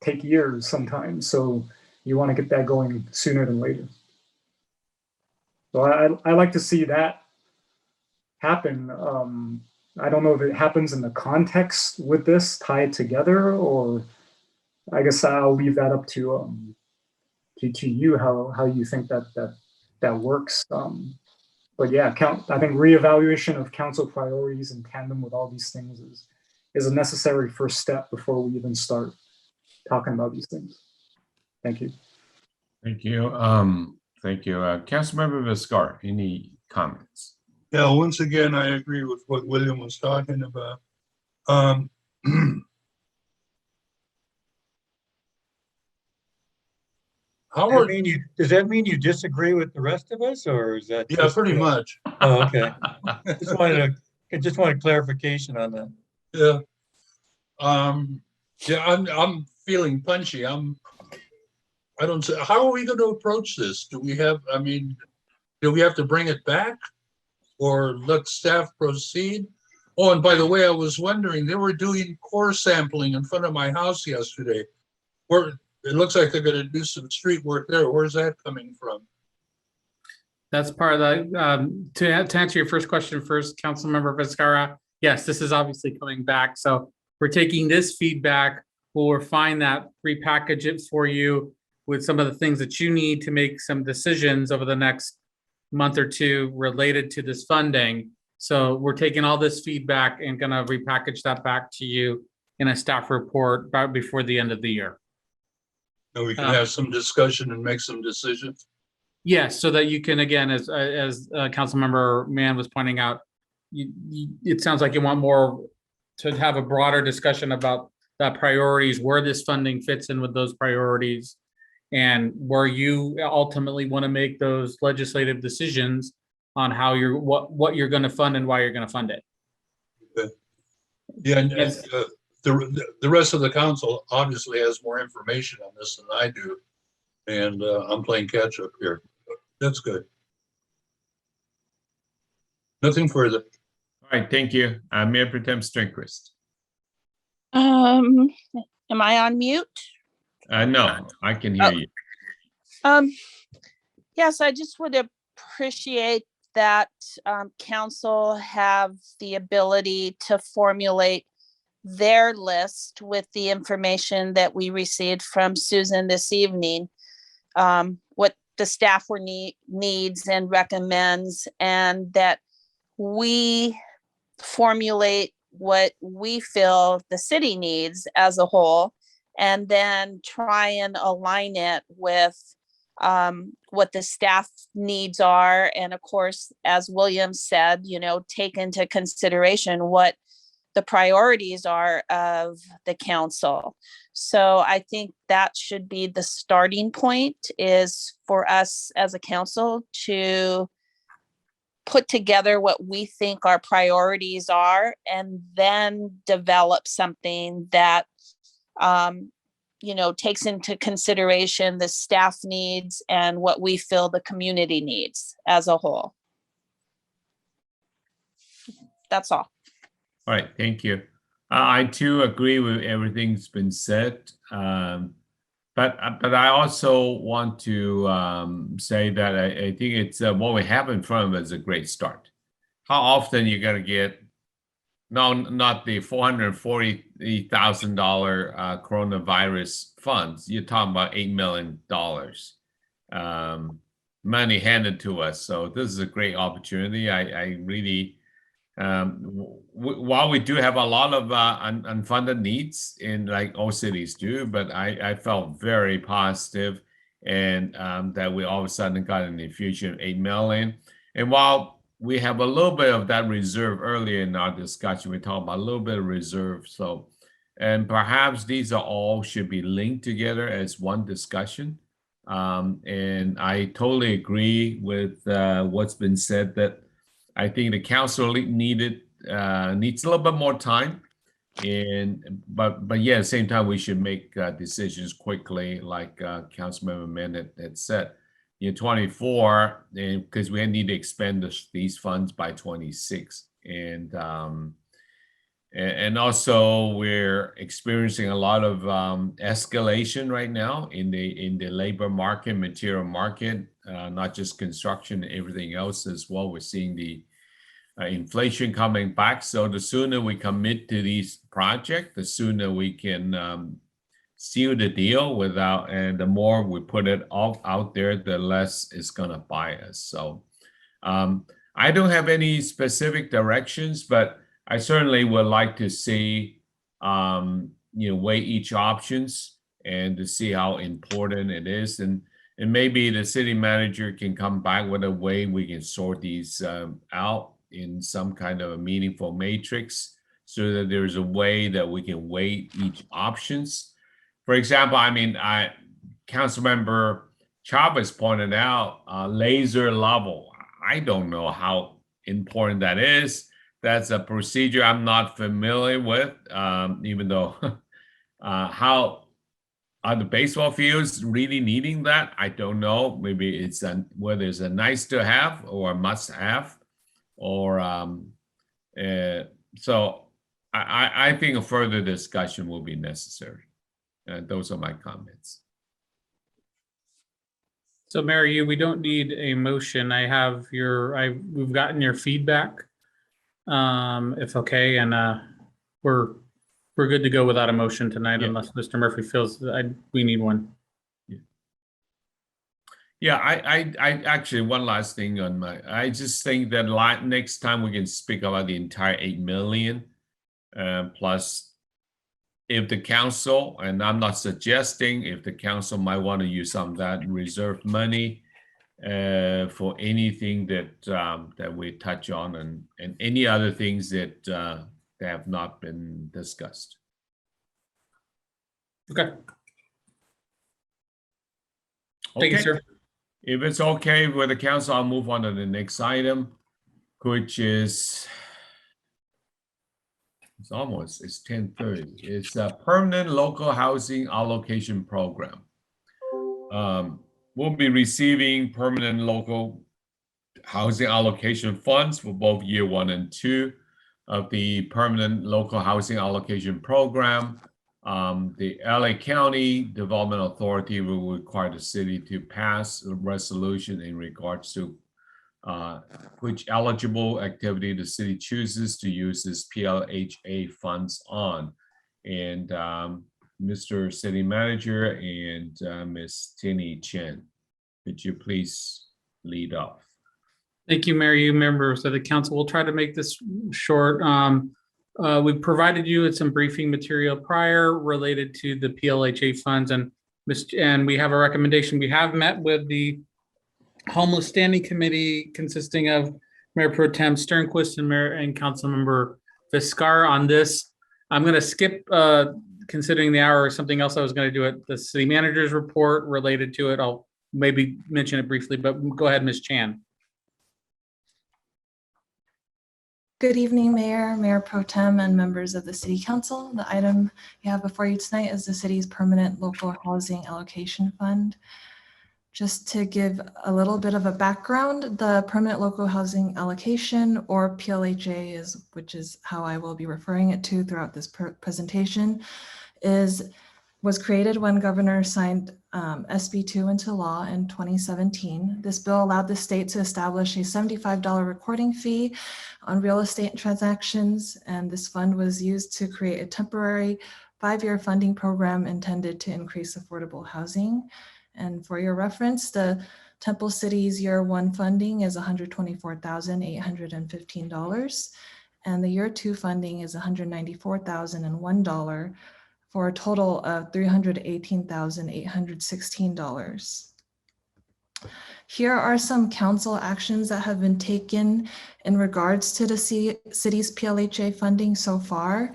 take years sometimes, so you want to get that going sooner than later. So I like to see that happen. I don't know if it happens in the context with this tied together, or I guess I'll leave that up to you how you think that works. But yeah, I think reevaluation of council priorities in tandem with all these things is a necessary first step before we even start talking about these things. Thank you. Thank you. Thank you. Councilmember Viscar, any comments? Yeah, once again, I agree with what William was talking about. Howard, Does that mean you disagree with the rest of us, or is that? yeah, just, pretty much. Oh, okay. Just wanted clarification on that. Yeah. Yeah, I'm feeling punchy. I don't say, how are we going to approach this? Do we have to bring it back or let staff proceed? Oh, and by the way, I was wondering, they were doing core sampling in front of my house yesterday. Where it looks like they're going to do some street work there. Where's that coming from? That's part of the, to answer your first question first, Councilmember Vizcarra, yes, this is obviously coming back. So we're taking this feedback, we'll refine that, repackage it for you with some of the things that you need to make some decisions over the next month or two related to this funding. So we're taking all this feedback and gonna repackage that back to you in a staff report about before the end of the year. And we can have some discussion and make some decisions. Yes, so that you can, again, as Councilmember Mann was pointing out, it sounds like you want more to have a broader discussion about the priorities, where this funding fits in with those priorities, and where you ultimately want to make those legislative decisions on how you're what you're going to fund and why you're going to fund it. Okay. Yeah, and Yes. the rest of the council obviously has more information on this than I do, and I'm playing catch up here. That's good. Nothing further. All right, thank you. Mayor Pro Tem Strinquist. Am I on mute? No, I can hear you. Yes, I just would appreciate that council have the ability to formulate their list with the information that we received from Susan this evening. What the staff needs and recommends, and that we formulate what we feel the city needs as a whole, and then try and align it with what the staff needs are. And of course, as William said, take into consideration what the priorities are of the council. So I think that should be the starting point, is for us as a council to put together what we think our priorities are, and then develop something that takes into consideration the staff needs and what we feel the community needs as a whole. That's all. All right, thank you. I too agree with everything's been said. But I also want to say that I think it's what we have in front of us is a great start. How often you're going to get, no, not the $440,000 coronavirus funds. You're talking about $8 million money handed to us. So this is a great opportunity. I really, while we do have a lot of unfunded needs in like all cities do, but I felt very positive, and that we all of a sudden got an infusion of $8 million. And while we have a little bit of that reserve earlier in our discussion, we talked about a little bit of reserve. So, and perhaps these are all should be linked together as one discussion. And I totally agree with what's been said, that I think the council needs a little bit more time, but yeah, at the same time we should make decisions quickly, like Councilmember Mann had said. 24, and because we need to expend these funds by 26, and also we're experiencing a lot of escalation right now in the labor market, material market, not just construction, everything else as well. We're seeing the inflation coming back. So the sooner we commit to these projects, the sooner we can seal the deal and the more we put it all out there, the less it's gonna buy us. So I don't have any specific directions, but I certainly would like to see weigh each options and to see how important it is, and maybe the city manager can come back with a way we can sort these out in some kind of a meaningful matrix, so that there's a way that we can weigh each options. For example, Councilmember Chavez pointed out, laser level. I don't know how important that is. That's a procedure I'm not familiar with, even though how are the baseball fields really needing that? I don't know. Maybe it's whether it's a nice to have or a must have, or so I think a further discussion will be necessary. Those are my comments. So Mary, we don't need a motion. We've gotten your feedback. If okay, and we're good to go without a motion tonight, unless Mr. Murphy feels that we need one. Yeah, I actually, one last thing on I just think that next time we can speak about the entire 8 million, plus if the council, and I'm not suggesting, if the council might want to use some of that reserve money for anything that we touch on, and any other things that have not been discussed. Okay. Thank you, sir. If it's okay with the council, I'll move on to the next item, which is, it's 10:30. It's a permanent local housing allocation program. We'll be receiving permanent local housing allocation funds for both year 1 and 2 of the permanent local housing allocation program. The LA County Development Authority will require the city to pass a resolution in regards to which eligible activity the city chooses to use its PLHA funds on. And Mr. City Manager and Ms. Tinny Chen, could you please lead off? Thank you, Mary. You members of the council. We'll try to make this short. We provided you with some briefing material prior related to the PLHA funds, and we have a recommendation. We have met with the Homeless Standing Committee consisting of Mayor Pro Tem Sternquist and Councilmember Viscar on this. I'm going to skip, considering the hour, or something else I was going to do at the city manager's report related to it. I'll maybe mention it briefly, but go ahead, Ms. Chan. Good evening, Mayor Pro Tem, and members of the City Council. The item you have before you tonight is the city's permanent local housing allocation fund. Just to give a little bit of a background, the permanent local housing allocation, or PLHA, which is how I will be referring it to throughout this presentation, was created when Governor signed SB 2 into law in 2017. This bill allowed the state to establish a $75 recording fee on real estate transactions, and this fund was used to create a temporary 5-year funding program intended to increase affordable housing. And for your reference, the Temple City's year 1 funding is $124,815, and the year 2 funding is $194,001, for a total of $318,816. Here are some council actions that have been taken in regards to the city's PLHA funding so far.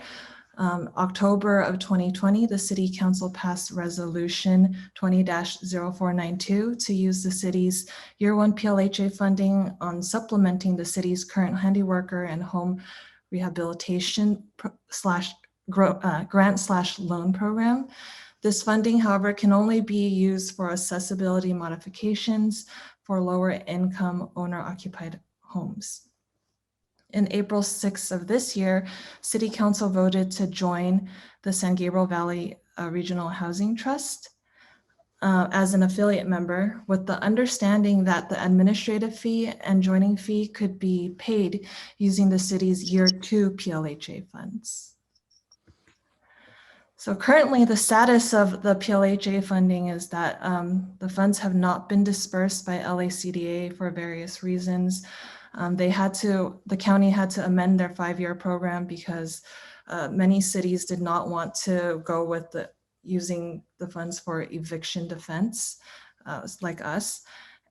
October of 2020, the City Council passed Resolution 20-0492 to use the city's year 1 PLHA funding on supplementing the city's current handiworker and home rehabilitation grant/loan program. This funding, however, can only be used for accessibility modifications for lower income owner-occupied homes. In April 6th of this year, City Council voted to join the San Gabriel Valley Regional Housing Trust as an affiliate member, with the understanding that the administrative fee and joining fee could be paid using the city's year 2 PLHA funds. So currently the status of the PLHA funding is that the funds have not been dispersed by LACDA for various reasons. The county had to amend their 5-year program because many cities did not want to go with using the funds for eviction defense, like us.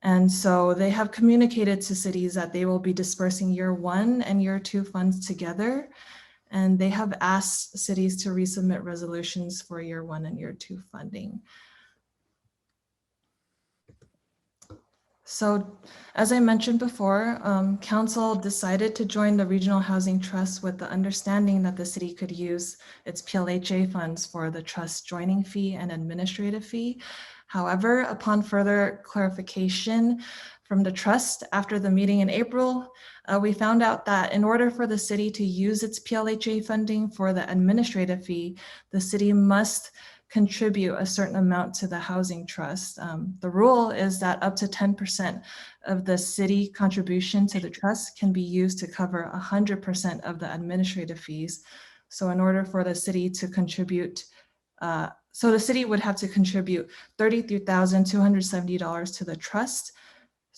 And so they have communicated to cities that they will be dispersing year 1 and year 2 funds together. And they have asked cities to resubmit resolutions for year 1 and year 2 funding. So as I mentioned before, council decided to join the Regional Housing Trust with the understanding that the city could use its PLHA funds for the trust joining fee and administrative fee. However, upon further clarification from the trust after the meeting in April, we found out that in order for the city to use its PLHA funding for the administrative fee, the city must contribute a certain amount to the housing trust. The rule is that up to 10% of the city contribution to the trust can be used to cover 100% of the administrative fees. So in order for the city to contribute, so the city would have to contribute $33,270 to the trust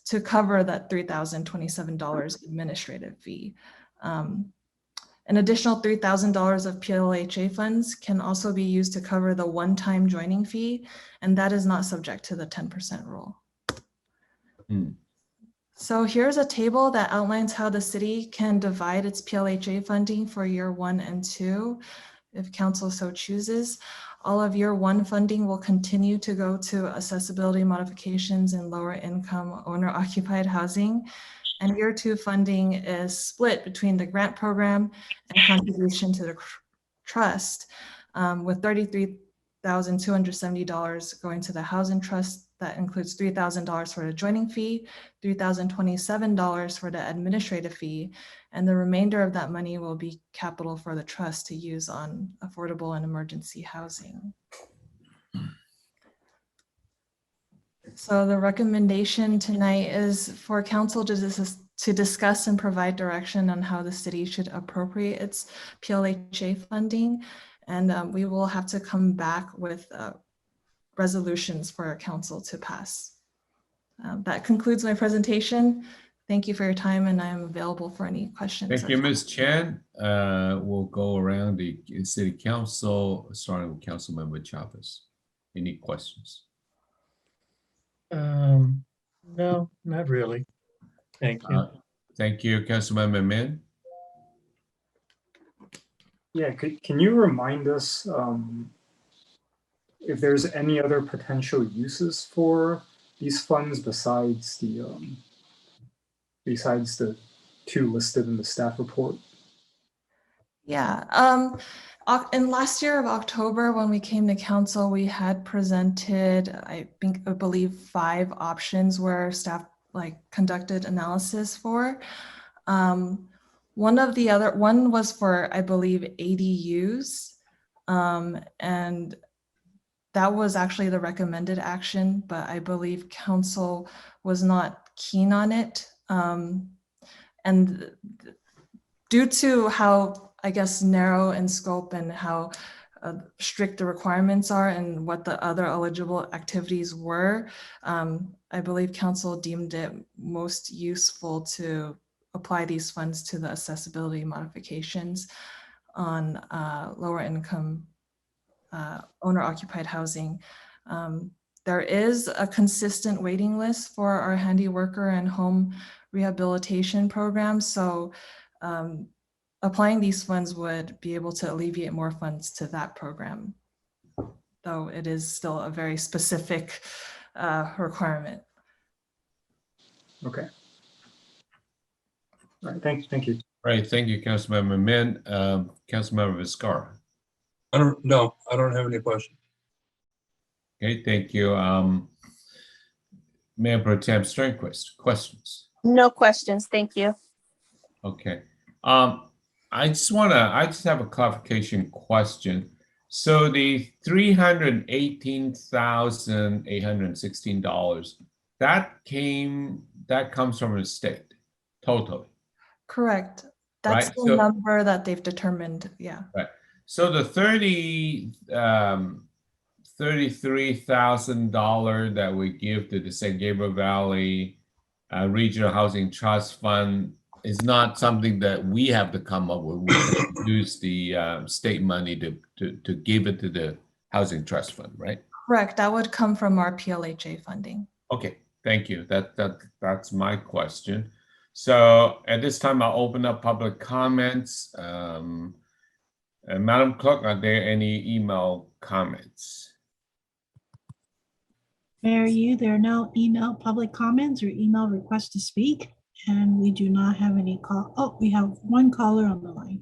to cover that $3,027 administrative fee. An additional $3,000 of PLHA funds can also be used to cover the one-time joining fee, and that is not subject to the 10% rule. So here's a table that outlines how the city can divide its PLHA funding for year 1 and 2, if council so chooses. All of year 1 funding will continue to go to accessibility modifications and lower income owner occupied housing. And year 2 funding is split between the grant program and contribution to the trust, with $33,270 going to the housing trust. That includes $3,000 for the joining fee, $3,027 for the administrative fee, and the remainder of that money will be capital for the trust to use on affordable and emergency housing. So the recommendation tonight is for council to discuss and provide direction on how the city should appropriate its PLHA funding. And we will have to come back with resolutions for our council to pass. That concludes my presentation. Thank you for your time, and I am available for any questions. Thank you, Ms. Chen. We'll go around the city council, starting with Councilmember Chavez. Any questions? No, not really. Thank you. Thank you, Councilmember Min. Yeah, can you remind us if there's any other potential uses for these funds besides the 2 listed in the staff report? Yeah, in last year of October, when we came to council, we had presented, I believe 5 options where staff conducted analysis for. One was for, I believe, ADUs, and that was actually the recommended action, but I believe council was not keen on it. And due to how, I guess, narrow in scope and how strict the requirements are and what the other eligible activities were, I believe council deemed it most useful to apply these funds to the accessibility modifications on lower income owner occupied housing. There is a consistent waiting list for our handy worker and home rehabilitation program. So applying these funds would be able to alleviate more funds to that program, though it is still a very specific requirement. Okay. All right, thank you. Right, thank you, Councilmember Min. Councilmember Vizcarra. I don't have any questions. Okay, thank you. Mayor Pro Tem Sternquist, questions? No questions, thank you. Okay. I just have a clarification question. So the $318,816, that comes from the state, totally. Correct. That's right? the number that they've determined, yeah. Right. So the $33,000 that we give to the San Gabriel Valley Regional Housing Trust Fund is not something that we have to come up with. We can use the state money to give it to the Housing Trust Fund, right? Correct. That would come from our PLHA funding. Okay, thank you. That's my question. So at this time, I'll open up public comments. Madam Clerk, are there any email comments? Mayor Yu, there are no email public comments or email requests to speak, and we do not have any call. Oh, we have one caller on the line.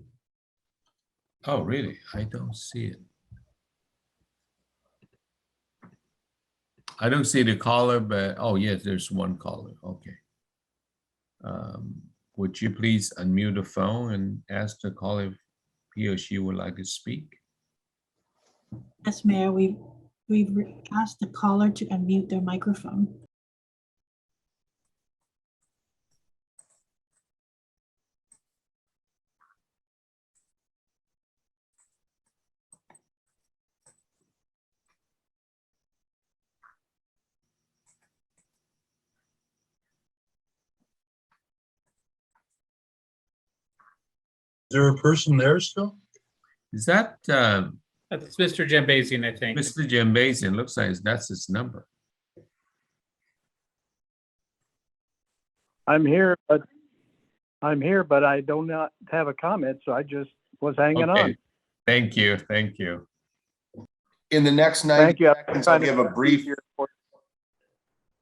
Oh, really? I don't see it. I don't see the caller, but, oh, yes, there's one caller. Okay. Would you please unmute the phone and ask the caller if he or she would like to speak? Yes, Mayor, we've asked the caller to unmute their microphone. Is there a person there still? Is that That's Mr. Jambasian, I think. Mr. Jambasian? Looks like that's his number. I'm here, but I do not have a comment, so I just was hanging Okay. on. Thank you. Thank you. In the next Thank 90 you. seconds, I'll give a brief.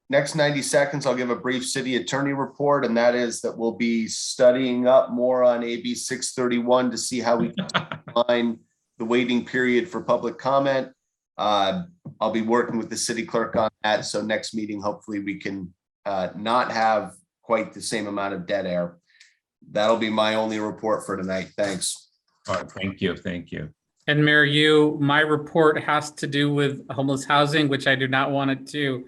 Next 90 seconds, I'll give a brief city attorney report, and that is that we'll be studying up more on AB 631 to see how we can define the waiting period for public comment. I'll be working with the city clerk on that. So next meeting, hopefully we can not have quite the same amount of dead air. That'll be my only report for tonight. Thanks. All right. Thank you. Thank you. And Mayor Yu, my report has to do with homeless housing, which I do not want it to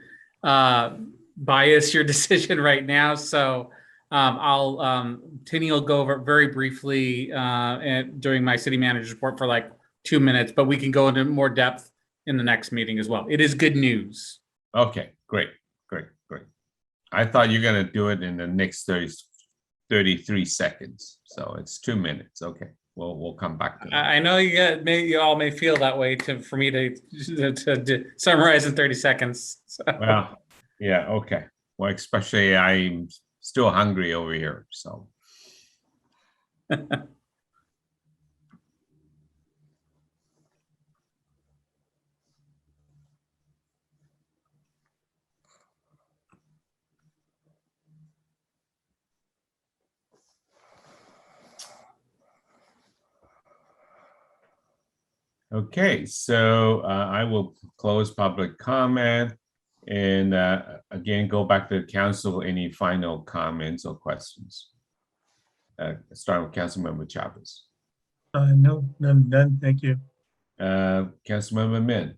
bias your decision right now. So Tini will go over it very briefly during my city manager's report for like 2 minutes, but we can go into more depth in the next meeting as well. It is good news. Okay, great, great, great. I thought you're gonna do it in the next 33 seconds. So it's 2 minutes. Okay, we'll come back to that. I know you all may feel that way for me to summarize in 30 seconds. So. Well, yeah, okay. Well, especially I'm still hungry over here, so. Okay, so I will close public comment and again, go back to the council. Any final comments or questions? Start with Councilmember Chavez. No, none, thank you. Councilmember Min.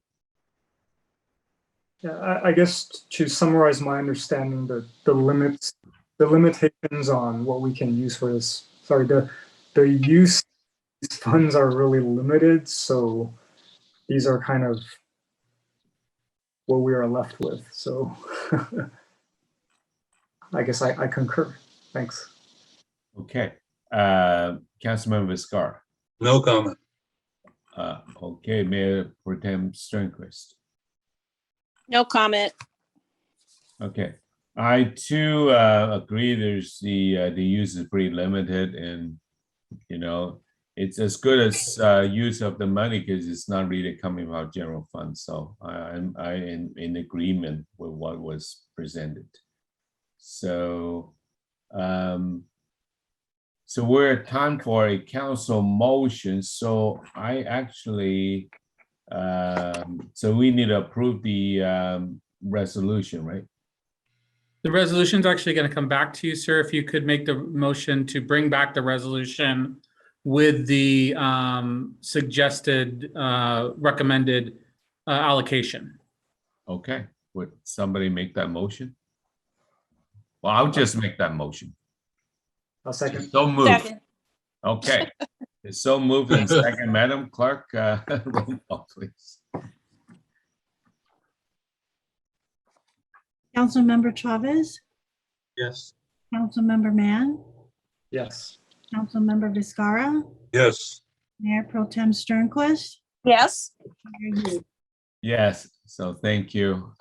Yeah, I guess to summarize my understanding, the limitations on what we can use for this. Sorry, the use. These funds are really limited, so these are kind of what we are left with. So I guess I concur. Thanks. Okay. Councilmember Viscar. No comment. Okay, Mayor Pro Tem Sternquist. No comment. Okay. I too agree. There's the use is pretty limited, and it's as good as use of the money because it's not really coming from our general fund. So I'm in agreement with what was presented. So so we're at time for a council motion. So I actually so we need to approve the resolution, right? The resolution is actually going to come back to you, sir. If you could make the motion to bring back the resolution with the suggested recommended allocation. Okay, would somebody make that motion? Well, I'll just make that motion. I'll second. So moved. Second. Okay, it's so moved and second. Madam Clerk, roll call, please. Councilmember Chavez, Yes. Councilmember Mann, Yes. Councilmember Viscara, Yes. Mayor Pro Tem Sternquist. Yes. Mayor Yu. Yes, so thank you.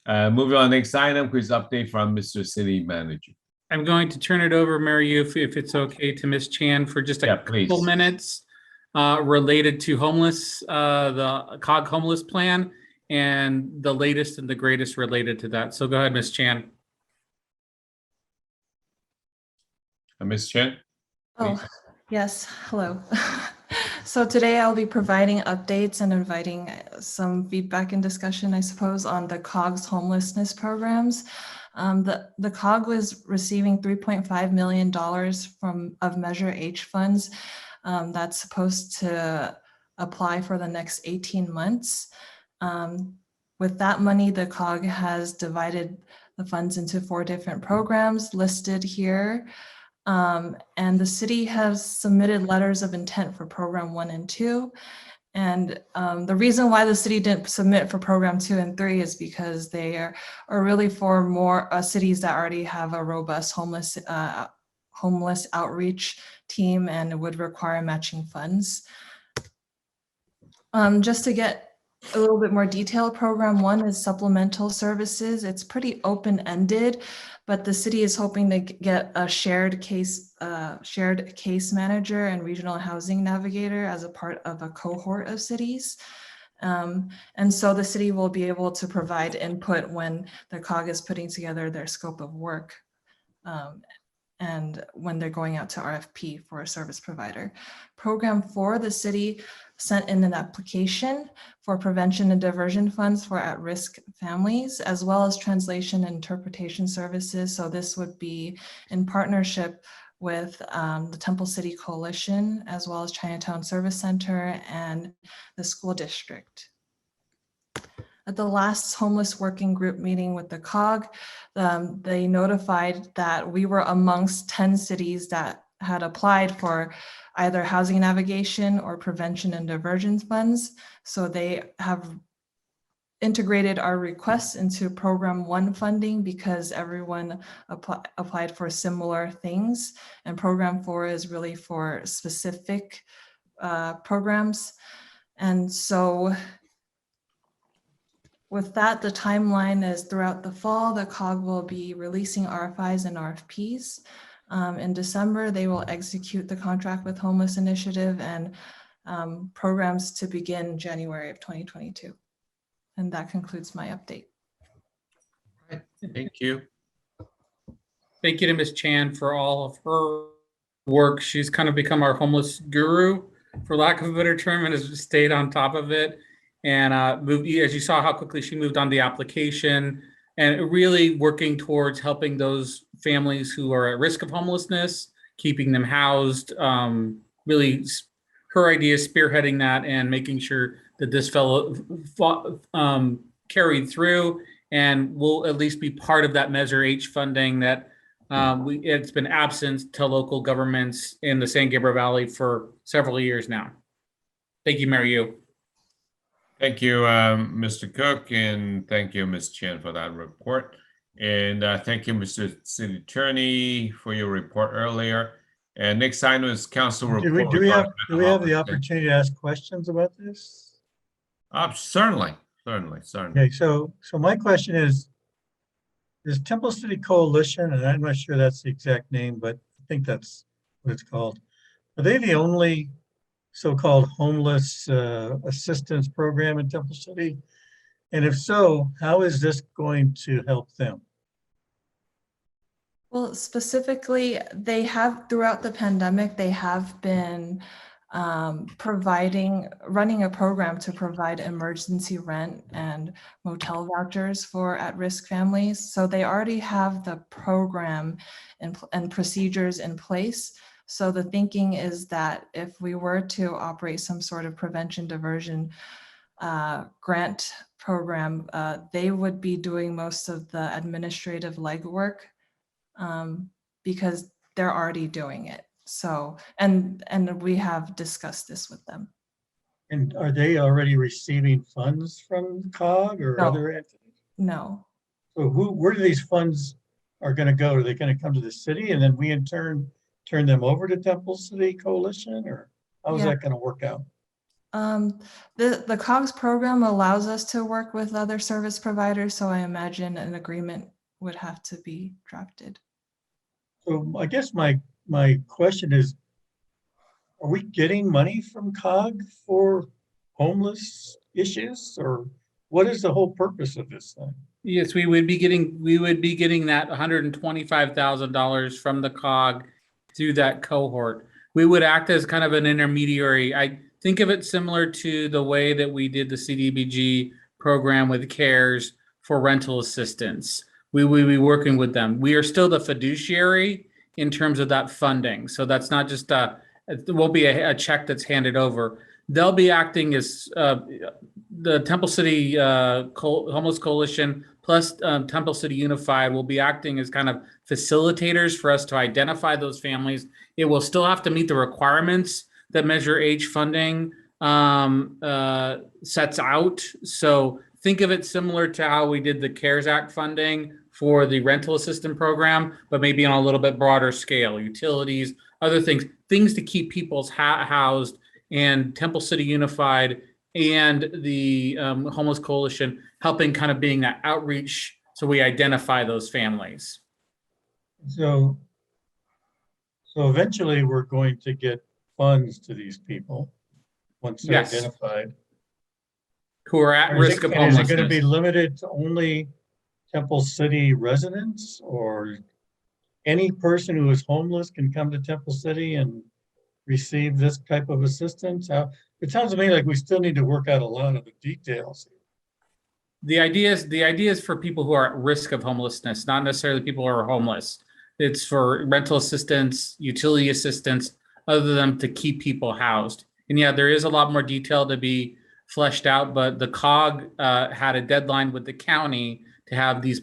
Moving on, next item, quiz update from Mr. City Manager. I'm going to turn it over, Mary Yu, if it's okay, to Ms. Chan for just a couple minutes related to homeless, the COG homeless plan and the latest and the greatest related to that. So go ahead, Ms. Chan. Ms. Chen? Oh, Please. yes, hello. So today I'll be providing updates and inviting some feedback and discussion, I suppose, on the COGS homelessness programs. The COG was receiving $3.5 million of Measure H funds that's supposed to apply for the next 18 months. With that money, the COG has divided the funds into 4 different programs listed here. And the city has submitted letters of intent for program 1 and 2. And the reason why the city didn't submit for program 2 and 3 is because they are really for more cities that already have a robust homeless outreach team and would require matching funds. Just to get a little bit more detail, program 1 is supplemental services. It's pretty open-ended, but the city is hoping to get a shared case manager and regional housing navigator as a part of a cohort of cities. And so the city will be able to provide input when the COG is putting together their scope of work and when they're going out to RFP for a service provider. Program 4, the city sent in an application for prevention and diversion funds for at-risk families, as well as translation and interpretation services. So this would be in partnership with the Temple City Coalition, as well as Chinatown Service Center and the school district. At the last homeless working group meeting with the COG, they notified that we were amongst 10 cities that had applied for either housing navigation or prevention and diversion funds. So they have integrated our requests into program 1 funding because everyone applied for similar things. And program 4 is really for specific programs. And so with that, the timeline is throughout the fall, the COG will be releasing RFIs and RFPs. In December, they will execute the contract with Homeless Initiative and programs to begin January of 2022. And that concludes my update. Thank you. Thank you to Ms. Chan for all of her work. She's kind of become our homeless guru, for lack of a better term, and has stayed on top of it. And moved, as you saw how quickly she moved on the application, and really working towards helping those families who are at risk of homelessness, keeping them housed. Really, her idea is spearheading that and making sure that this fellow carried through and will at least be part of that Measure H funding that it's been absent to local governments in the San Gabriel Valley for several years now. Thank you, Mary Yu. Thank you, Mr. Cook, and thank you, Ms. Chen, for that report. And thank you, Mr. City Attorney, for your report earlier. And next item is council report. Do we have the opportunity to ask questions about this? Certainly. Okay, so my question is Temple City Coalition, and I'm not sure that's the exact name, but I think that's what it's called. Are they the only so-called homeless assistance program in Temple City? And if so, how is this going to help them? Well, specifically, they have throughout the pandemic, they have been running a program to provide emergency rent and motel vouchers for at-risk families. So they already have the program and procedures in place. So the thinking is that if we were to operate some sort of prevention diversion grant program, they would be doing most of the administrative legwork because they're already doing it. So, and we have discussed this with them. And are they already receiving funds from COG or other entities? No. So where do these funds are going to go? Are they going to come to the city and then we in turn turn them over to Temple City Coalition, or how is that going to work out? The COGS program allows us to work with other service providers, so I imagine an agreement would have to be drafted. So I guess my question is, are we getting money from COG for homeless issues, or what is the whole purpose of this thing? Yes, we would be getting that $125,000 from the COG through that cohort. We would act as kind of an intermediary. I think of it similar to the way that we did the CDBG program with CARES for rental assistance. We will be working with them. We are still the fiduciary in terms of that funding. So that's not just it won't be a check that's handed over. They'll be acting as the Temple City Homeless Coalition plus Temple City Unified will be acting as kind of facilitators for us to identify those families. It will still have to meet the requirements that Measure H funding sets out. So think of it similar to how we did the CARES Act funding for the rental assistance program, but maybe on a little bit broader scale, utilities, other things to keep people's housed, and Temple City Unified and the Homeless Coalition helping kind of being that outreach so we identify those families. So eventually we're going to get funds to these people once they're Yes. identified. Who are at risk of Is homelessness. it going to be limited to only Temple City residents, or any person who is homeless can come to Temple City and receive this type of assistance? It sounds to me like we still need to work out a lot of the details. The idea is for people who are at risk of homelessness, not necessarily people who are homeless. It's for rental assistance, utility assistance, other than to keep people housed. And yeah, there is a lot more detail to be fleshed out, but the COG had a deadline with the county to have this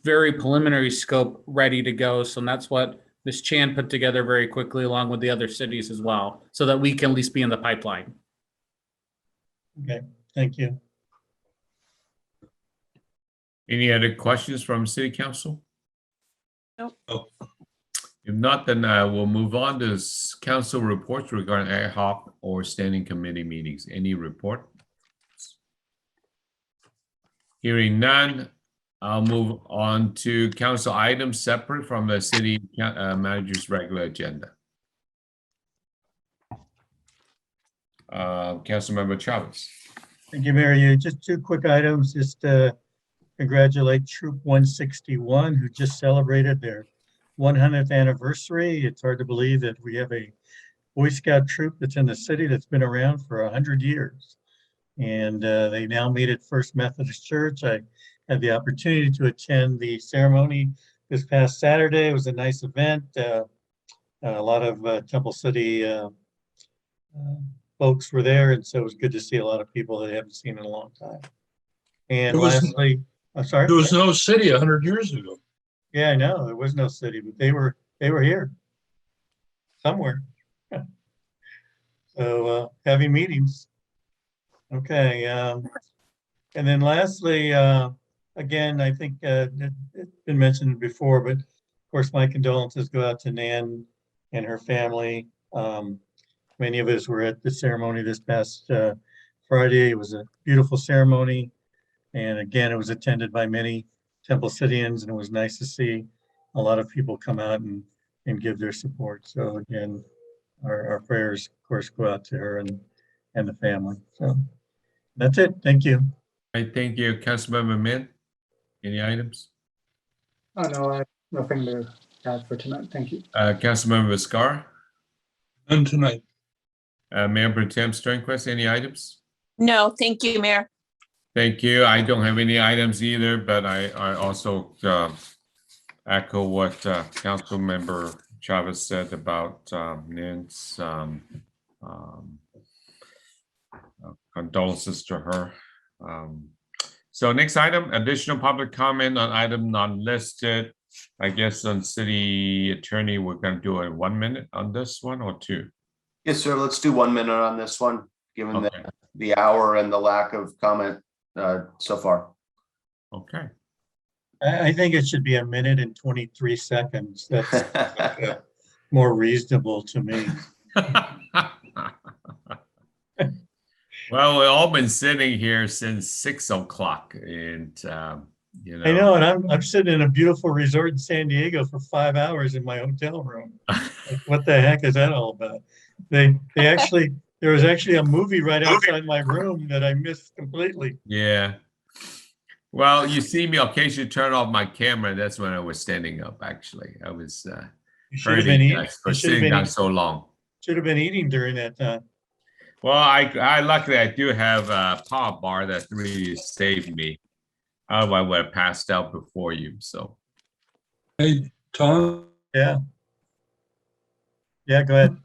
very preliminary scope ready to go. So that's what Ms. Chan put together very quickly, along with the other cities as well, so that we can at least be in the pipeline. Okay, thank you. Any other questions from City Council? Nope. If not, then we'll move on to council reports regarding ad hoc or standing committee meetings. Any report? Hearing none, I'll move on to council items separate from the city manager's regular agenda. Councilmember Chavez. Thank you, Mayor. Just two quick items. Just congratulate Troop 161, who just celebrated their 100th anniversary. It's hard to believe that we have a Boy Scout troop that's in the city that's been around for 100 years. And they now meet at First Methodist Church. I had the opportunity to attend the ceremony this past Saturday. It was a nice event. A lot of Temple City folks were there, and so it was good to see a lot of people that I haven't seen in a long time. And lastly, I'm sorry? There was no city 100 years ago. Yeah, I know, there was no city, but they were here somewhere. So having meetings. Okay, and then lastly, again, I think it's been mentioned before, but of course my condolences go out to Nan and her family. Many of us were at the ceremony this past Friday. It was a beautiful ceremony. And again, it was attended by many Temple Cityans, and it was nice to see a lot of people come out and give their support. So again, our prayers, of course, go out to her and the family. So that's it. Thank you. All right, thank you. Councilmember Min, any items? Oh, no, I have nothing to add for tonight. Thank you. Councilmember Viscar? None tonight. Mayor Pro Tem Sternquist, any items? No, thank you, Mayor. Thank you. I don't have any items either, but I also echo what Councilmember Chavez said about Nan's condolences to her. So next item, additional public comment on item non-listed. I guess on city attorney, we're going to do a 1 minute on this one or two? Yes, sir. Let's do 1 minute on this one, given the hour and the lack of comment so far. Okay. I think it should be 1 minute and 23 seconds. That's more reasonable to me. Well, we've all been sitting here since 6 o'clock, and you know. I know, and I'm sitting in a beautiful resort in San Diego for 5 hours in my hotel room. Like, what the heck is that all about? They actually There was actually a movie right outside my room that I missed completely. Yeah. Well, you see me occasionally turn off my camera. That's when I was standing up, actually. I was You should have been hurting eating. for sitting down so long. Should have been eating during that time. Well, I luckily I do have a power bar that really saved me. Otherwise, I would have passed out before you. So. Hey, Tom, Yeah. Yeah, go ahead.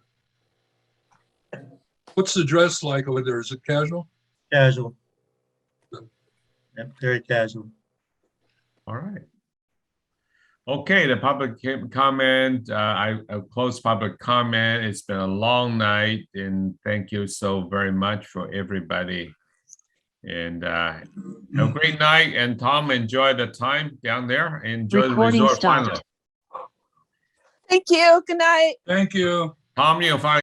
what's the dress like over there? Is it casual? Casual. Yep, very casual. All right. Okay, the public comment. I closed public comment. It's been a long night, and thank you so very much for everybody. And have a great night. And Tom, enjoy the time down there. Enjoy the resort finally. Thank you. Good night. Thank you. Tom, you'll find.